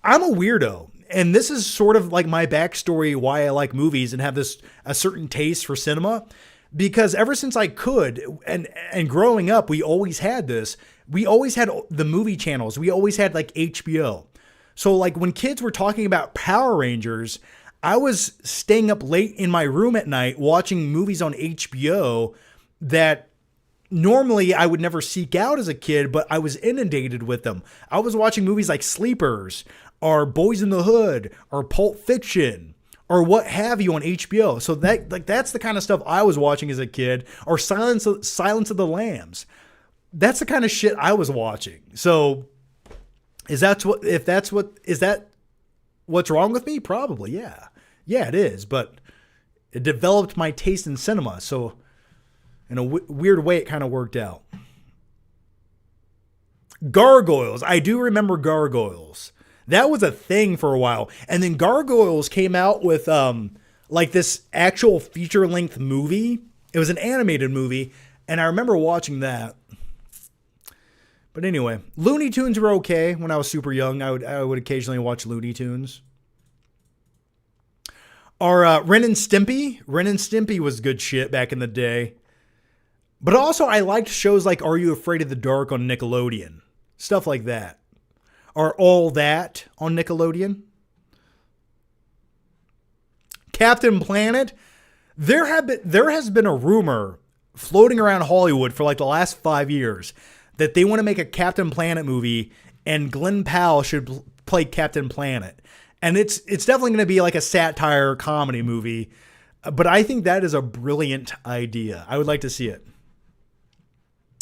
a weirdo. And this is sort of like my backstory why I like movies and have a certain taste for cinema. Because ever since I could, and growing up, we always had this. We always had the movie channels. We always had like HBO. So like when kids were talking about Power Rangers, I was staying up late in my room at night watching movies on HBO that normally I would never seek out as a kid, but I was inundated with them. I was watching movies like Sleepers, or Boys in the Hood, or Pulp Fiction, or what have you on HBO. So that's the kind of stuff I was watching as a kid, or Silence of the Lambs. That's the kind of shit I was watching. So Is that what's wrong with me? Probably, yeah. Yeah, it is, but it developed my taste in cinema, so in a weird way, it kind of worked out. Gargoyles. I do remember Gargoyles. That was a thing for a while. And then Gargoyles came out with like this actual feature-length movie. It was an animated movie, and I remember watching that. But anyway, Looney Tunes were okay when I was super young. I would occasionally watch Looney Tunes. Or Ren and Stimpy. Ren and Stimpy was good shit back in the day. But also I liked shows like Are You Afraid of the Dark on Nickelodeon. Stuff like that. Or All That on Nickelodeon. Captain Planet. There has been a rumor floating around Hollywood for like the last 5 years that they want to make a Captain Planet movie and Glenn Powell should play Captain Planet. And it's definitely going to be like a satire comedy movie. But I think that is a brilliant idea. I would like to see it.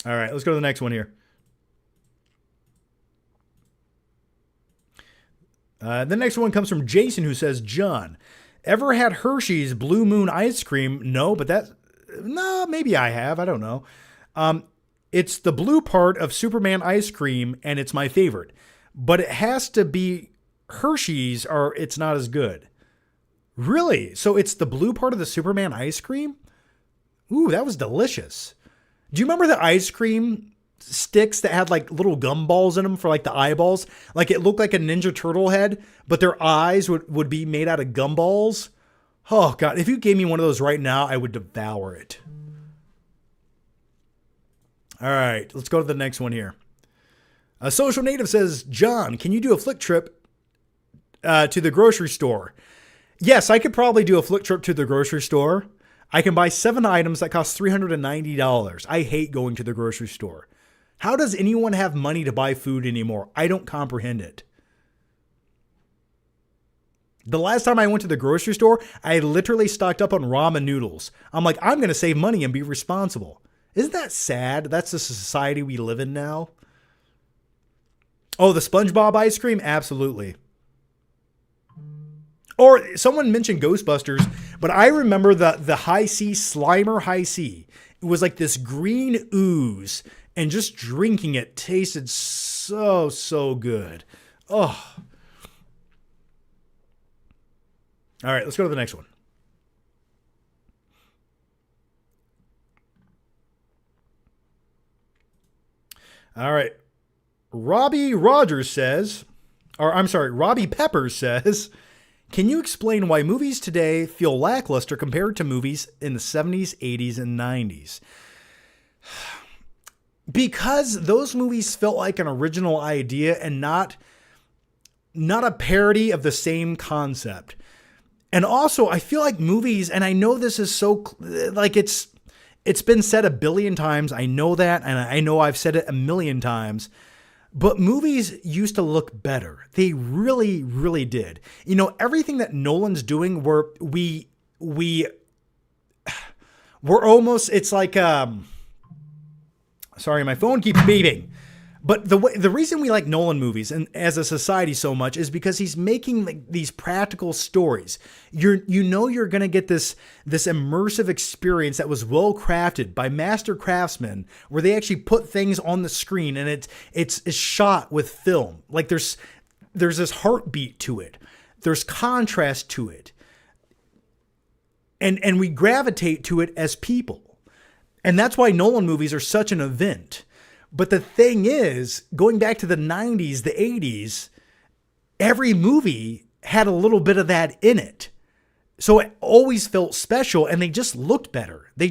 All right, let's go to the next one here. The next one comes from Jason, who says, John, ever had Hershey's Blue Moon ice cream? No, but maybe I have. I don't know. It's the blue part of Superman ice cream, and it's my favorite. But it has to be Hershey's or it's not as good. Really? So it's the blue part of the Superman ice cream? Ooh, that was delicious. Do you remember the ice cream sticks that had like little gumballs in them for like the eyeballs? Like it looked like a Ninja Turtle head, but their eyes would be made out of gumballs. Oh God, if you gave me one of those right now, I would devour it. All right, let's go to the next one here. A Social Native says, John, can you do a flick trip to the grocery store? Yes, I could probably do a flick trip to the grocery store. I can buy 7 items that cost $390. I hate going to the grocery store. How does anyone have money to buy food anymore? I don't comprehend it. The last time I went to the grocery store, I literally stocked up on ramen noodles. I'm like, I'm going to save money and be responsible. Isn't that sad? That's the society we live in now. Oh, the SpongeBob ice cream? Absolutely. Or someone mentioned Ghostbusters, but I remember the High C Slimer High C. It was like this green ooze, and just drinking it tasted so good. Oh. All right, let's go to the next one. All right. Robbie Peppers says, can you explain why movies today feel lackluster compared to movies in the 70s, 80s, and 90s? Because those movies felt like an original idea and not a parody of the same concept. And also, I feel like movies, and I know this is so, like it's been said a billion times. I know that, and I know I've said it a million times. But movies used to look better. They really, really did. You know, everything that Nolan's doing, we're almost, it's like, sorry, my phone keeps beeping. But the reason we like Nolan movies and as a society so much is because he's making like these practical stories. You're going to get this immersive experience that was well crafted by master craftsmen, where they actually put things on the screen and it's shot with film. Like there's this heartbeat to it. There's contrast to it. And we gravitate to it as people. And that's why Nolan movies are such an event. But the thing is, going back to the 90s, the 80s, every movie had a little bit of that in it. So it always felt special, and they just looked better. They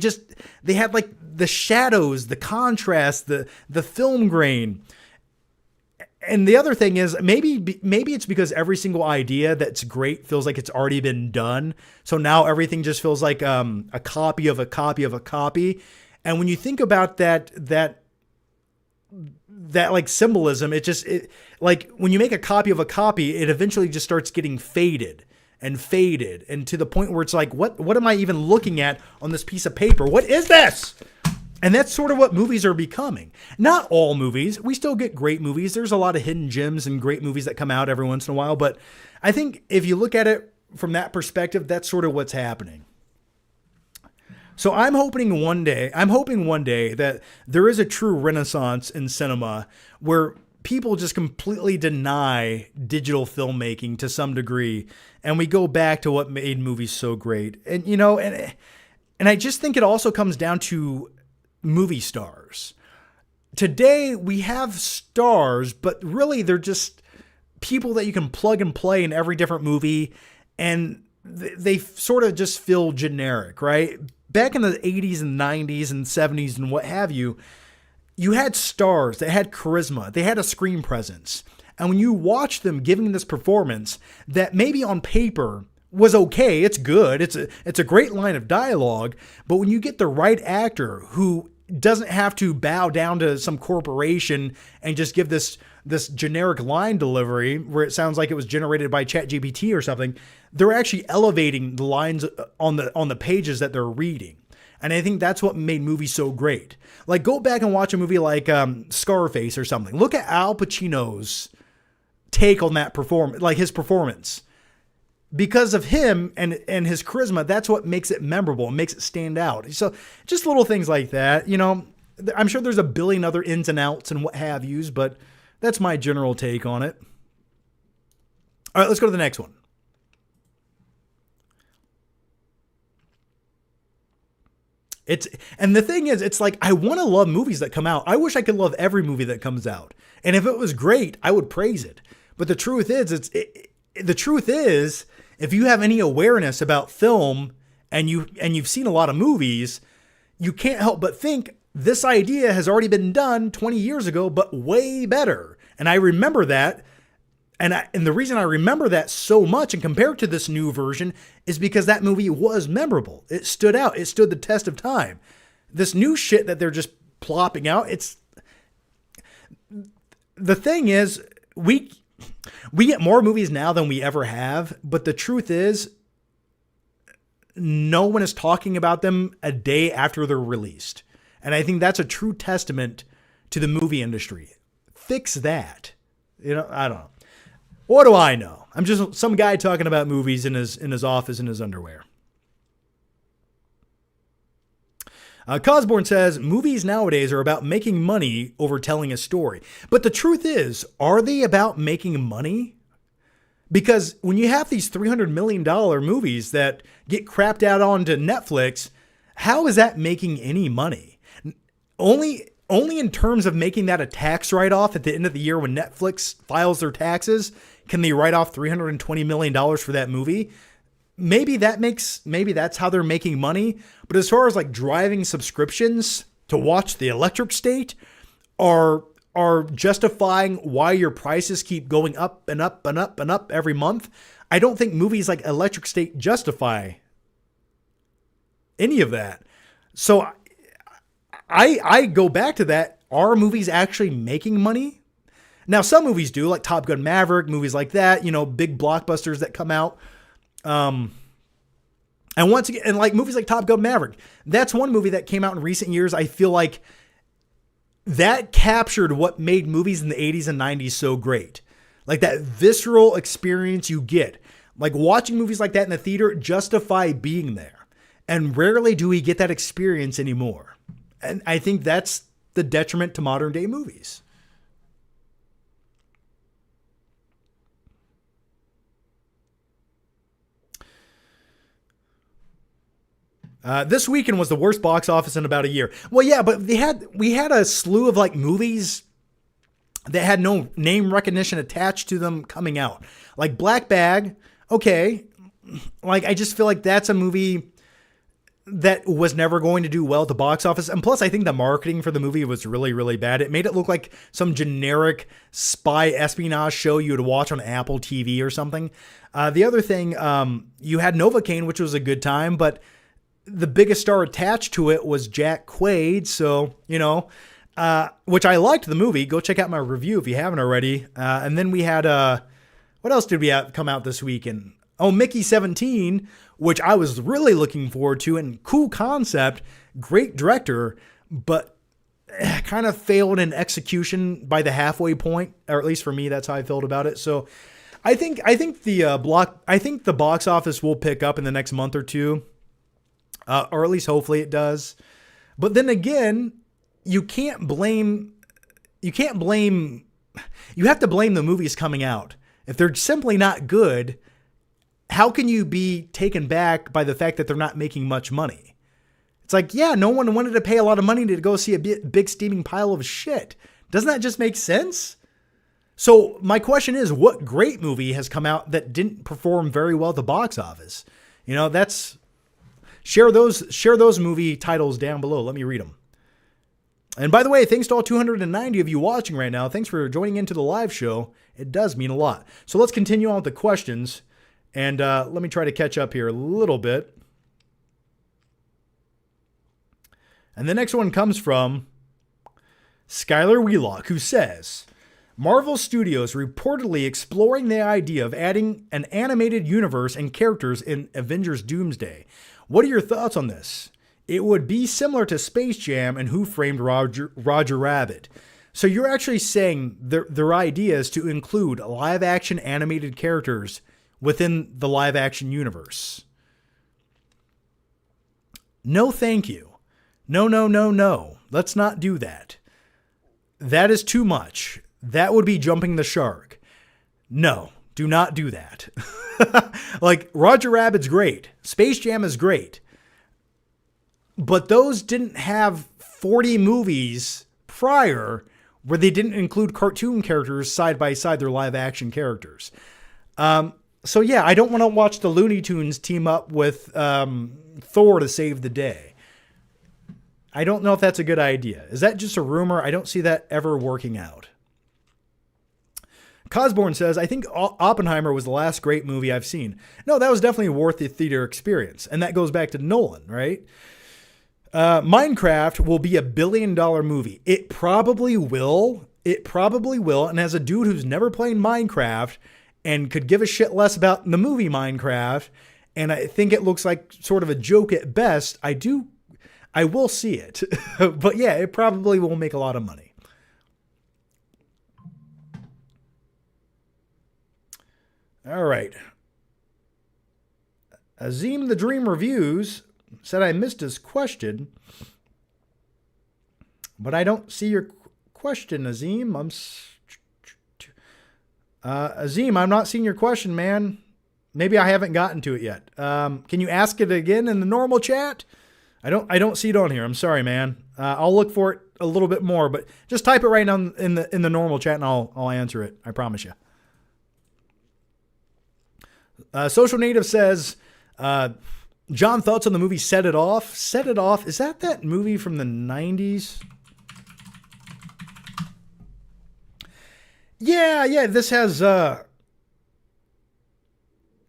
had like the shadows, the contrast, the film grain. And the other thing is, maybe it's because every single idea that's great feels like it's already been done. So now everything just feels like a copy of a copy of a copy. And when you think about that like symbolism, it like when you make a copy of a copy, it eventually just starts getting faded and to the point where it's like, what am I even looking at on this piece of paper? What is this? And that's sort of what movies are becoming. Not all movies. We still get great movies. There's a lot of hidden gems and great movies that come out every once in a while. But I think if you look at it from that perspective, that's sort of what's happening. So I'm hoping one day that there is a true renaissance in cinema where people just completely deny digital filmmaking to some degree, and we go back to what made movies so great. And and I just think it also comes down to movie stars. Today we have stars, but really they're just people that you can plug and play in every different movie, and they sort of just feel generic, right? Back in the 80s and 90s and 70s and what have you, you had stars that had charisma. They had a screen presence. And when you watch them giving this performance that maybe on paper was okay, it's good, it's a great line of dialogue, but when you get the right actor who doesn't have to bow down to some corporation and just give this generic line delivery where it sounds like it was generated by ChatGPT or something, they're actually elevating the lines on the pages that they're reading. And I think that's what made movies so great. Like, go back and watch a movie like Scarface or something. Look at Al Pacino's take on that his performance. Because of him and his charisma, that's what makes it memorable and makes it stand out. So just little things like that. I'm sure there's a billion other ins and outs and what have yous, but that's my general take on it. All right, let's go to the next one. And the thing is, it's like, I want to love movies that come out. I wish I could love every movie that comes out. And if it was great, I would praise it. But the truth is, if you have any awareness about film and you've seen a lot of movies, you can't help but think this idea has already been done 20 years ago, but way better. And I remember that. And the reason I remember that so much and compared to this new version is because that movie was memorable. It stood out. It stood the test of time. This new shit that they're just plopping out, the thing is, we get more movies now than we ever have, but the truth is, no one is talking about them a day after they're released. And I think that's a true testament to the movie industry. Fix that. I don't know. What do I know? I'm just some guy talking about movies in his office in his underwear. Cosborn says, movies nowadays are about making money over telling a story. But the truth is, are they about making money? Because when you have these $300 million movies that get crapped out onto Netflix, how is that making any money? Only in terms of making that a tax write-off at the end of the year when Netflix files their taxes, can they write off $320 million for that movie? Maybe that's how they're making money. But as far as like driving subscriptions to watch The Electric State are justifying why your prices keep going up and up and up and up every month, I don't think movies like Electric State justify any of that. So I go back to that. Are movies actually making money? Now, some movies do, like Top Gun Maverick, movies like that, big blockbusters that come out. And once again, and like movies like Top Gun Maverick, that's one movie that came out in recent years. I feel like that captured what made movies in the 80s and 90s so great. Like that visceral experience you get. Like watching movies like that in the theater justify being there. And rarely do we get that experience anymore. And I think that's the detriment to modern day movies. This weekend was the worst box office in about a year. Well, yeah, but we had a slew of like movies that had no name recognition attached to them coming out. Like Black Bag, okay. Like I just feel like that's a movie that was never going to do well at the box office. And plus, I think the marketing for the movie was really, really bad. It made it look like some generic spy espionage show you would watch on Apple TV or something. The other thing, you had Novocaine, which was a good time, but the biggest star attached to it was Jack Quaid. So, which I liked the movie. Go check out my review if you haven't already. And then we had, what else did we have come out this weekend? Oh, Mickey 17, which I was really looking forward to, and cool concept, great director. but kind of failed in execution by the halfway point, or at least for me, that's how I felt about it. So I think the box office will pick up in the next month or two, or at least hopefully it does. But then again, you have to blame the movies coming out. If they're simply not good, how can you be taken back by the fact that they're not making much money? It's like, yeah, no one wanted to pay a lot of money to go see a big steaming pile of shit. Doesn't that just make sense? So my question is, what great movie has come out that didn't perform very well at the box office? Share those movie titles down below. Let me read them. And by the way, thanks to all 290 of you watching right now. Thanks for joining into the live show. It does mean a lot. So let's continue on with the questions. And let me try to catch up here a little bit. And the next one comes from Skylar Wheelock, who says, Marvel Studios reportedly exploring the idea of adding an animated universe and characters in Avengers Doomsday. What are your thoughts on this? It would be similar to Space Jam and Who Framed Roger Rabbit. So you're actually saying their idea is to include live-action animated characters within the live-action universe. No, thank you. No. Let's not do that. That is too much. That would be jumping the shark. No, do not do that. Like, Roger Rabbit's great. Space Jam is great. But those didn't have 40 movies prior where they didn't include cartoon characters side by side their live action characters. So yeah, I don't want to watch the Looney Tunes team up with Thor to save the day. I don't know if that's a good idea. Is that just a rumor? I don't see that ever working out. Cosborn says, I think Oppenheimer was the last great movie I've seen. No, that was definitely worth the theater experience. And that goes back to Nolan, right? Minecraft will be $1 billion movie. It probably will. And as a dude who's never played Minecraft and could give a shit less about the movie Minecraft, and I think it looks like sort of a joke at best, I will see it. But yeah, it probably will make a lot of money. All right. Azim the Dream Reviews said I missed his question, but I don't see your question, Azim. Azim, I'm not seeing your question, man. Maybe I haven't gotten to it yet. Can you ask it again in the normal chat? I don't see it on here. I'm sorry, man. I'll look for it a little bit more, but just type it right down in the normal chat and I'll answer it. I promise you. Social Native says, John, thoughts on the movie Set It Off? Set It Off, is that movie from the 90s? Yeah, this has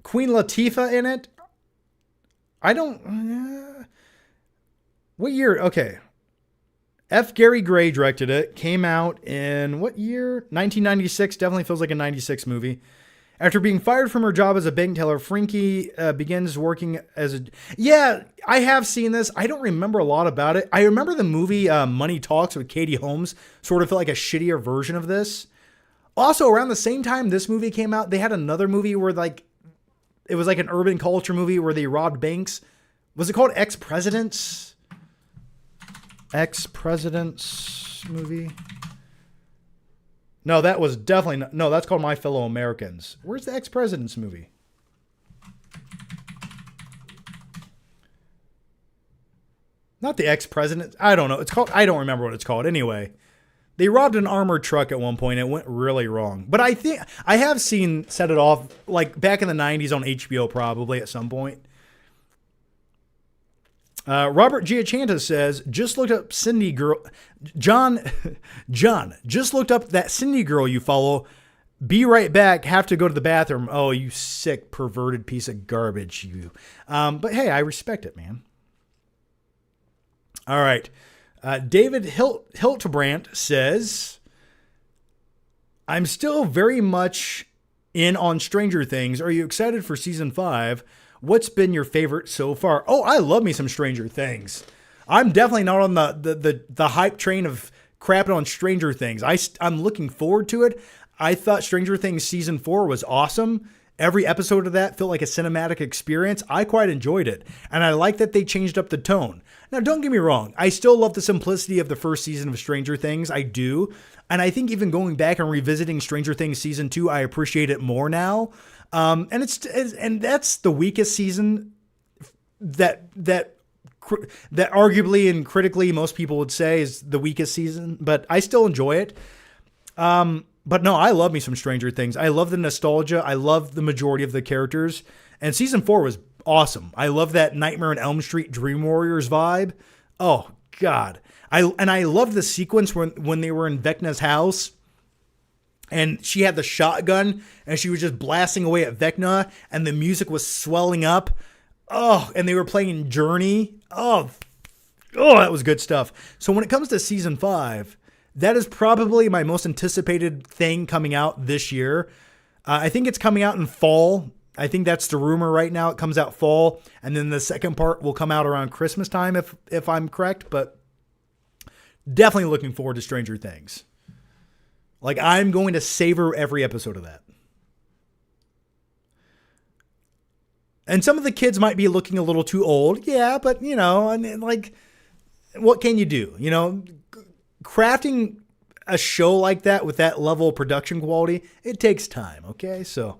Queen Latifah in it. What year? Okay. F. Gary Gray directed it. Came out in what year? 1996. Definitely feels like a 96 movie. After being fired from her job as a bank teller, Frankie begins working as a... Yeah, I have seen this. I don't remember a lot about it. I remember the movie Money Talks with Katie Holmes. Sort of felt like a shittier version of this. Also, around the same time this movie came out, they had another movie where it was like an urban culture movie where they robbed banks. Was it called Ex-Presidents? Ex-Presidents movie? No, that was definitely not. No, that's called My Fellow Americans. Where's the Ex-Presidents movie? Not the Ex-Presidents. I don't know. It's called, I don't remember what it's called. Anyway, they robbed an armored truck at one point. And it went really wrong. But I think I have seen Set It Off like back in the 90s on HBO probably at some point. Robert Giachanta says, just looked up Cindy girl. John, just looked up that Cindy girl you follow. Be right back. Have to go to the bathroom. Oh, you sick, perverted piece of garbage, you. But hey, I respect it, man. All right. David Hiltbrandt says, I'm still very much in on Stranger Things. Are you excited for season 5? What's been your favorite so far? Oh, I love me some Stranger Things. I'm definitely not on the hype train of crapping on Stranger Things. I'm looking forward to it. I thought Stranger Things season 4 was awesome. Every episode of that felt like a cinematic experience. I quite enjoyed it. And I like that they changed up the tone. Now, don't get me wrong. I still love the simplicity of the first season of Stranger Things. I do. And I think even going back and revisiting Stranger Things season 2, I appreciate it more now. And that's the weakest season that arguably and critically most people would say is the weakest season, but I still enjoy it. But no, I love me some Stranger Things. I love the nostalgia. I love the majority of the characters. And season 4 was awesome. I love that Nightmare on Elm Street Dream Warriors vibe. Oh God. I love the sequence when they were in Vecna's house and she had the shotgun and she was just blasting away at Vecna and the music was swelling up. Oh, and they were playing Journey. Oh, that was good stuff. So when it comes to season 5, that is probably my most anticipated thing coming out this year. I think it's coming out in fall. I think that's the rumor right now. It comes out fall, and then the second part will come out around Christmas time, if I'm correct. But definitely looking forward to Stranger Things. Like, I'm going to savor every episode of that. And some of the kids might be looking a little too old. Yeah, but, you know, I mean, like, what can you do? You know, crafting a show like that with that level of production quality, it takes time, okay? So,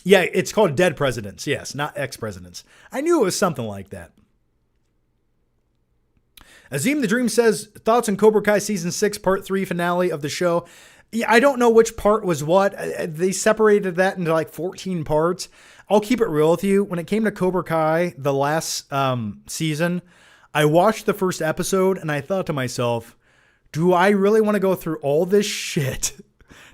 yeah, it's called Dead Presidents. Yes, not Ex-Presidents. I knew it was something like that. Azim the Dream says, thoughts on Cobra Kai Season 6, Part 3 finale of the show. Yeah, I don't know which part was what. They separated that into like 14 parts. I'll keep it real with you. When it came to Cobra Kai, the last season, I watched the first episode and I thought to myself, do I really want to go through all this shit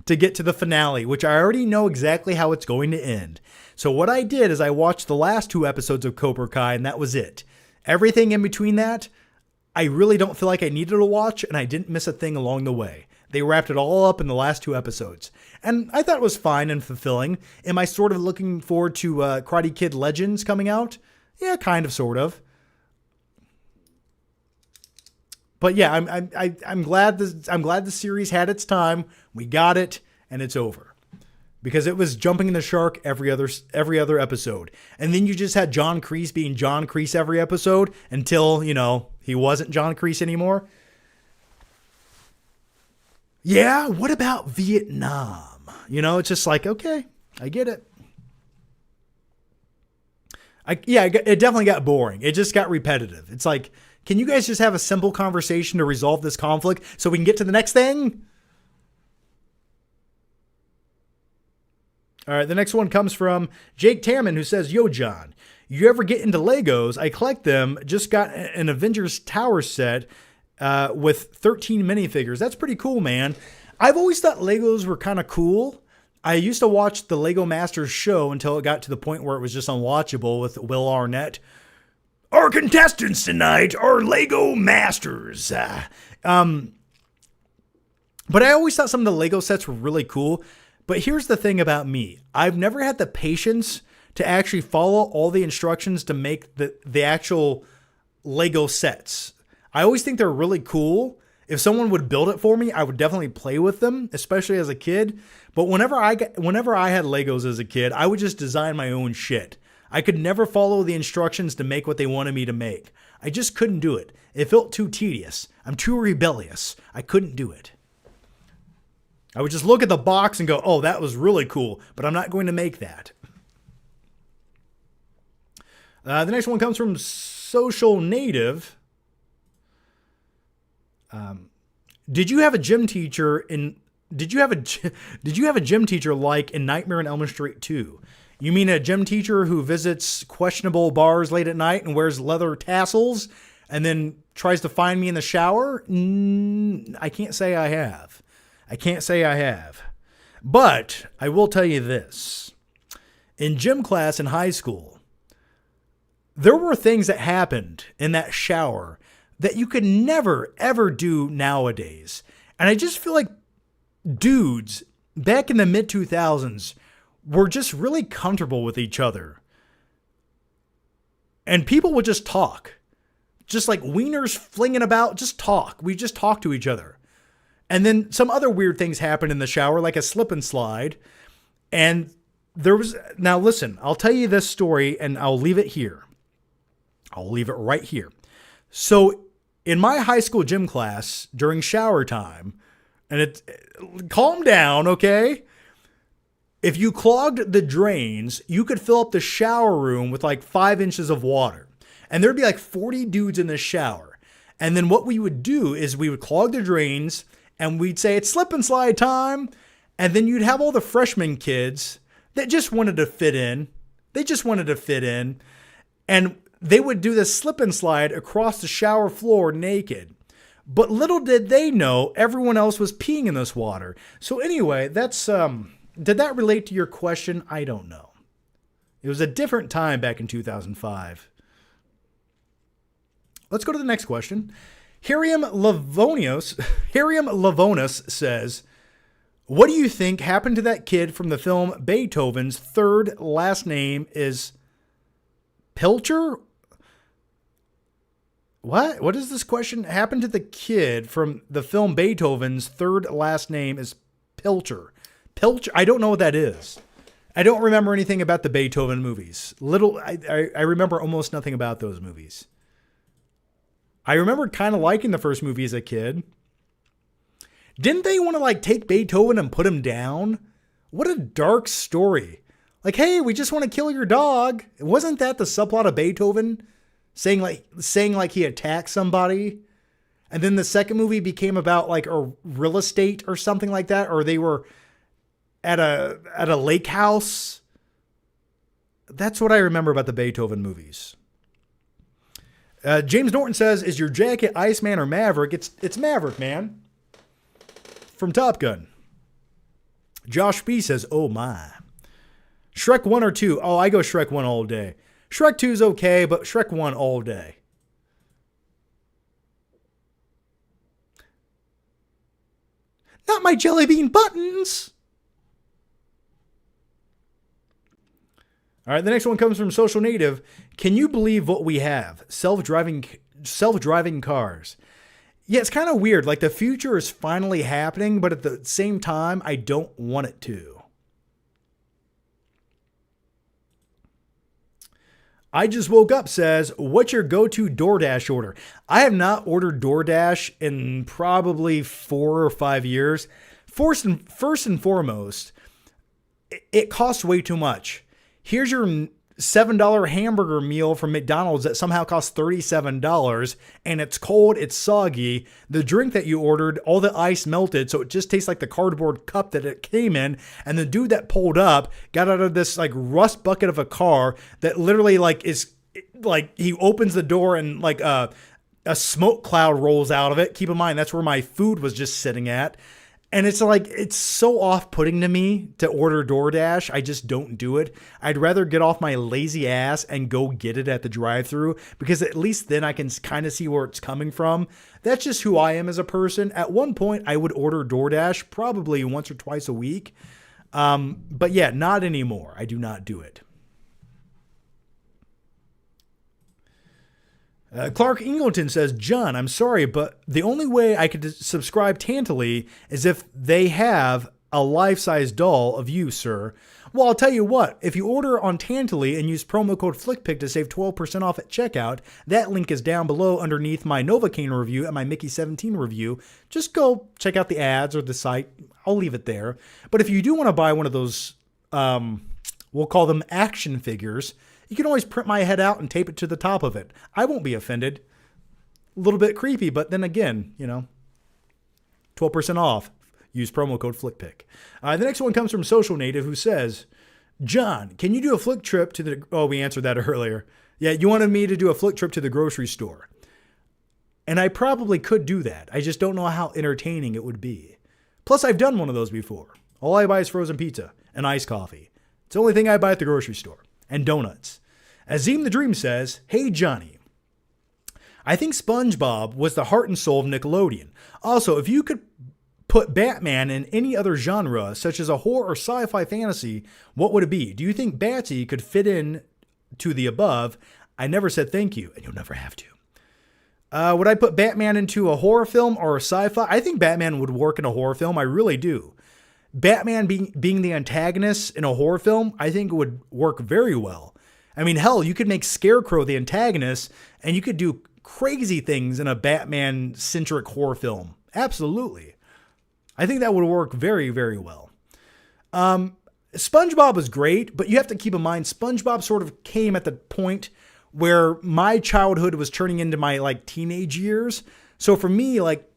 to get to the finale, which I already know exactly how it's going to end. So what I did is I watched the last 2 episodes of Cobra Kai and that was it. Everything in between that, I really don't feel like I needed to watch, and I didn't miss a thing along the way. They wrapped it all up in the last 2 episodes. And I thought it was fine and fulfilling. Am I sort of looking forward to Karate Kid Legends coming out? Yeah, kind of, sort of. But yeah, I'm glad the series had its time. We got it, and it's over. Because it was jumping in the shark every other episode. And then you just had John Kreese being John Kreese every episode until, you know, he wasn't John Kreese anymore. Yeah, what about Vietnam? You know, it's just like, okay, I get it. It definitely got boring. It just got repetitive. It's like, can you guys just have a simple conversation to resolve this conflict so we can get to the next thing? All right, the next one comes from Jake Tamman, who says, Yo, John, you ever get into Legos? I collect them. Just got an Avengers Tower set with 13 minifigures. That's pretty cool, man. I've always thought Legos were kind of cool. I used to watch the Lego Masters show until it got to the point where it was just unwatchable with Will Arnett. Our contestants tonight are Lego Masters. But I always thought some of the Lego sets were really cool. But here's the thing about me. I've never had the patience to actually follow all the instructions to make the actual Lego sets. I always think they're really cool. If someone would build it for me, I would definitely play with them, especially as a kid. But whenever I had Legos as a kid, I would just design my own shit. I could never follow the instructions to make what they wanted me to make. I just couldn't do it. It felt too tedious. I'm too rebellious. I couldn't do it. I would just look at the box and go, oh, that was really cool, but I'm not going to make that. The next one comes from Social Native. Did you have a gym teacher like in Nightmare on Elm Street 2? You mean a gym teacher who visits questionable bars late at night and wears leather tassels and then tries to find me in the shower? I can't say I have. But I will tell you this. In gym class in high school, there were things that happened in that shower that you could never, ever do nowadays. And I just feel like dudes back in the mid 2000s were just really comfortable with each other. And people would just talk. Just like wieners flinging about, just talk. We just talk to each other. And then some other weird things happened in the shower, like a slip and slide. And now listen, I'll tell you this story and I'll leave it here. I'll leave it right here. So in my high school gym class during shower time, and calm down, okay? If you clogged the drains, you could fill up the shower room with like 5 inches of water. And there'd be like 40 dudes in the shower. And then what we would do is we would clog the drains and we'd say, it's slip and slide time. And then you'd have all the freshman kids that just wanted to fit in. They just wanted to fit in. And they would do this slip and slide across the shower floor naked. But little did they know everyone else was peeing in this water. So anyway, that's did that relate to your question? I don't know. It was a different time back in 2005. Let's go to the next question. Hiriam Lavonius says, what do you think happened to that kid from the film Beethoven's third last name is Pilcher? What is this question? Happened to the kid from the film Beethoven's third last name is Pilcher. Pilcher? I don't know what that is. I don't remember anything about the Beethoven movies. I remember almost nothing about those movies. I remember kind of liking the first movie as a kid. Didn't they want to like take Beethoven and put him down? What a dark story. Like, hey, we just want to kill your dog. Wasn't that the subplot of Beethoven? Saying like he attacked somebody. And then the second movie became about like a real estate or something like that. Or they were at a lake house. That's what I remember about the Beethoven movies. James Norton says, is your jacket Iceman or Maverick? It's Maverick, man. From Top Gun. Josh B says, oh my. Shrek 1 or 2? Oh, I go Shrek 1 all day. Shrek 2 is okay, but Shrek 1 all day. Not my jelly bean buttons. All right, the next one comes from Social Native. Can you believe what we have? Self-driving cars. Yeah, it's kind of weird. Like the future is finally happening, but at the same time, I don't want it to. I just woke up says, what's your go-to DoorDash order? I have not ordered DoorDash in probably 4 or 5 years. First and foremost, it costs way too much. Here's your $7 hamburger meal from McDonald's that somehow costs $37 and it's cold, it's soggy. The drink that you ordered, all the ice melted, so it just tastes like the cardboard cup that it came in. And the dude that pulled up got out of this like rust bucket of a car that literally like is like he opens the door and like a smoke cloud rolls out of it. Keep in mind, that's where my food was just sitting at. And it's like, it's so off-putting to me to order DoorDash. I just don't do it. I'd rather get off my lazy ass and go get it at the drive-thru because at least then I can kind of see where it's coming from. That's just who I am as a person. At one point, I would order DoorDash probably once or twice a week. But yeah, not anymore. I do not do it. Clark Ingleton says, John, I'm sorry, but the only way I could subscribe Tantally is if they have a life-size doll of you, sir. Well, I'll tell you what, if you order on Tantally and use promo code FlickPick to save 12% off at checkout, that link is down below underneath my Novocaine review and my Mickey 17 review. Just go check out the ads or the site. I'll leave it there. But if you do want to buy one of those, we'll call them action figures, you can always print my head out and tape it to the top of it. I won't be offended. A little bit creepy, but then again, 12% off. Use promo code FlickPick. The next one comes from Social Native who says, John, can you do a flick trip to the... Oh, we answered that earlier. Yeah, you wanted me to do a flick trip to the grocery store. And I probably could do that. I just don't know how entertaining it would be. Plus, I've done one of those before. All I buy is frozen pizza and iced coffee. It's the only thing I buy at the grocery store. And donuts. Azim the Dream says, hey, Johnny. I think SpongeBob was the heart and soul of Nickelodeon. Also, if you could put Batman in any other genre, such as a horror or sci-fi fantasy, what would it be? Do you think Batsy could fit in to the above? I never said thank you, and you'll never have to. Would I put Batman into a horror film or a sci-fi? I think Batman would work in a horror film. I really do. Batman being the antagonist in a horror film, I think would work very well. I mean, hell, you could make Scarecrow the antagonist, and you could do crazy things in a Batman-centric horror film. Absolutely. I think that would work very, very well. SpongeBob was great, but you have to keep in mind, SpongeBob sort of came at the point where my childhood was turning into my like teenage years. So for me, like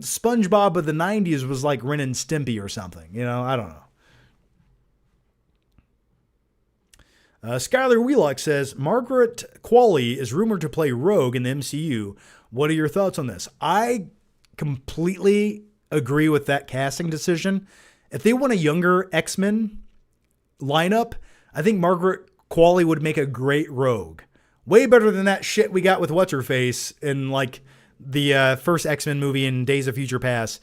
SpongeBob of the 90s was like Ren and Stimpy or something. You know, I don't know. Skylar Wheelock says, Margaret Qualley is rumored to play Rogue in the MCU. What are your thoughts on this? I completely agree with that casting decision. If they want a younger X-Men lineup, I think Margaret Qualley would make a great Rogue. Way better than that shit we got with What's-Her-Face in like the first X-Men movie in Days of Future Past.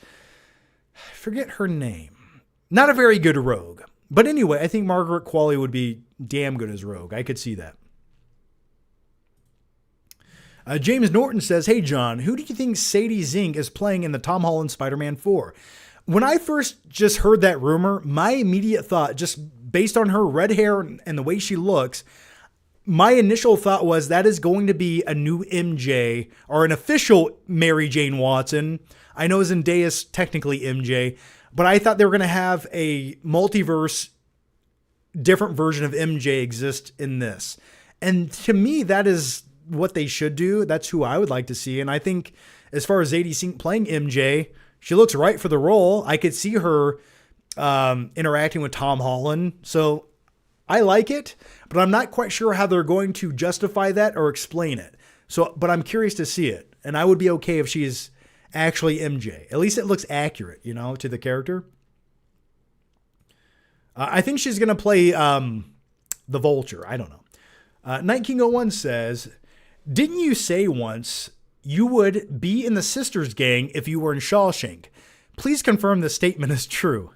I forget her name. Not a very good Rogue. But anyway, I think Margaret Qualley would be damn good as Rogue. I could see that. James Norton says, hey, John, who do you think Sadie Zink is playing in the Tom Holland Spider-Man 4? When I first just heard that rumor, my immediate thought, just based on her red hair and the way she looks, my initial thought was that is going to be a new MJ or an official Mary Jane Watson. I know Zendaya's technically MJ, but I thought they were going to have a multiverse, different version of MJ exist in this. And to me, that is what they should do. That's who I would like to see. And I think as far as Zadie Sink playing MJ, she looks right for the role. I could see her interacting with Tom Holland. So I like it, but I'm not quite sure how they're going to justify that or explain it. So, but I'm curious to see it. And I would be okay if she's actually MJ. At least it looks accurate, you know, to the character. I think she's going to play the Vulture. I don't know. Night King 01 says, didn't you say once you would be in the Sisters gang if you were in Shawshank? Please confirm this statement is true.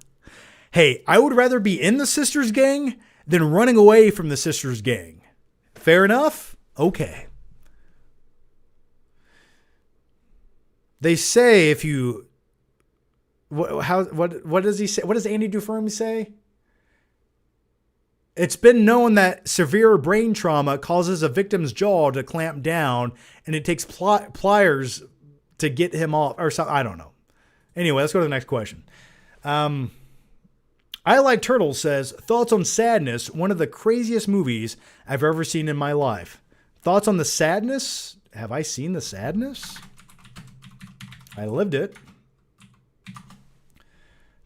Hey, I would rather be in the Sisters gang than running away from the Sisters gang. Fair enough? Okay. They say if you... What does he say? What does Andy Dufresne say? It's been known that severe brain trauma causes a victim's jaw to clamp down, and it takes pliers to get him off, or something. I don't know. Anyway, let's go to the next question. I Like Turtles says, thoughts on Sadness, one of the craziest movies I've ever seen in my life. Thoughts on The Sadness? Have I seen The Sadness? I lived it.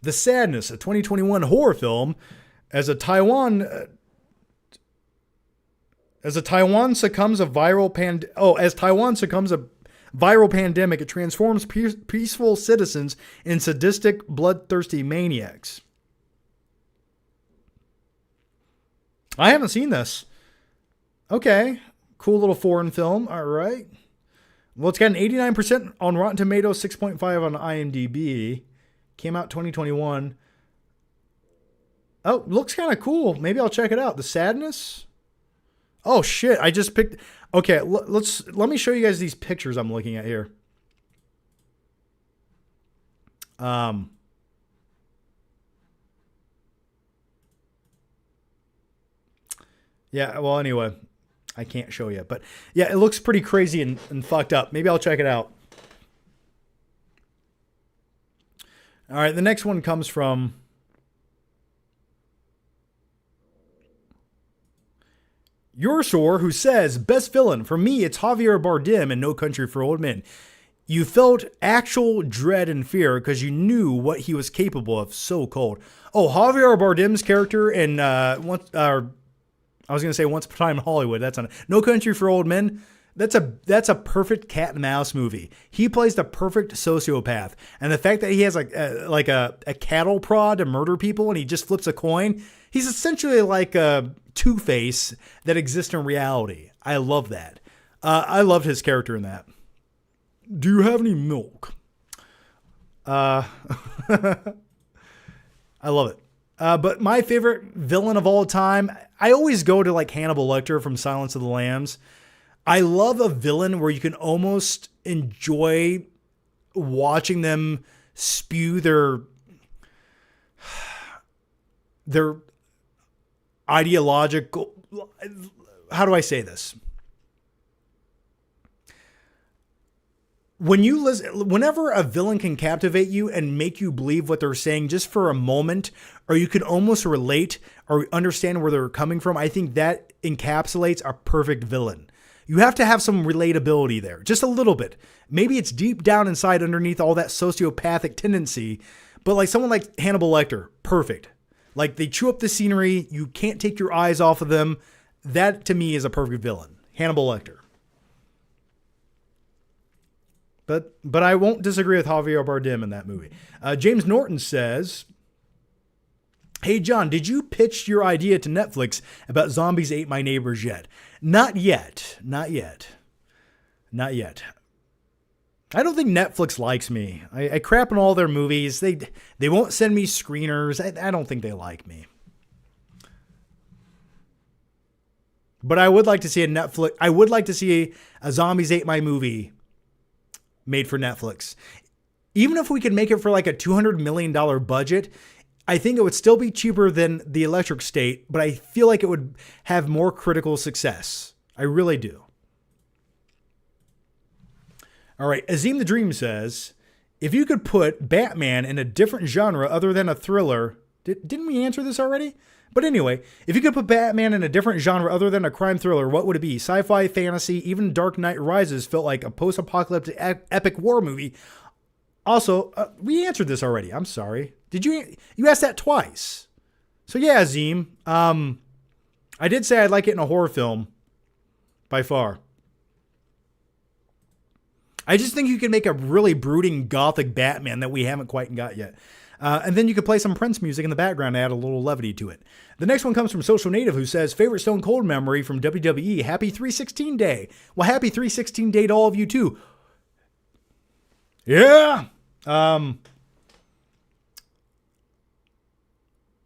The Sadness, a 2021 horror film, as Taiwan succumbs a viral pandemic, it transforms peaceful citizens in sadistic, bloodthirsty maniacs. I haven't seen this. Okay. Cool little foreign film. All right. Well, it's got an 89% on Rotten Tomatoes, 6.5 on IMDb. Came out 2021. Oh, looks kind of cool. Maybe I'll check it out. The Sadness. Oh shit! I just picked. Okay, let me show you guys these pictures I'm looking at here. Yeah. Well, anyway, I can't show you, but yeah, it looks pretty crazy and fucked up. Maybe I'll check it out. All right, the next one comes from Yorsor, who says, best villain, for me, it's Javier Bardem in No Country for Old Men. You felt actual dread and fear because you knew what he was capable of. So cold. Oh, Javier Bardem's character in Once Upon a Time in Hollywood. That's on No Country for Old Men. That's a perfect cat and mouse movie. He plays the perfect sociopath, and the fact that he has a cattle prod to murder people, and he just flips a coin. He's essentially like a Two-Face that exists in reality. I love that. I loved his character in that. Do you have any milk? I love it. But my favorite villain of all time, I always go to like Hannibal Lecter from Silence of the Lambs. I love a villain where you can almost enjoy watching them spew their ideological, how do I say this? When you listen, whenever a villain can captivate you and make you believe what they're saying just for a moment, or you can almost relate or understand where they're coming from, I think that encapsulates a perfect villain. You have to have some relatability there, just a little bit. Maybe it's deep down inside underneath all that sociopathic tendency, but like someone like Hannibal Lecter, perfect. Like they chew up the scenery, you can't take your eyes off of them. That to me is a perfect villain. Hannibal Lecter. But I won't disagree with Javier Bardem in that movie. James Norton says, "Hey John, did you pitch your idea to Netflix about Zombies Ate My Neighbors yet?" Not yet. Not yet. Not yet. I don't think Netflix likes me. I crap on all their movies. They won't send me screeners. I don't think they like me. But I would like to see a Zombies Ate My movie made for Netflix. Even if we could make it for like a $200 million budget, I think it would still be cheaper than The Electric State, but I feel like it would have more critical success. I really do. All right, Azim the Dream says, if you could put Batman in a different genre other than a thriller, didn't we answer this already? But anyway, if you could put Batman in a different genre other than a crime thriller, what would it be? Sci-fi, fantasy, even Dark Knight Rises felt like a post-apocalyptic epic war movie. Also, we answered this already. I'm sorry. Did you asked that twice. So yeah, Azim, I did say I'd like it in a horror film by far. I just think you could make a really brooding gothic Batman that we haven't quite got yet. And then you could play some Prince music in the background to add a little levity to it. The next one comes from Social Native, who says, favorite Stone Cold memory from WWE, happy 316 day. Well, happy 316 day to all of you too. Yeah.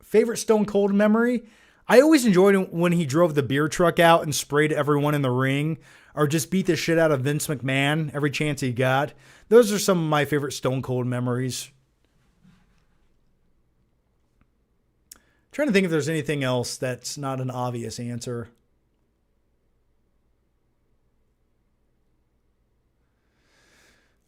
Favorite Stone Cold memory? I always enjoyed when he drove the beer truck out and sprayed everyone in the ring, or just beat the shit out of Vince McMahon every chance he got. Those are some of my favorite Stone Cold memories. Trying to think if there's anything else that's not an obvious answer.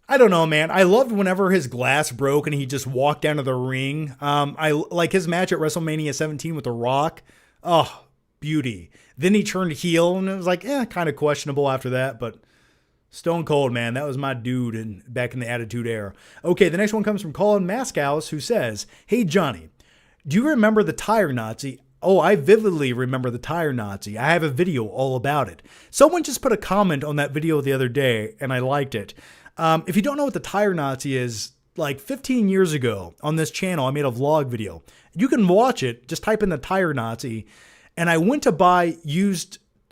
I don't know, man. I loved whenever his glass broke and he just walked down to the ring. I like his match at WrestleMania 17 with The Rock. Oh, beauty. Then he turned heel and it was like, kind of questionable after that. But Stone Cold, man, that was my dude back in the Attitude Era. Okay, the next one comes from Colin Maskhouse, who says, hey, Johnny, do you remember the tire Nazi? Oh, I vividly remember the tire Nazi. I have a video all about it. Someone just put a comment on that video the other day, and I liked it. If you don't know what the tire Nazi is, like 15 years ago on this channel, I made a vlog video. You can watch it. Just type in the tire Nazi. And I went to buy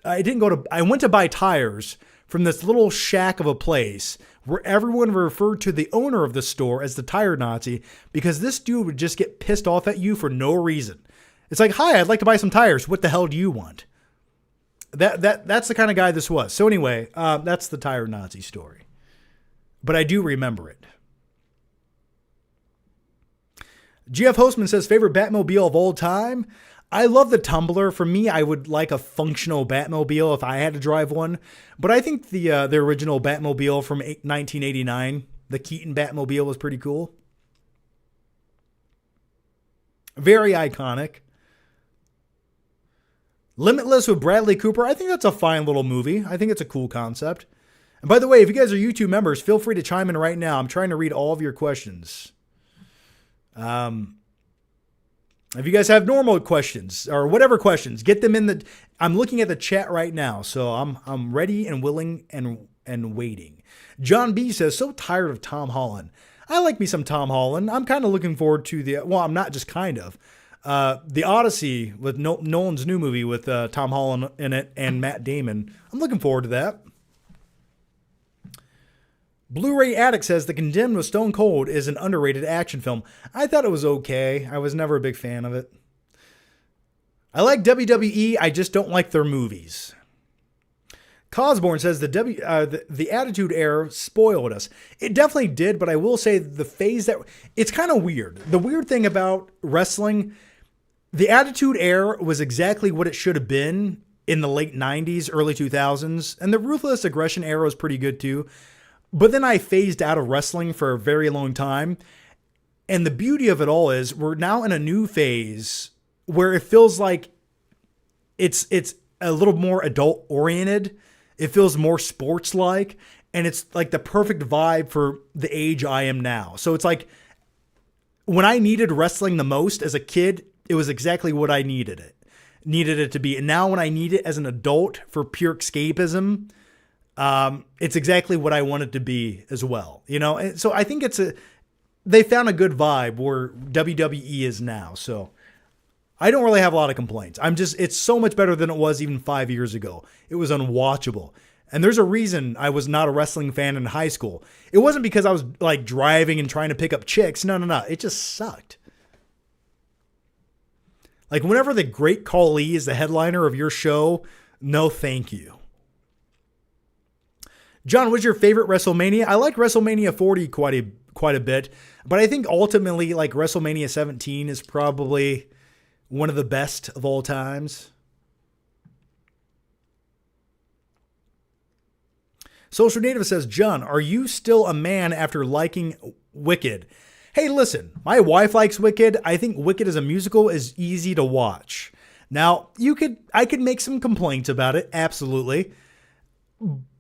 I went to buy tires from this little shack of a place where everyone referred to the owner of the store as the tire Nazi because this dude would just get pissed off at you for no reason. It's like, hi, I'd like to buy some tires. What the hell do you want? That's the kind of guy this was. So anyway, that's the tire Nazi story. But I do remember it. GF Hostman says, favorite Batmobile of all time? I love the Tumbler. For me, I would like a functional Batmobile if I had to drive one. But I think the original Batmobile from 1989, the Keaton Batmobile, was pretty cool. Very iconic. Limitless with Bradley Cooper. I think that's a fine little movie. I think it's a cool concept. And by the way, if you guys are YouTube members, feel free to chime in right now. I'm trying to read all of your questions. If you guys have normal questions or whatever questions, get them in I'm looking at the chat right now. So I'm ready and willing and waiting. John B says, so tired of Tom Holland. I like me some Tom Holland. I'm kind of looking forward to I'm not just kind of. The Odyssey with Nolan's new movie with Tom Holland in it and Matt Damon. I'm looking forward to that. Blu-ray Addict says The Condemned with Stone Cold is an underrated action film. I thought it was okay. I was never a big fan of it. I like WWE. I just don't like their movies. Cosborn says the Attitude Era spoiled us. It definitely did, but I will say the phase that it's kind of weird. The weird thing about wrestling, the Attitude Era was exactly what it should have been in the late 90s, early 2000s, and the Ruthless Aggression Era was pretty good too. But then I phased out of wrestling for a very long time. And the beauty of it all is we're now in a new phase where it feels like it's a little more adult oriented. It feels more sports like, and it's like the perfect vibe for the age I am now. So it's like when I needed wrestling the most as a kid, it was exactly what I needed it to be. And now when I need it as an adult for pure escapism, it's exactly what I want it to be as well. You know, and so I think they found a good vibe where WWE is now. So I don't really have a lot of complaints. It's so much better than it was even 5 years ago. It was unwatchable. And there's a reason I was not a wrestling fan in high school. It wasn't because I was like driving and trying to pick up chicks. No. It just sucked. Like whenever the Great Khali is the headliner of your show, no thank you. John, what's your favorite WrestleMania? I like WrestleMania 40 quite a bit, but I think ultimately like WrestleMania 17 is probably one of the best of all times. Social Native says, John, are you still a man after liking Wicked? Hey, listen, my wife likes Wicked. I think Wicked as a musical is easy to watch. Now, I could make some complaints about it, absolutely.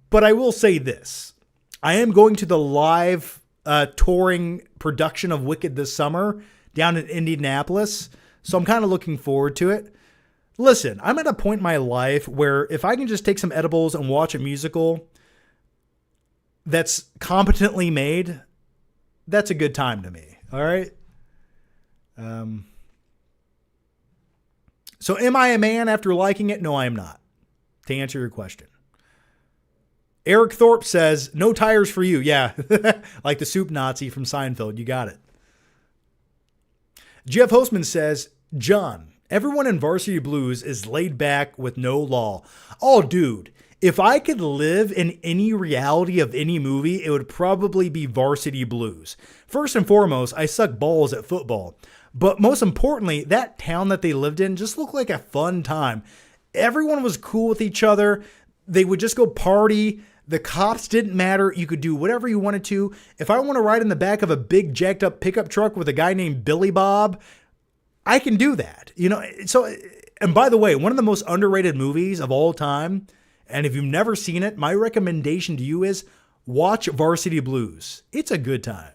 But I will say this. I am going to the live touring production of Wicked this summer down in Indianapolis. So I'm kind of looking forward to it. Listen, I'm at a point in my life where if I can just take some edibles and watch a musical that's competently made, that's a good time to me. All right. So am I a man after liking it? No, I am not. To answer your question. Eric Thorpe says, no tires for you. Yeah. Like the soup Nazi from Seinfeld. You got it. Jeff Hostman says, John, everyone in Varsity Blues is laid back with no law. Oh, dude, if I could live in any reality of any movie, it would probably be Varsity Blues. First and foremost, I suck balls at football. But most importantly, that town that they lived in just looked like a fun time. Everyone was cool with each other. They would just go party. The cops didn't matter. You could do whatever you wanted to. If I want to ride in the back of a big jacked up pickup truck with a guy named Billy Bob, I can do that. You know, so, and by the way, one of the most underrated movies of all time, and if you've never seen it, my recommendation to you is watch Varsity Blues. It's a good time.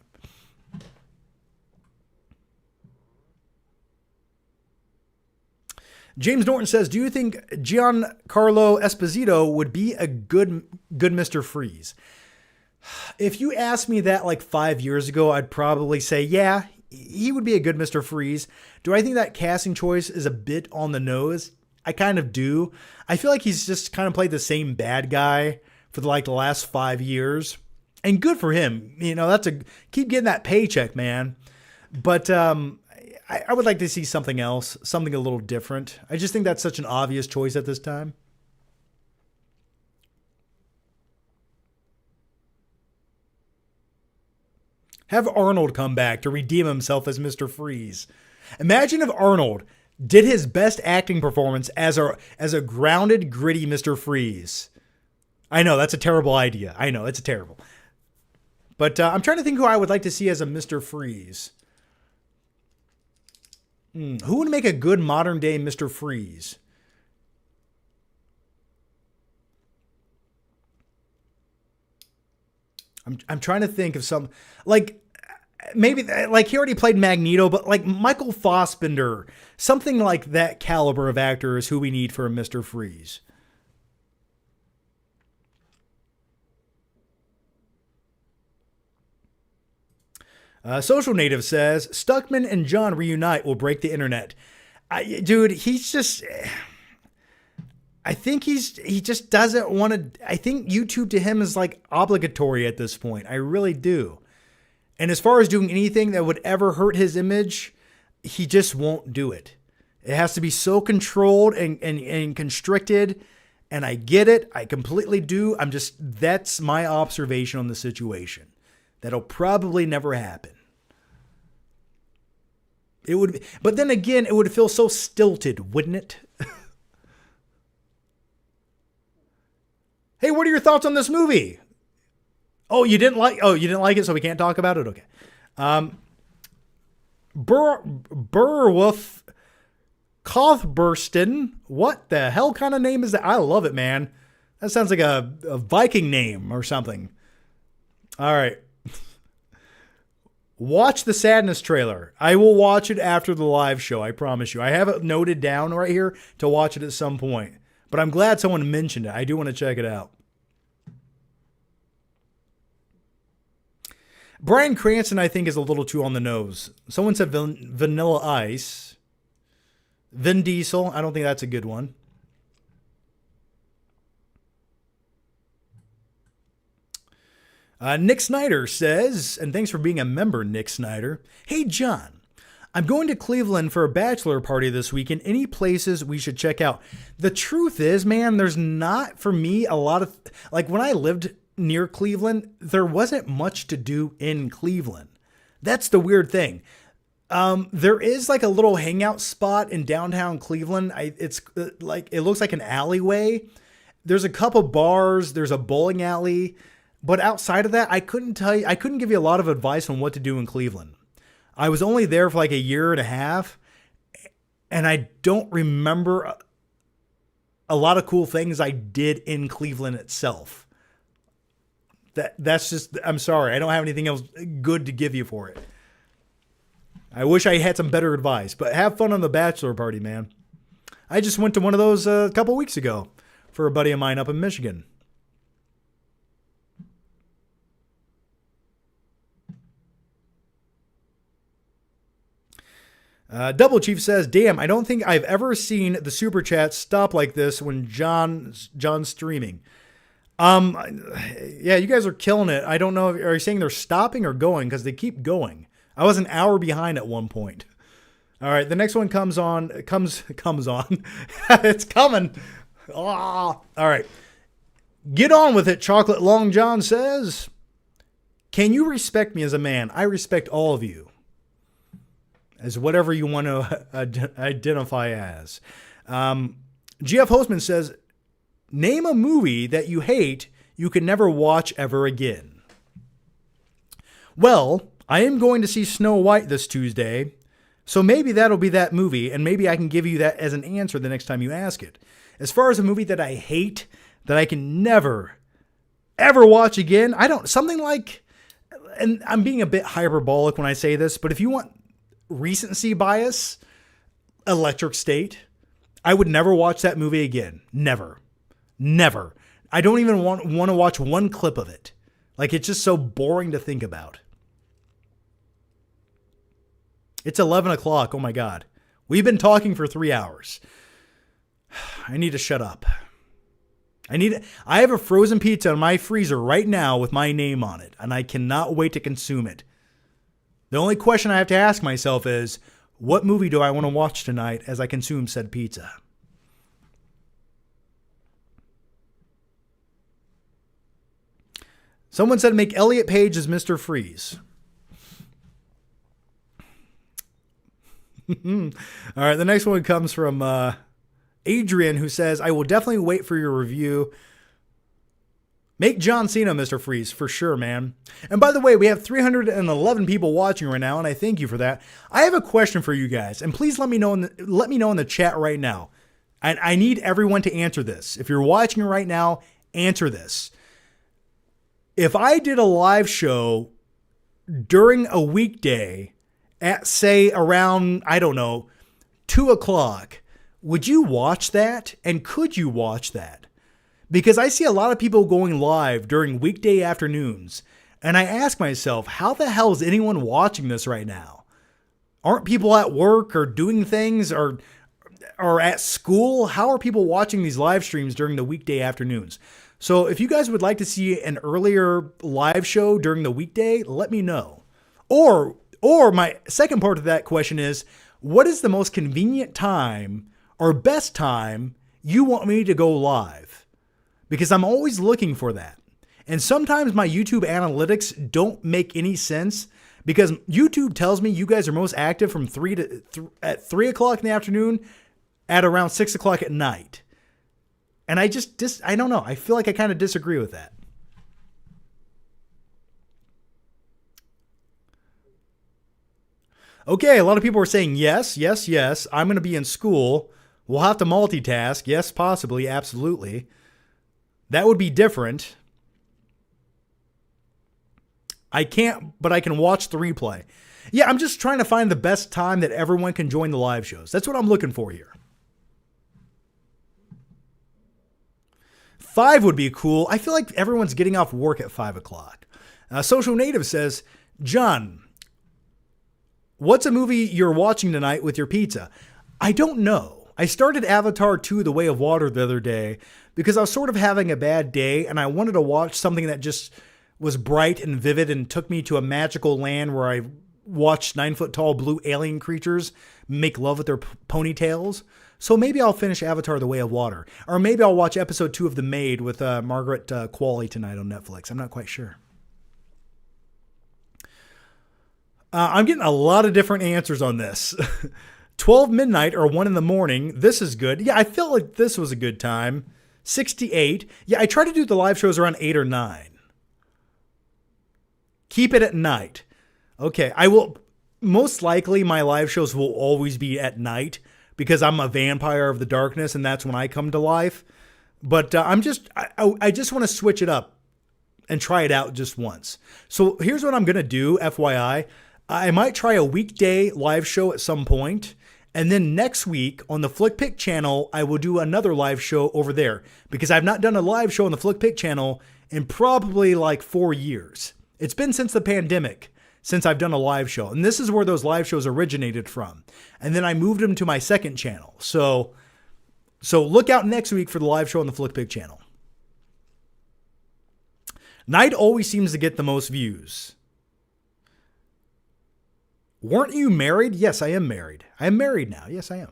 James Norton says, do you think Giancarlo Esposito would be a good Mr. Freeze? If you asked me that like 5 years ago, I'd probably say, yeah, he would be a good Mr. Freeze. Do I think that casting choice is a bit on the nose? I kind of do. I feel like he's just kind of played the same bad guy for the last 5 years. And good for him. You know, keep getting that paycheck, man. But I would like to see something else, something a little different. I just think that's such an obvious choice at this time. Have Arnold come back to redeem himself as Mr. Freeze. Imagine if Arnold did his best acting performance as a grounded, gritty Mr. Freeze. I know, that's a terrible idea. I know, it's terrible. But I'm trying to think who I would like to see as a Mr. Freeze. Who would make a good modern day Mr. Freeze? I'm trying to think of some, maybe he already played Magneto, but like Michael Fassbender, something like that caliber of actor is who we need for a Mr. Freeze. Social Native says, Stuckman and John reunite will break the internet. Dude, he's just... I think he just doesn't want to... I think YouTube to him is like obligatory at this point. I really do. And as far as doing anything that would ever hurt his image, he just won't do it. It has to be so controlled and constricted. And I get it. I completely do. That's my observation on the situation. That'll probably never happen. It would, but then again, it would feel so stilted, wouldn't it? Hey, what are your thoughts on this movie? Oh, you didn't like it, so we can't talk about it? Okay. Burwolf Kothbursten. What the hell kind of name is that? I love it, man. That sounds like a Viking name or something. All right. Watch the Sadness trailer. I will watch it after the live show, I promise you. I have it noted down right here to watch it at some point. But I'm glad someone mentioned it. I do want to check it out. Bryan Cranston, I think, is a little too on the nose. Someone said Vanilla Ice. Vin Diesel. I don't think that's a good one. Nick Snyder says, and thanks for being a member, Nick Snyder. Hey, John, I'm going to Cleveland for a bachelor party this weekend. Any places we should check out? The truth is, man, there's not, for me, a lot of, like when I lived near Cleveland, there wasn't much to do in Cleveland. That's the weird thing. There is like a little hangout spot in downtown Cleveland. It's like, it looks like an alleyway. There's a couple bars. There's a bowling alley. But outside of that, I couldn't give you a lot of advice on what to do in Cleveland. I was only there for like a year and a half, and I don't remember a lot of cool things I did in Cleveland itself. That's just, I'm sorry. I don't have anything else good to give you for it. I wish I had some better advice, but have fun on the bachelor party, man. I just went to one of those a couple weeks ago for a buddy of mine up in Michigan. Double Chief says, damn, I don't think I've ever seen the super chat stop like this when John's streaming. Yeah, you guys are killing it. I don't know. Are you saying they're stopping or going? Because they keep going. I was an hour behind at one point. All right, the next one comes on. It's coming. Ah. All right. Get on with it, Chocolate Long John says. Can you respect me as a man? I respect all of you. As whatever you want to identify as. GF Hostman says, name a movie that you hate you can never watch ever again. Well, I am going to see Snow White this Tuesday, so maybe that'll be that movie, and maybe I can give you that as an answer the next time you ask it. As far as a movie that I hate, that I can never, ever watch again, something like, and I'm being a bit hyperbolic when I say this, but if you want recency bias, Electric State, I would never watch that movie again. Never. I don't even want to watch one clip of it. Like, it's just so boring to think about. It's 11 o'clock. Oh my God. We've been talking for 3 hours. I need to shut up. I have a frozen pizza in my freezer right now with my name on it, and I cannot wait to consume it. The only question I have to ask myself is, what movie do I want to watch tonight as I consume said pizza? Someone said make Elliot Page as Mr. Freeze. All right, the next one comes from Adrian, who says, I will definitely wait for your review. Make John Cena Mr. Freeze, for sure, man. And by the way, we have 311 people watching right now, and I thank you for that. I have a question for you guys, and please let me know in the chat right now. I need everyone to answer this. If you're watching right now, answer this. If I did a live show during a weekday at, say, around, 2 o'clock, would you watch that? And could you watch that? Because I see a lot of people going live during weekday afternoons, and I ask myself, how the hell is anyone watching this right now? Aren't people at work or doing things or at school? How are people watching these live streams during the weekday afternoons? So if you guys would like to see an earlier live show during the weekday, let me know. Or my second part of that question is, what is the most convenient time or best time you want me to go live? because I'm always looking for that. And sometimes my YouTube analytics don't make any sense because YouTube tells me you guys are most active from at 3 o'clock in the afternoon at around 6 o'clock at night. And I I don't know. I feel like I kind of disagree with that. Okay, a lot of people are saying yes, yes, yes. I'm going to be in school. We'll have to multitask. Yes, possibly, absolutely. That would be different. I can't, but I can watch the replay. Yeah, I'm just trying to find the best time that everyone can join the live shows. That's what I'm looking for here. 5 would be cool. I feel like everyone's getting off work at 5 o'clock. Social Native says, John, what's a movie you're watching tonight with your pizza? I don't know. I started Avatar 2: The Way of Water the other day because I was sort of having a bad day and I wanted to watch something that just was bright and vivid and took me to a magical land where I watched 9-foot-tall blue alien creatures make love with their ponytails. So maybe I'll finish Avatar: The Way of Water. Or maybe I'll watch episode 2 of The Maid with Margaret Qualley tonight on Netflix. I'm not quite sure. I'm getting a lot of different answers on this. 12 midnight or 1 in the morning. This is good. Yeah, I felt like this was a good time. 68. Yeah, I try to do the live shows around 8 or 9. Keep it at night. Okay, I will. Most likely my live shows will always be at night because I'm a vampire of the darkness and that's when I come to life. But I just want to switch it up and try it out just once. So here's what I'm going to do, FYI. I might try a weekday live show at some point, and then next week on the FlickPick channel, I will do another live show over there because I've not done a live show on the FlickPick channel in probably like 4 years. It's been since the pandemic since I've done a live show, and this is where those live shows originated from. And then I moved them to my second channel. So look out next week for the live show on the FlickPick channel. Night always seems to get the most views. Weren't you married? Yes, I am married. I am married now. Yes, I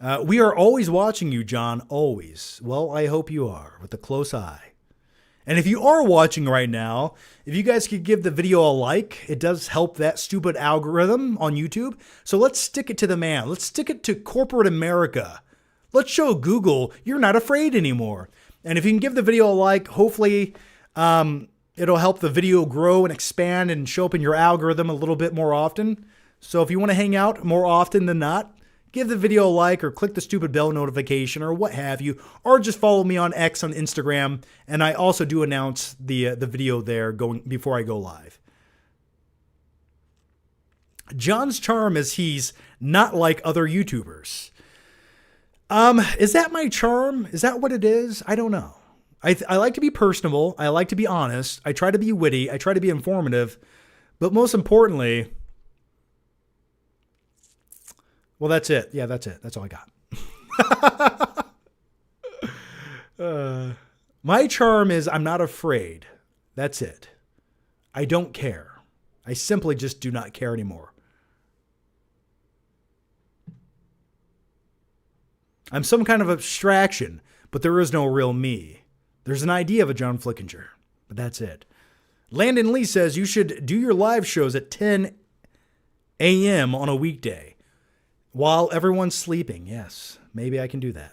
am. We are always watching you, John. Always. Well, I hope you are with a close eye. And if you are watching right now, if you guys could give the video a like, it does help that stupid algorithm on YouTube. So let's stick it to the man. Let's stick it to corporate America. Let's show Google you're not afraid anymore. And if you can give the video a like, hopefully it'll help the video grow and expand and show up in your algorithm a little bit more often. So if you want to hang out more often than not, give the video a like or click the stupid bell notification or what have you, or just follow me on X on Instagram. And I also do announce the video there going before I go live. John's charm is he's not like other YouTubers. Is that my charm? Is that what it is? I don't know. I like to be personable. I like to be honest. I try to be witty. I try to be informative. But most importantly, well, that's it. Yeah, that's it. That's all I got. My charm is I'm not afraid. That's it. I don't care. I simply just do not care anymore. I'm some kind of abstraction, but there is no real me. There's an idea of a John Flickinger, but that's it. Landon Lee says you should do your live shows at 10 a.m. on a weekday while everyone's sleeping. Yes, maybe I can do that.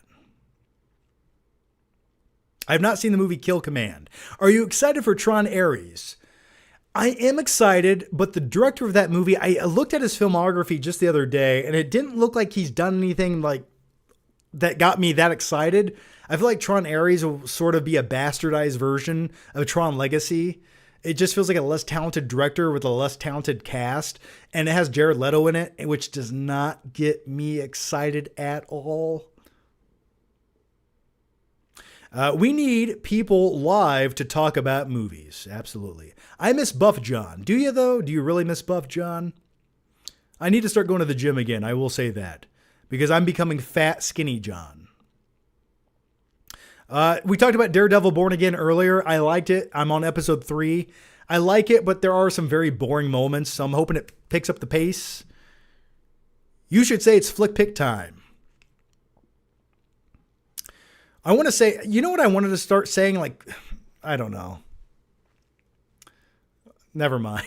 I have not seen the movie Kill Command. Are you excited for Tron Ares? I am excited, but the director of that movie, I looked at his filmography just the other day, and it didn't look like he's done anything like that got me that excited. I feel like Tron Ares will sort of be a bastardized version of Tron Legacy. It just feels like a less talented director with a less talented cast. And it has Jared Leto in it, which does not get me excited at all. We need people live to talk about movies. Absolutely. I miss Buff John. Do you, though? Do you really miss Buff John? I need to start going to the gym again. I will say that. Because I'm becoming fat, skinny John. We talked about Daredevil Born Again earlier. I liked it. I'm on episode 3. I like it, but there are some very boring moments. So I'm hoping it picks up the pace. You should say it's flick pick time. I want to say, you know what I wanted to start saying? Like, I don't know. Never mind.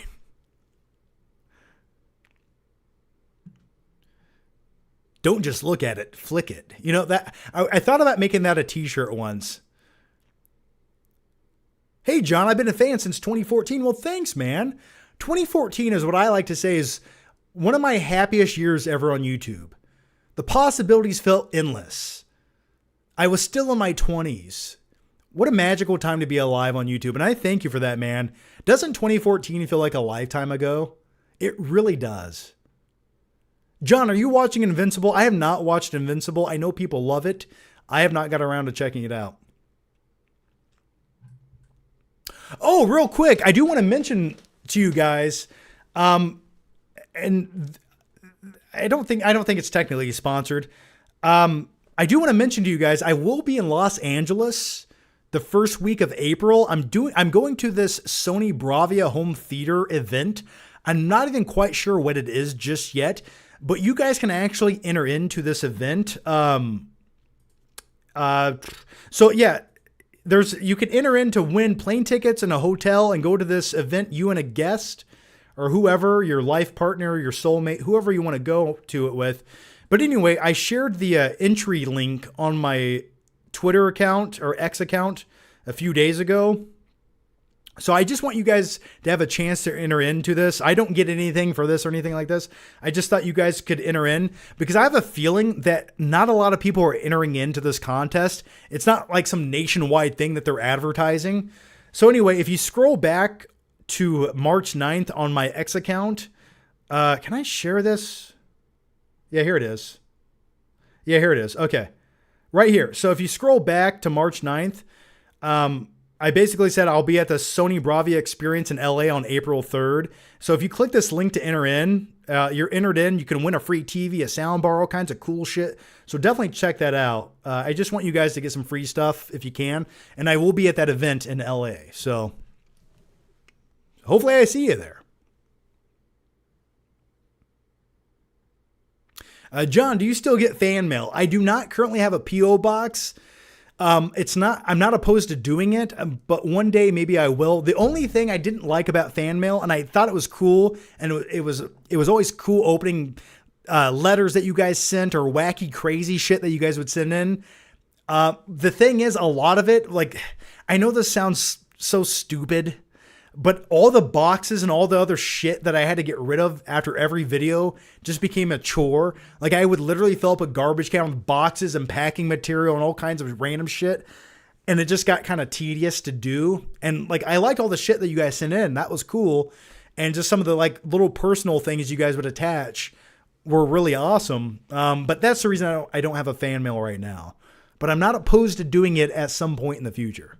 Don't just look at it, flick it. You know, that I thought about making that a t-shirt once. Hey, John, I've been a fan since 2014. Well, thanks, man. 2014 is what I like to say is one of my happiest years ever on YouTube. The possibilities felt endless. I was still in my 20s. What a magical time to be alive on YouTube. And I thank you for that, man. Doesn't 2014 feel like a lifetime ago? It really does. John, are you watching Invincible? I have not watched Invincible. I know people love it. I have not got around to checking it out. Oh, real quick, I do want to mention to you guys, and I don't think it's technically sponsored. I do want to mention to you guys, I will be in Los Angeles the first week of April. I'm going to this Sony Bravia home theater event. I'm not even quite sure what it is just yet, but you guys can actually enter into this event. So yeah, you can enter in to win plane tickets and a hotel and go to this event, you and a guest or whoever, your life partner, your soulmate, whoever you want to go to it with. But anyway, I shared the entry link on my Twitter account or X account a few days ago. So I just want you guys to have a chance to enter into this. I don't get anything for this or anything like this. I just thought you guys could enter in because I have a feeling that not a lot of people are entering into this contest. It's not like some nationwide thing that they're advertising. So anyway, if you scroll back to March 9th on my X account, can I share this? Yeah, here it is. Yeah, here it is. Okay. Right here. So if you scroll back to March 9th, I basically said I'll be at the Sony Bravia experience in LA on April 3rd. So if you click this link to enter in, you're entered in. You can win a free TV, a soundbar, all kinds of cool shit. So definitely check that out. I just want you guys to get some free stuff if you can. And I will be at that event in LA. So hopefully I see you there. John, do you still get fan mail? I do not currently have a P.O. box. I'm not opposed to doing it, but one day maybe I will. The only thing I didn't like about fan mail, and I thought it was cool, and it was always cool opening letters that you guys sent or wacky, crazy shit that you guys would send in. The thing is, a lot of it, like, I know this sounds so stupid, but all the boxes and all the other shit that I had to get rid of after every video just became a chore. Like I would literally fill up a garbage can with boxes and packing material and all kinds of random shit. And it just got kind of tedious to do. And like, I liked all the shit that you guys sent in. That was cool. And just some of the like little personal things you guys would attach were really awesome. But that's the reason I don't have a fan mail right now. But I'm not opposed to doing it at some point in the future.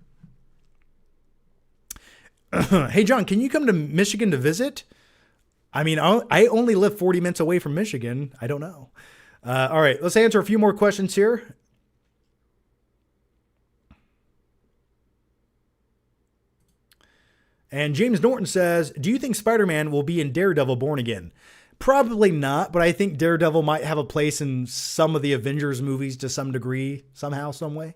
Hey, John, can you come to Michigan to visit? I mean, I only live 40 minutes away from Michigan. I don't know. All right, let's answer a few more questions here. And James Norton says, do you think Spider-Man will be in Daredevil Born Again? Probably not, but I think Daredevil might have a place in some of the Avengers movies to some degree, somehow, some way.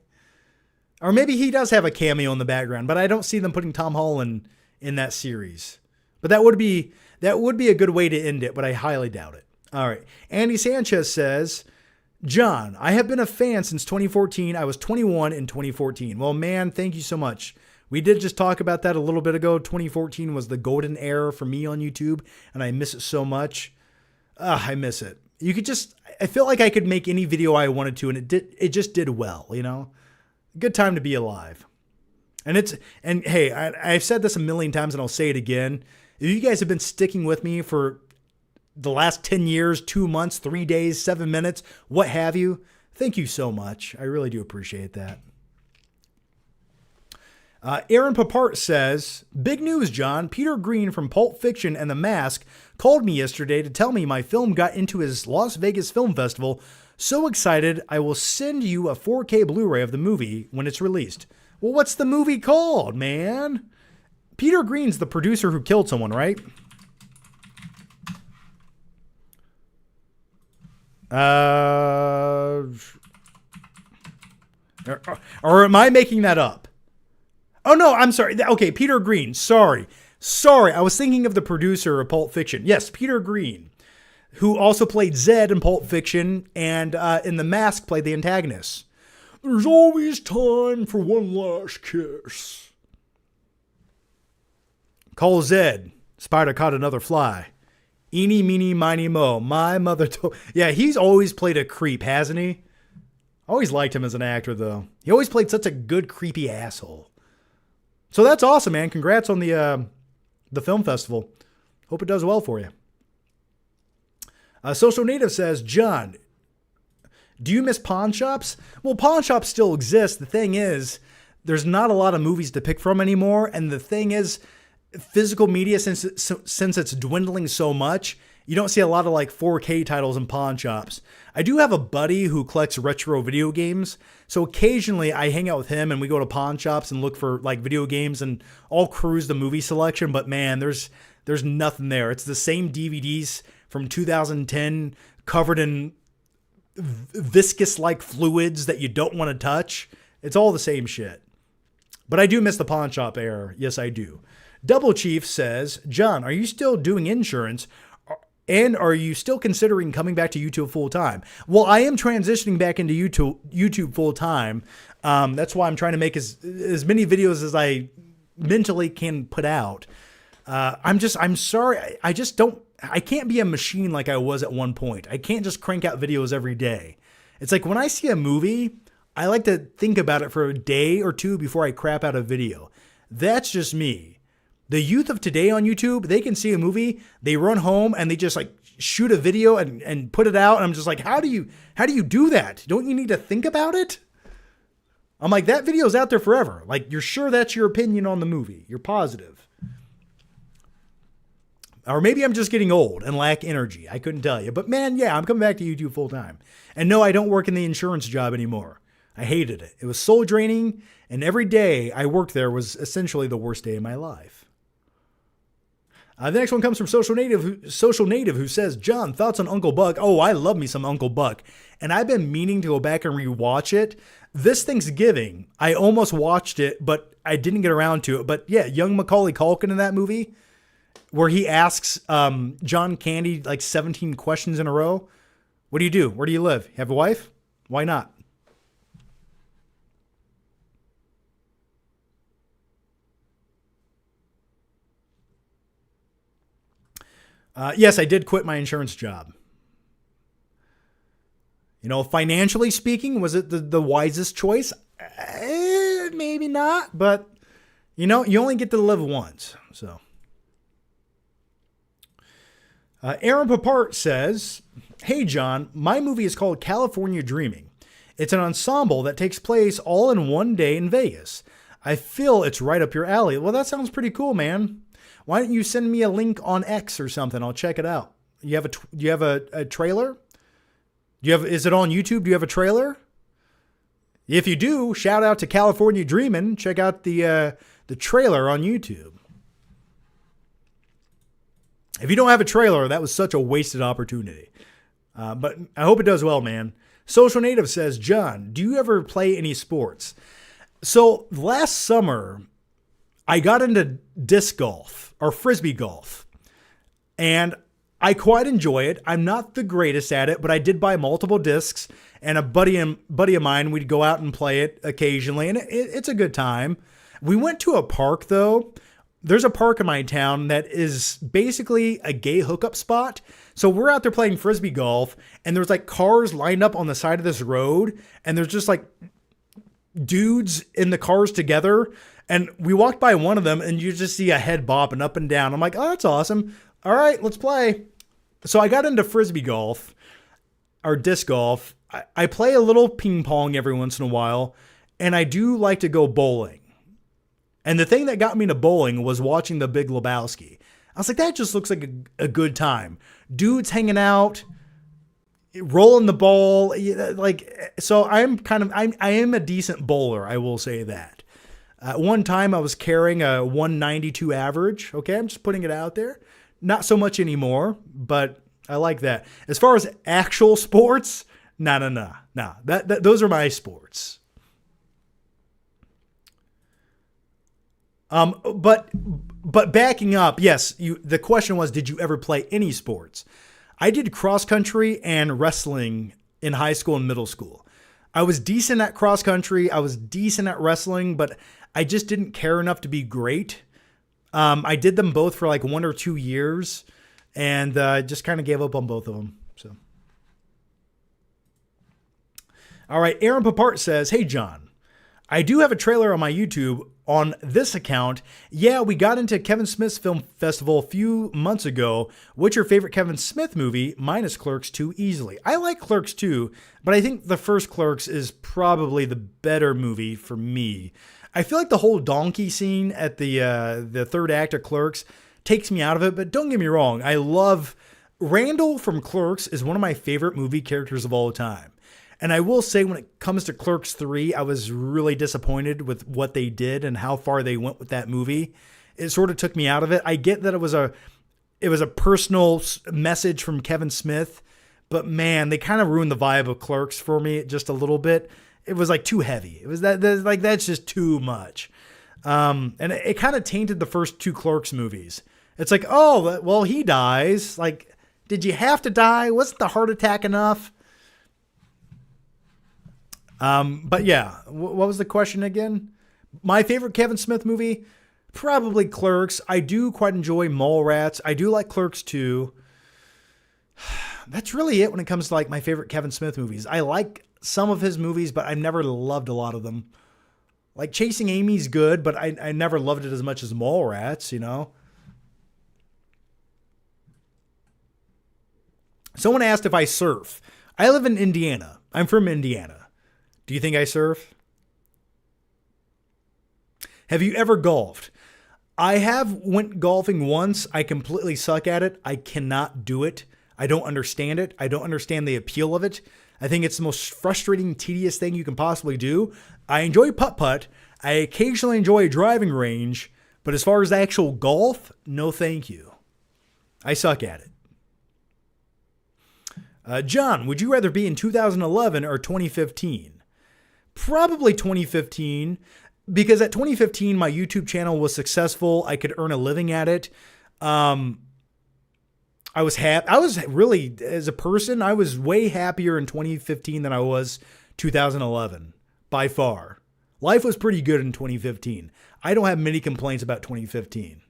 Or maybe he does have a cameo in the background, but I don't see them putting Tom Holland in that series. But that would be a good way to end it, but I highly doubt it. All right. Andy Sanchez says, John, I have been a fan since 2014. I was 21 in 2014. Well, man, thank you so much. We did just talk about that a little bit ago. 2014 was the golden era for me on YouTube, and I miss it so much. I miss it. I feel like I could make any video I wanted to, and it just did well, you know? Good time to be alive. And hey, I've said this a million times and I'll say it again. If you guys have been sticking with me for the last 10 years, 2 months, 3 days, 7 minutes, what have you, thank you so much. I really do appreciate that. Aaron Papart says, big news, John. Peter Green from Pulp Fiction and The Mask called me yesterday to tell me my film got into his Las Vegas Film Festival. So excited, I will send you a 4K Blu-ray of the movie when it's released. Well, what's the movie called, man? Peter Green's the producer who killed someone, right? Or am I making that up? Oh, no, I'm sorry. Okay, Peter Green. Sorry. I was thinking of the producer of Pulp Fiction. Yes, Peter Green, who also played Zed in Pulp Fiction and in The Mask played the antagonist. There's always time for one last kiss. Call Zed. Spider caught another fly. Eeny, meeny, miny, mo. My mother told... Yeah, he's always played a creep, hasn't he? Always liked him as an actor, though. He always played such a good, creepy asshole. So that's awesome, man. Congrats on the film festival. Hope it does well for you. Social Native says, John, do you miss pawn shops? Well, pawn shops still exist. The thing is, there's not a lot of movies to pick from anymore. And the thing is, physical media, since it's dwindling so much, you don't see a lot of like 4K titles in pawn shops. I do have a buddy who collects retro video games. So occasionally I hang out with him and we go to pawn shops and look for like video games, and I'll cruise the movie selection. But man, there's nothing there. It's the same DVDs from 2010 covered in viscous like fluids that you don't want to touch. It's all the same shit. But I do miss the pawn shop era. Yes, I do. Double Chief says, John, are you still doing insurance? And are you still considering coming back to YouTube full time? Well, I am transitioning back into YouTube full time. That's why I'm trying to make as many videos as I mentally can put out. I'm sorry. I can't be a machine like I was at one point. I can't just crank out videos every day. It's like when I see a movie, I like to think about it for a day or two before I crap out a video. That's just me. The youth of today on YouTube, they can see a movie, they run home and they just like shoot a video and put it out. And I'm just like, how do you do that? Don't you need to think about it? I'm like, that video's out there forever. Like, you're sure that's your opinion on the movie. You're positive. Or maybe I'm just getting old and lack energy. I couldn't tell you. But man, yeah, I'm coming back to YouTube full time. And no, I don't work in the insurance job anymore. I hated it. It was soul draining. And every day I worked there was essentially the worst day of my life. The next one comes from Social Native, who says, John, thoughts on Uncle Buck? Oh, I love me some Uncle Buck. And I've been meaning to go back and rewatch it. This Thanksgiving, I almost watched it, but I didn't get around to it. But yeah, young Macaulay Culkin in that movie, where he asks John Candy like 17 questions in a row. What do you do? Where do you live? You have a wife? Why not? Yes, I did quit my insurance job. You know, financially speaking, was it the wisest choice? Maybe not, but you know, you only get to live once. So, Aaron Papart says, hey, John, my movie is called California Dreaming. It's an ensemble that takes place all in one day in Vegas. I feel it's right up your alley. Well, that sounds pretty cool, man. Why don't you send me a link on X or something? I'll check it out. Do you have a trailer? Is it on YouTube? Do you have a trailer? If you do, shout out to California Dreamin'. Check out the trailer on YouTube. If you don't have a trailer, that was such a wasted opportunity. But I hope it does well, man. Social Native says, John, do you ever play any sports? So last summer, I got into disc golf or frisbee golf, and I quite enjoy it. I'm not the greatest at it, but I did buy multiple discs, and a buddy of mine, we'd go out and play it occasionally, and it's a good time. We went to a park, though. There's a park in my town that is basically a gay hookup spot. So we're out there playing frisbee golf, and there's like cars lined up on the side of this road, and there's just like dudes in the cars together. And we walked by one of them and you just see a head bopping up and down. I'm like, oh, that's awesome. All right, let's play. So I got into frisbee golf or disc golf. I play a little ping pong every once in a while. And I do like to go bowling. And the thing that got me into bowling was watching The Big Lebowski. I was like, that just looks like a good time. Dudes hanging out, rolling the ball. So I am a decent bowler. I will say that. At one time, I was carrying a 192 average. Okay, I'm just putting it out there. Not so much anymore, but I like that. As far as actual sports, no. Those are my sports. But backing up, yes, the question was, did you ever play any sports? I did cross country and wrestling in high school and middle school. I was decent at cross country. I was decent at wrestling, but I just didn't care enough to be great. I did them both for like 1 or 2 years and just kind of gave up on both of them. So, all right. Aaron Papart says, "Hey, John, I do have a trailer on my YouTube on this account. Yeah, we got into Kevin Smith's film festival a few months ago. What's your favorite Kevin Smith movie? Mine is Clerks 2 easily. I like Clerks 2, but I think the first Clerks is probably the better movie for me. I feel like the whole donkey scene at the third act of Clerks takes me out of it, but don't get me wrong. I love Randall from Clerks is one of my favorite movie characters of all time. And I will say when it comes to Clerks 3, I was really disappointed with what they did and how far they went with that movie. It sort of took me out of it. I get that it was a personal message from Kevin Smith, but man, they kind of ruined the vibe of Clerks for me just a little bit. It was like too heavy. It was that's just too much. And it kind of tainted the first 2 Clerks movies. It's like, oh, well, he dies. Like, did you have to die? Wasn't the heart attack enough? But yeah, what was the question again? My favorite Kevin Smith movie? Probably Clerks. I do quite enjoy Mallrats. I do like Clerks 2. That's really it when it comes to like my favorite Kevin Smith movies. I like some of his movies, but I've never loved a lot of them. Like Chasing Amy's good, but I never loved it as much as Mallrats, you know? Someone asked if I surf. I live in Indiana. I'm from Indiana. Do you think I surf? Have you ever golfed? I have went golfing once. I completely suck at it. I cannot do it. I don't understand it. I don't understand the appeal of it. I think it's the most frustrating, tedious thing you can possibly do. I enjoy putt-putt. I occasionally enjoy a driving range. But as far as actual golf, no thank you. I suck at it. John, would you rather be in 2011 or 2015? Probably 2015, because at 2015, my YouTube channel was successful. I could earn a living at it. I was happy. I was really, as a person, I was way happier in 2015 than I was 2011, by far. Life was pretty good in 2015. I don't have many complaints about 2015.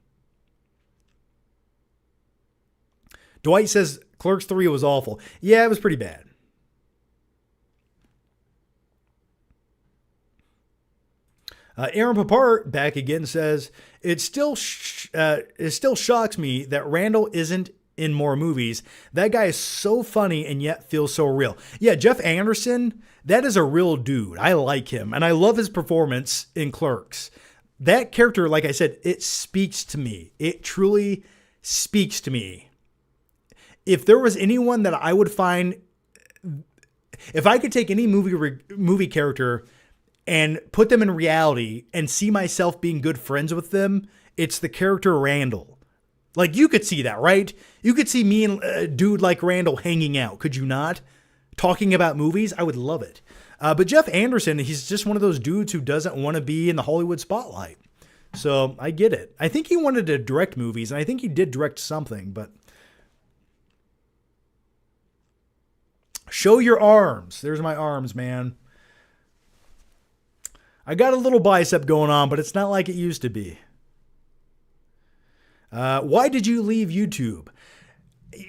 Dwight says Clerks 3 was awful. Yeah, it was pretty bad. Aaron Papart back again says, it still shocks me that Randall isn't in more movies. That guy is so funny and yet feels so real. Yeah, Jeff Anderson, that is a real dude. I like him and I love his performance in Clerks. That character, like I said, it speaks to me. It truly speaks to me. If there was anyone that I would find, if I could take any movie character and put them in reality and see myself being good friends with them, it's the character Randall. Like, you could see that, right? You could see me and a dude like Randall hanging out. Could you not? Talking about movies? I would love it. But Jeff Anderson, he's just one of those dudes who doesn't want to be in the Hollywood spotlight. So I get it. I think he wanted to direct movies, and I think he did direct something, but show your arms. There's my arms, man. I got a little bicep going on, but it's not like it used to be. Why did you leave YouTube?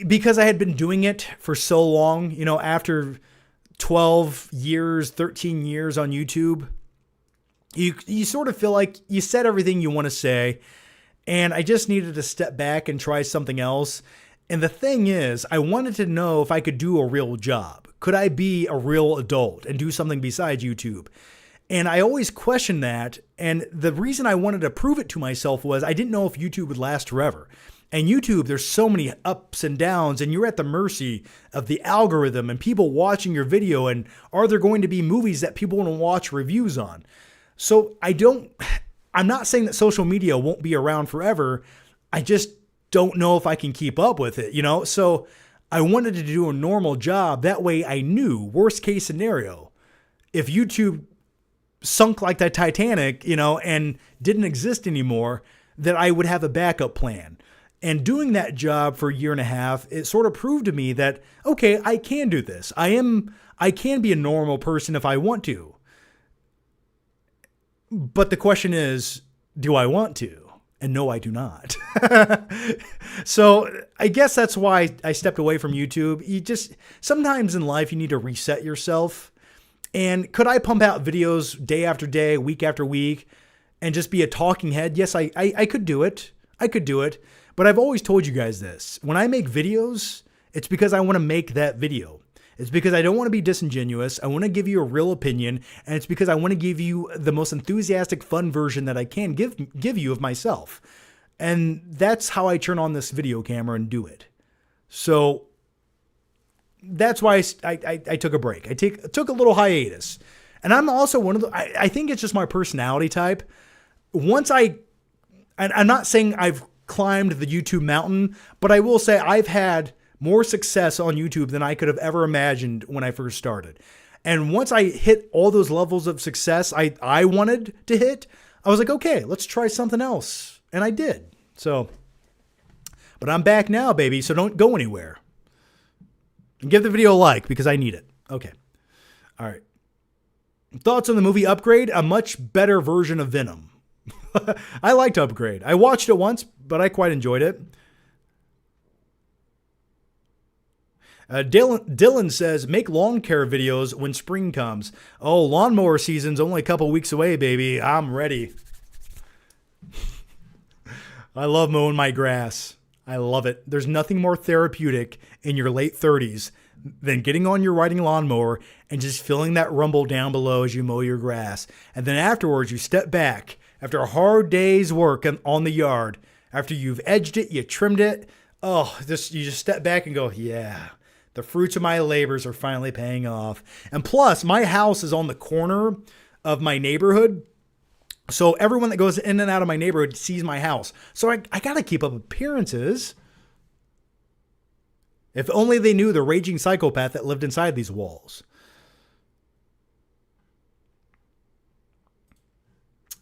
Because I had been doing it for so long, you know, after 12 years, 13 years on YouTube, you sort of feel like you said everything you want to say, and I just needed to step back and try something else. And the thing is, I wanted to know if I could do a real job. Could I be a real adult and do something besides YouTube? And I always questioned that. And the reason I wanted to prove it to myself was I didn't know if YouTube would last forever. And YouTube, there's so many ups and downs, and you're at the mercy of the algorithm and people watching your video. And are there going to be movies that people want to watch reviews on? So I'm not saying that social media won't be around forever. I just don't know if I can keep up with it, you know? So I wanted to do a normal job. That way I knew, worst case scenario, if YouTube sunk like the Titanic, and didn't exist anymore, that I would have a backup plan. And doing that job for a year and a half, it sort of proved to me that, okay, I can do this. I can be a normal person if I want to. But the question is, do I want to? And no, I do not. So I guess that's why I stepped away from YouTube. Sometimes in life, you need to reset yourself. And could I pump out videos day after day, week after week, and just be a talking head? Yes, I could do it. I could do it. But I've always told you guys this. When I make videos, it's because I want to make that video. It's because I don't want to be disingenuous. I want to give you a real opinion. And it's because I want to give you the most enthusiastic, fun version that I can give you of myself. And that's how I turn on this video camera and do it. So that's why I took a break. I took a little hiatus. And I'm also one of the, I think it's just my personality type. I'm not saying I've climbed the YouTube mountain, but I will say I've had more success on YouTube than I could have ever imagined when I first started. And once I hit all those levels of success I wanted to hit, I was like, okay, let's try something else. And I did. So, but I'm back now, baby. So don't go anywhere. And give the video a like because I need it. Okay. All right. Thoughts on the movie Upgrade? A much better version of Venom. I liked Upgrade. I watched it once, but I quite enjoyed it. Dylan says, make lawn care videos when spring comes. Oh, lawnmower season's only a couple weeks away, baby. I'm ready. I love mowing my grass. I love it. There's nothing more therapeutic in your late 30s than getting on your riding lawnmower and just feeling that rumble down below as you mow your grass. And then afterwards, you step back after a hard day's work on the yard. After you've edged it, you trimmed it. Oh, you just step back and go, yeah. The fruits of my labors are finally paying off. And plus, my house is on the corner of my neighborhood. So everyone that goes in and out of my neighborhood sees my house. So I got to keep up appearances. If only they knew the raging psychopath that lived inside these walls.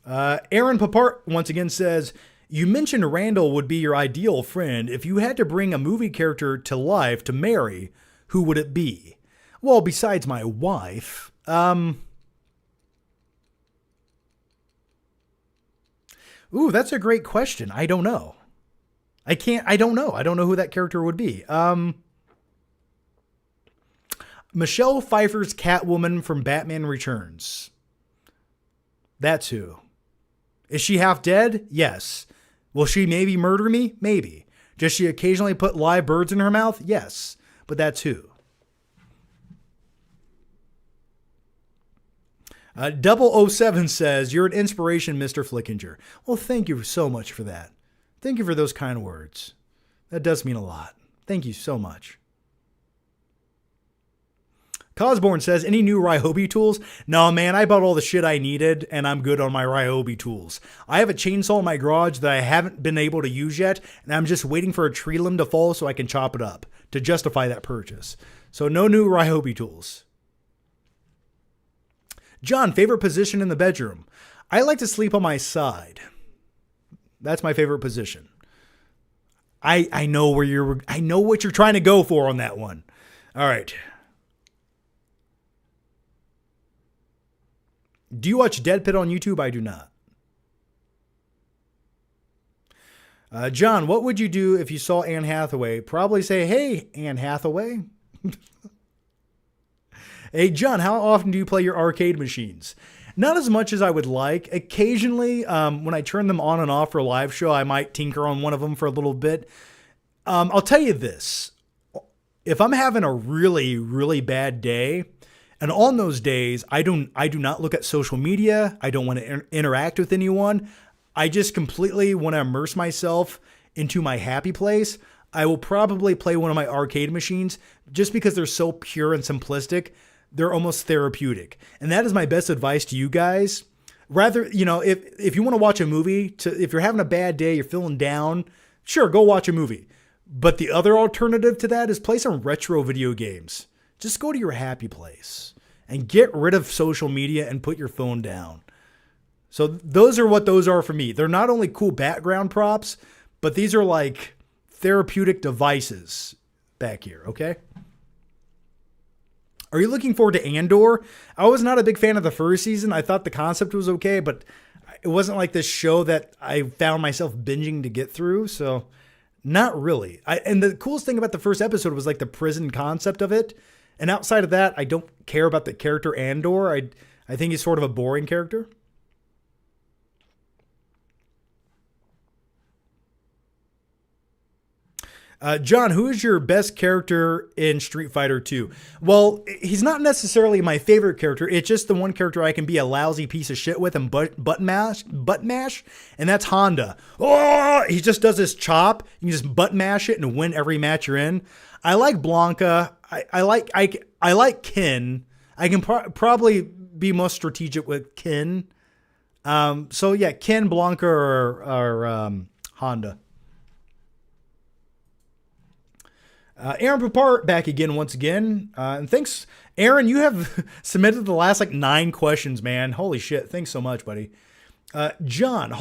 Aaron Papart once again says, you mentioned Randall would be your ideal friend. If you had to bring a movie character to life to marry, who would it be? Well, besides my wife, ooh, that's a great question. I don't know. I don't know. I don't know who that character would be. Michelle Pfeiffer's Catwoman from Batman Returns. That's who. Is she half dead? Yes. Will she maybe murder me? Maybe. Does she occasionally put live birds in her mouth? Yes. But that's who. 007 says, you're an inspiration, Mr. Flickinger. Well, thank you so much for that. Thank you for those kind words. That does mean a lot. Thank you so much. Cosborn says, any new Ryobi tools? No, man, I bought all the shit I needed, and I'm good on my Ryobi tools. I have a chainsaw in my garage that I haven't been able to use yet, and I'm just waiting for a tree limb to fall so I can chop it up to justify that purchase. So no new Ryobi tools. John, favorite position in the bedroom? I like to sleep on my side. That's my favorite position. I know what you're trying to go for on that one. All right. Do you watch Dead Pit on YouTube? I do not. John, what would you do if you saw Anne Hathaway? Probably say, hey, Anne Hathaway. Hey, John, how often do you play your arcade machines? Not as much as I would like. Occasionally, when I turn them on and off for a live show, I might tinker on one of them for a little bit. I'll tell you this. If I'm having a really, really bad day, and on those days, I do not look at social media. I don't want to interact with anyone. I just completely want to immerse myself into my happy place. I will probably play one of my arcade machines just because they're so pure and simplistic. They're almost therapeutic. And that is my best advice to you guys. Rather, if you want to watch a movie, if you're having a bad day, you're feeling down, sure, go watch a movie. But the other alternative to that is play some retro video games. Just go to your happy place and get rid of social media and put your phone down. So those are what those are for me. They're not only cool background props, but these are like therapeutic devices back here, okay? Are you looking forward to Andor? I was not a big fan of the first season. I thought the concept was okay, but it wasn't like this show that I found myself binging to get through, so not really. And the coolest thing about the first episode was like the prison concept of it. And outside of that, I don't care about the character Andor. I think he's sort of a boring character. John, who is your best character in Street Fighter 2? Well, he's not necessarily my favorite character. It's just the one character I can be a lousy piece of shit with and butt mash, and that's Honda. Oh, he just does this chop. You can just butt mash it and win every match you're in. I like Blanca. I like Ken. I can probably be most strategic with Ken. So yeah, Ken, Blanca, or Honda. Aaron Papart back again once again. And thanks, Aaron. You have submitted the last like 9 questions, man. Holy shit. Thanks so much, buddy. John,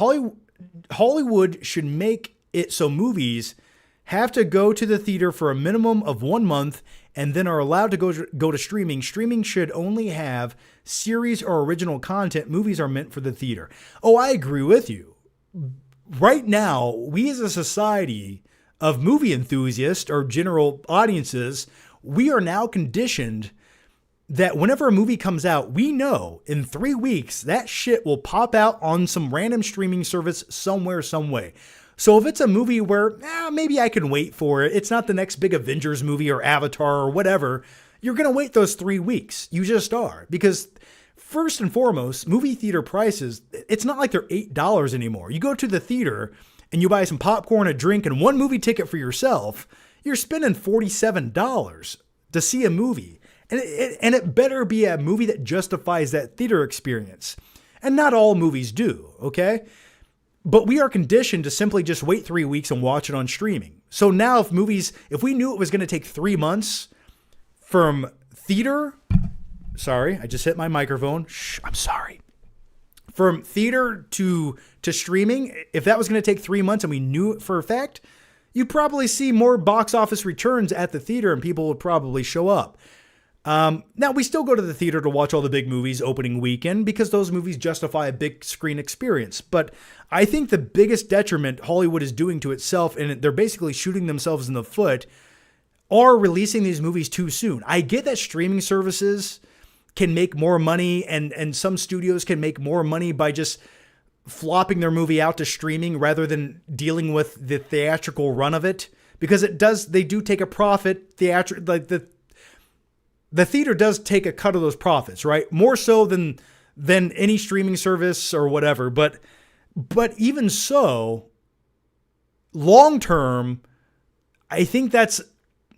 Hollywood should make it so movies have to go to the theater for a minimum of 1 month and then are allowed to go to streaming. Streaming should only have series or original content. Movies are meant for the theater. Oh, I agree with you. Right now, we as a society of movie enthusiasts or general audiences, we are now conditioned that whenever a movie comes out, we know in 3 weeks that shit will pop out on some random streaming service somewhere, some way. So if it's a movie where maybe I can wait for it, it's not the next big Avengers movie or Avatar or whatever, you're going to wait those 3 weeks. You just are. Because first and foremost, movie theater prices, it's not like they're $8 anymore. You go to the theater and you buy some popcorn, a drink, and 1 movie ticket for yourself, you're spending $47 to see a movie. And it better be a movie that justifies that theater experience. And not all movies do, okay? But we are conditioned to simply just wait 3 weeks and watch it on streaming. So now if we knew it was going to take 3 months from theater, sorry, I just hit my microphone. Shh, I'm sorry. From theater to streaming, if that was going to take 3 months and we knew it for a fact, you'd probably see more box office returns at the theater and people would probably show up. Now, we still go to the theater to watch all the big movies opening weekend because those movies justify a big screen experience. But I think the biggest detriment Hollywood is doing to itself, and they're basically shooting themselves in the foot, are releasing these movies too soon. I get that streaming services can make more money and some studios can make more money by just flopping their movie out to streaming rather than dealing with the theatrical run of it, because they do take a profit. The theater does take a cut of those profits, right? More so than any streaming service or whatever. But even so, long term, I think that's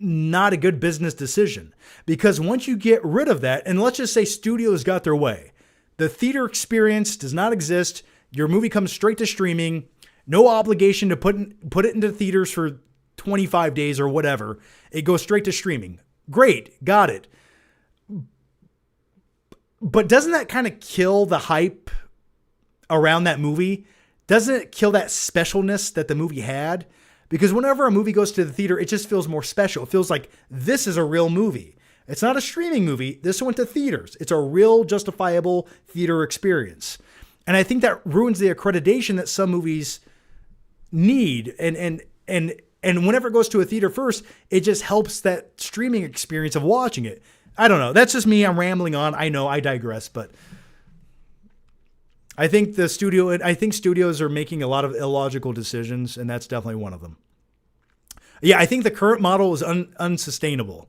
not a good business decision, because once you get rid of that, and let's just say studios got their way, the theater experience does not exist. Your movie comes straight to streaming, no obligation to put it into theaters for 25 days or whatever. It goes straight to streaming. Great, got it. But doesn't that kind of kill the hype around that movie? Doesn't it kill that specialness that the movie had? Because whenever a movie goes to the theater, it just feels more special. It feels like this is a real movie. It's not a streaming movie. This went to theaters. It's a real justifiable theater experience. And I think that ruins the accreditation that some movies need. And whenever it goes to a theater first, it just helps that streaming experience of watching it. I don't know. That's just me. I'm rambling on. I know I digress, but I think studios are making a lot of illogical decisions, and that's definitely one of them. Yeah, I think the current model is unsustainable.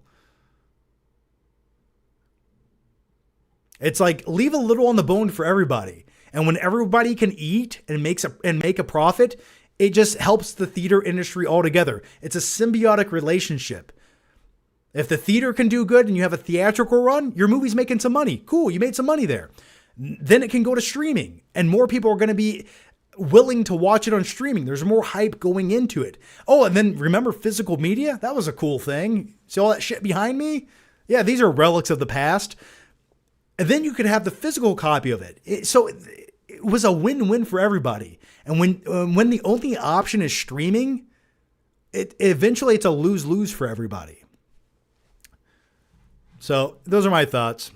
It's like leave a little on the bone for everybody. And when everybody can eat and make a profit, it just helps the theater industry altogether. It's a symbiotic relationship. If the theater can do good and you have a theatrical run, your movie's making some money. Cool, you made some money there. Then it can go to streaming, and more people are going to be willing to watch it on streaming. There's more hype going into it. Oh, and then remember physical media? That was a cool thing. See all that shit behind me? Yeah, these are relics of the past. And then you could have the physical copy of it. So it was a win-win for everybody. And when the only option is streaming, eventually it's a lose-lose for everybody. So those are my thoughts.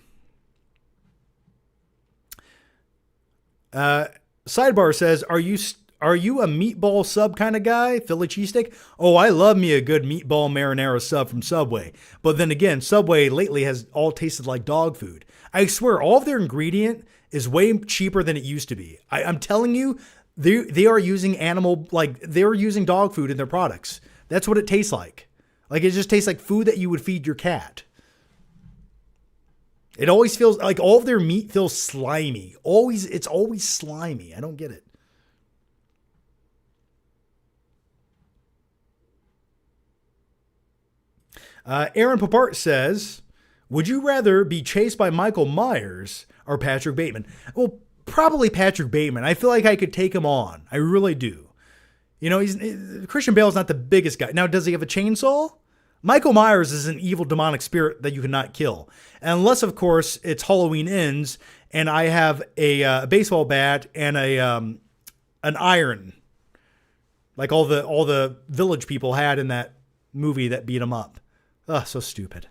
Sidebar says, are you a meatball sub kind of guy? Philly cheesesteak? Oh, I love me a good meatball marinara sub from Subway. But then again, Subway lately has all tasted like dog food. I swear, all of their ingredient is way cheaper than it used to be. I'm telling you, they are using they're using dog food in their products. That's what it tastes like. Like, it just tastes like food that you would feed your cat. It always feels like all of their meat feels slimy. It's always slimy. I don't get it. Aaron Papart says, would you rather be chased by Michael Myers or Patrick Bateman? Well, probably Patrick Bateman. I feel like I could take him on. I really do. You know, Christian Bale's not the biggest guy. Now, does he have a chainsaw? Michael Myers is an evil demonic spirit that you cannot kill. Unless, of course, it's Halloween Ends and I have a baseball bat and an iron. Like all the village people had in that movie that beat him up. Ugh, so stupid.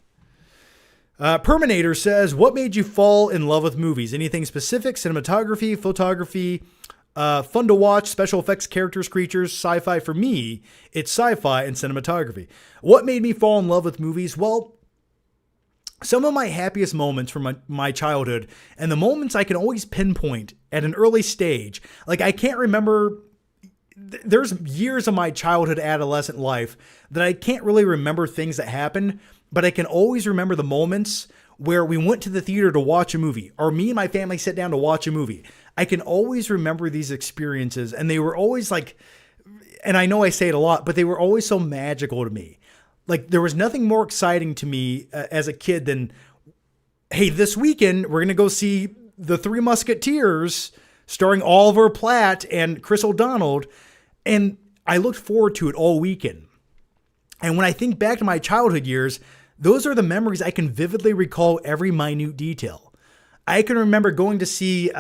Perminator says, what made you fall in love with movies? Anything specific? Cinematography, photography, fun to watch, special effects, characters, creatures, sci-fi. For me, it's sci-fi and cinematography. What made me fall in love with movies? Well, some of my happiest moments from my childhood, and the moments I can always pinpoint at an early stage. Like, I can't remember... There's years of my childhood, adolescent life that I can't really remember things that happened, but I can always remember the moments where we went to the theater to watch a movie, or me and my family sat down to watch a movie. I can always remember these experiences, and they were always like, and I know I say it a lot, but they were always so magical to me. Like, there was nothing more exciting to me as a kid than, hey, this weekend we're going to go see The Three Musketeers starring Oliver Platt and Chris O'Donnell. And I looked forward to it all weekend. And when I think back to my childhood years, those are the memories I can vividly recall every minute detail. I can remember going to see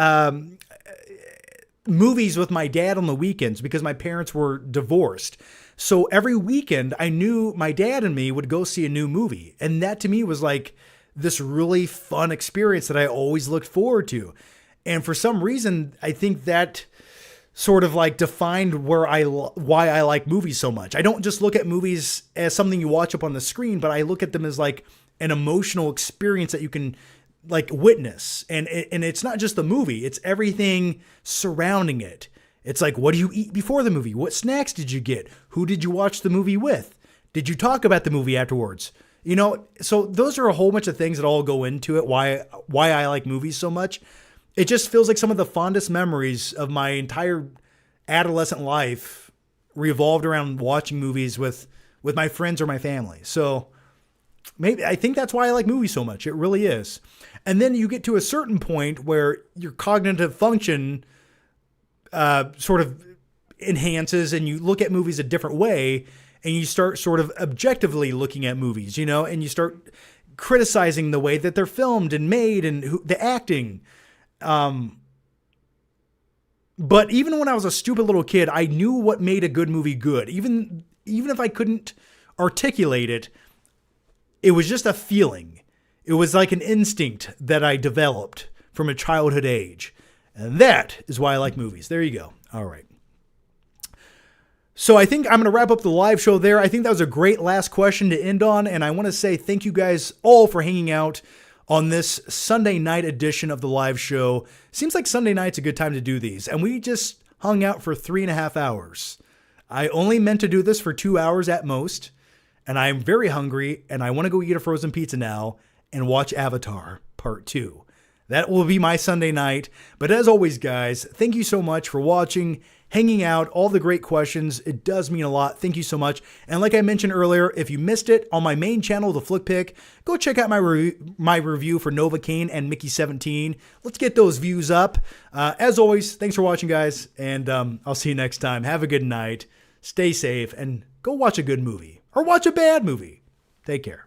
movies with my dad on the weekends because my parents were divorced. So every weekend I knew my dad and me would go see a new movie. And that to me was like this really fun experience that I always looked forward to. And for some reason, I think that sort of like defined why I like movies so much. I don't just look at movies as something you watch up on the screen, but I look at them as like an emotional experience that you can like witness. And it's not just the movie, it's everything surrounding it. It's like, what do you eat before the movie? What snacks did you get? Who did you watch the movie with? Did you talk about the movie afterwards? You know, so those are a whole bunch of things that all go into it, why I like movies so much. It just feels like some of the fondest memories of my entire adolescent life revolved around watching movies with my friends or my family. So maybe I think that's why I like movies so much. It really is. And then you get to a certain point where your cognitive function sort of enhances and you look at movies a different way and you start sort of objectively looking at movies, you know, and you start criticizing the way that they're filmed and made and the acting. But even when I was a stupid little kid, I knew what made a good movie good. Even if I couldn't articulate it, it was just a feeling. It was like an instinct that I developed from a childhood age. And that is why I like movies. There you go. All right. So I think I'm going to wrap up the live show there. I think that was a great last question to end on. And I want to say thank you guys all for hanging out on this Sunday night edition of the live show. Seems like Sunday night's a good time to do these. And we just hung out for 3.5 hours. I only meant to do this for 2 hours at most. And I'm very hungry and I want to go eat a frozen pizza now and watch Avatar Part 2. That will be my Sunday night. But as always, guys, thank you so much for watching, hanging out, all the great questions. It does mean a lot. Thank you so much. And like I mentioned earlier, if you missed it on my main channel, The Flick Pick, go check out my review for Novocaine and Mickey 17. Let's get those views up. As always, thanks for watching, guys. And I'll see you next time. Have a good night. Stay safe and go watch a good movie or watch a bad movie. Take care.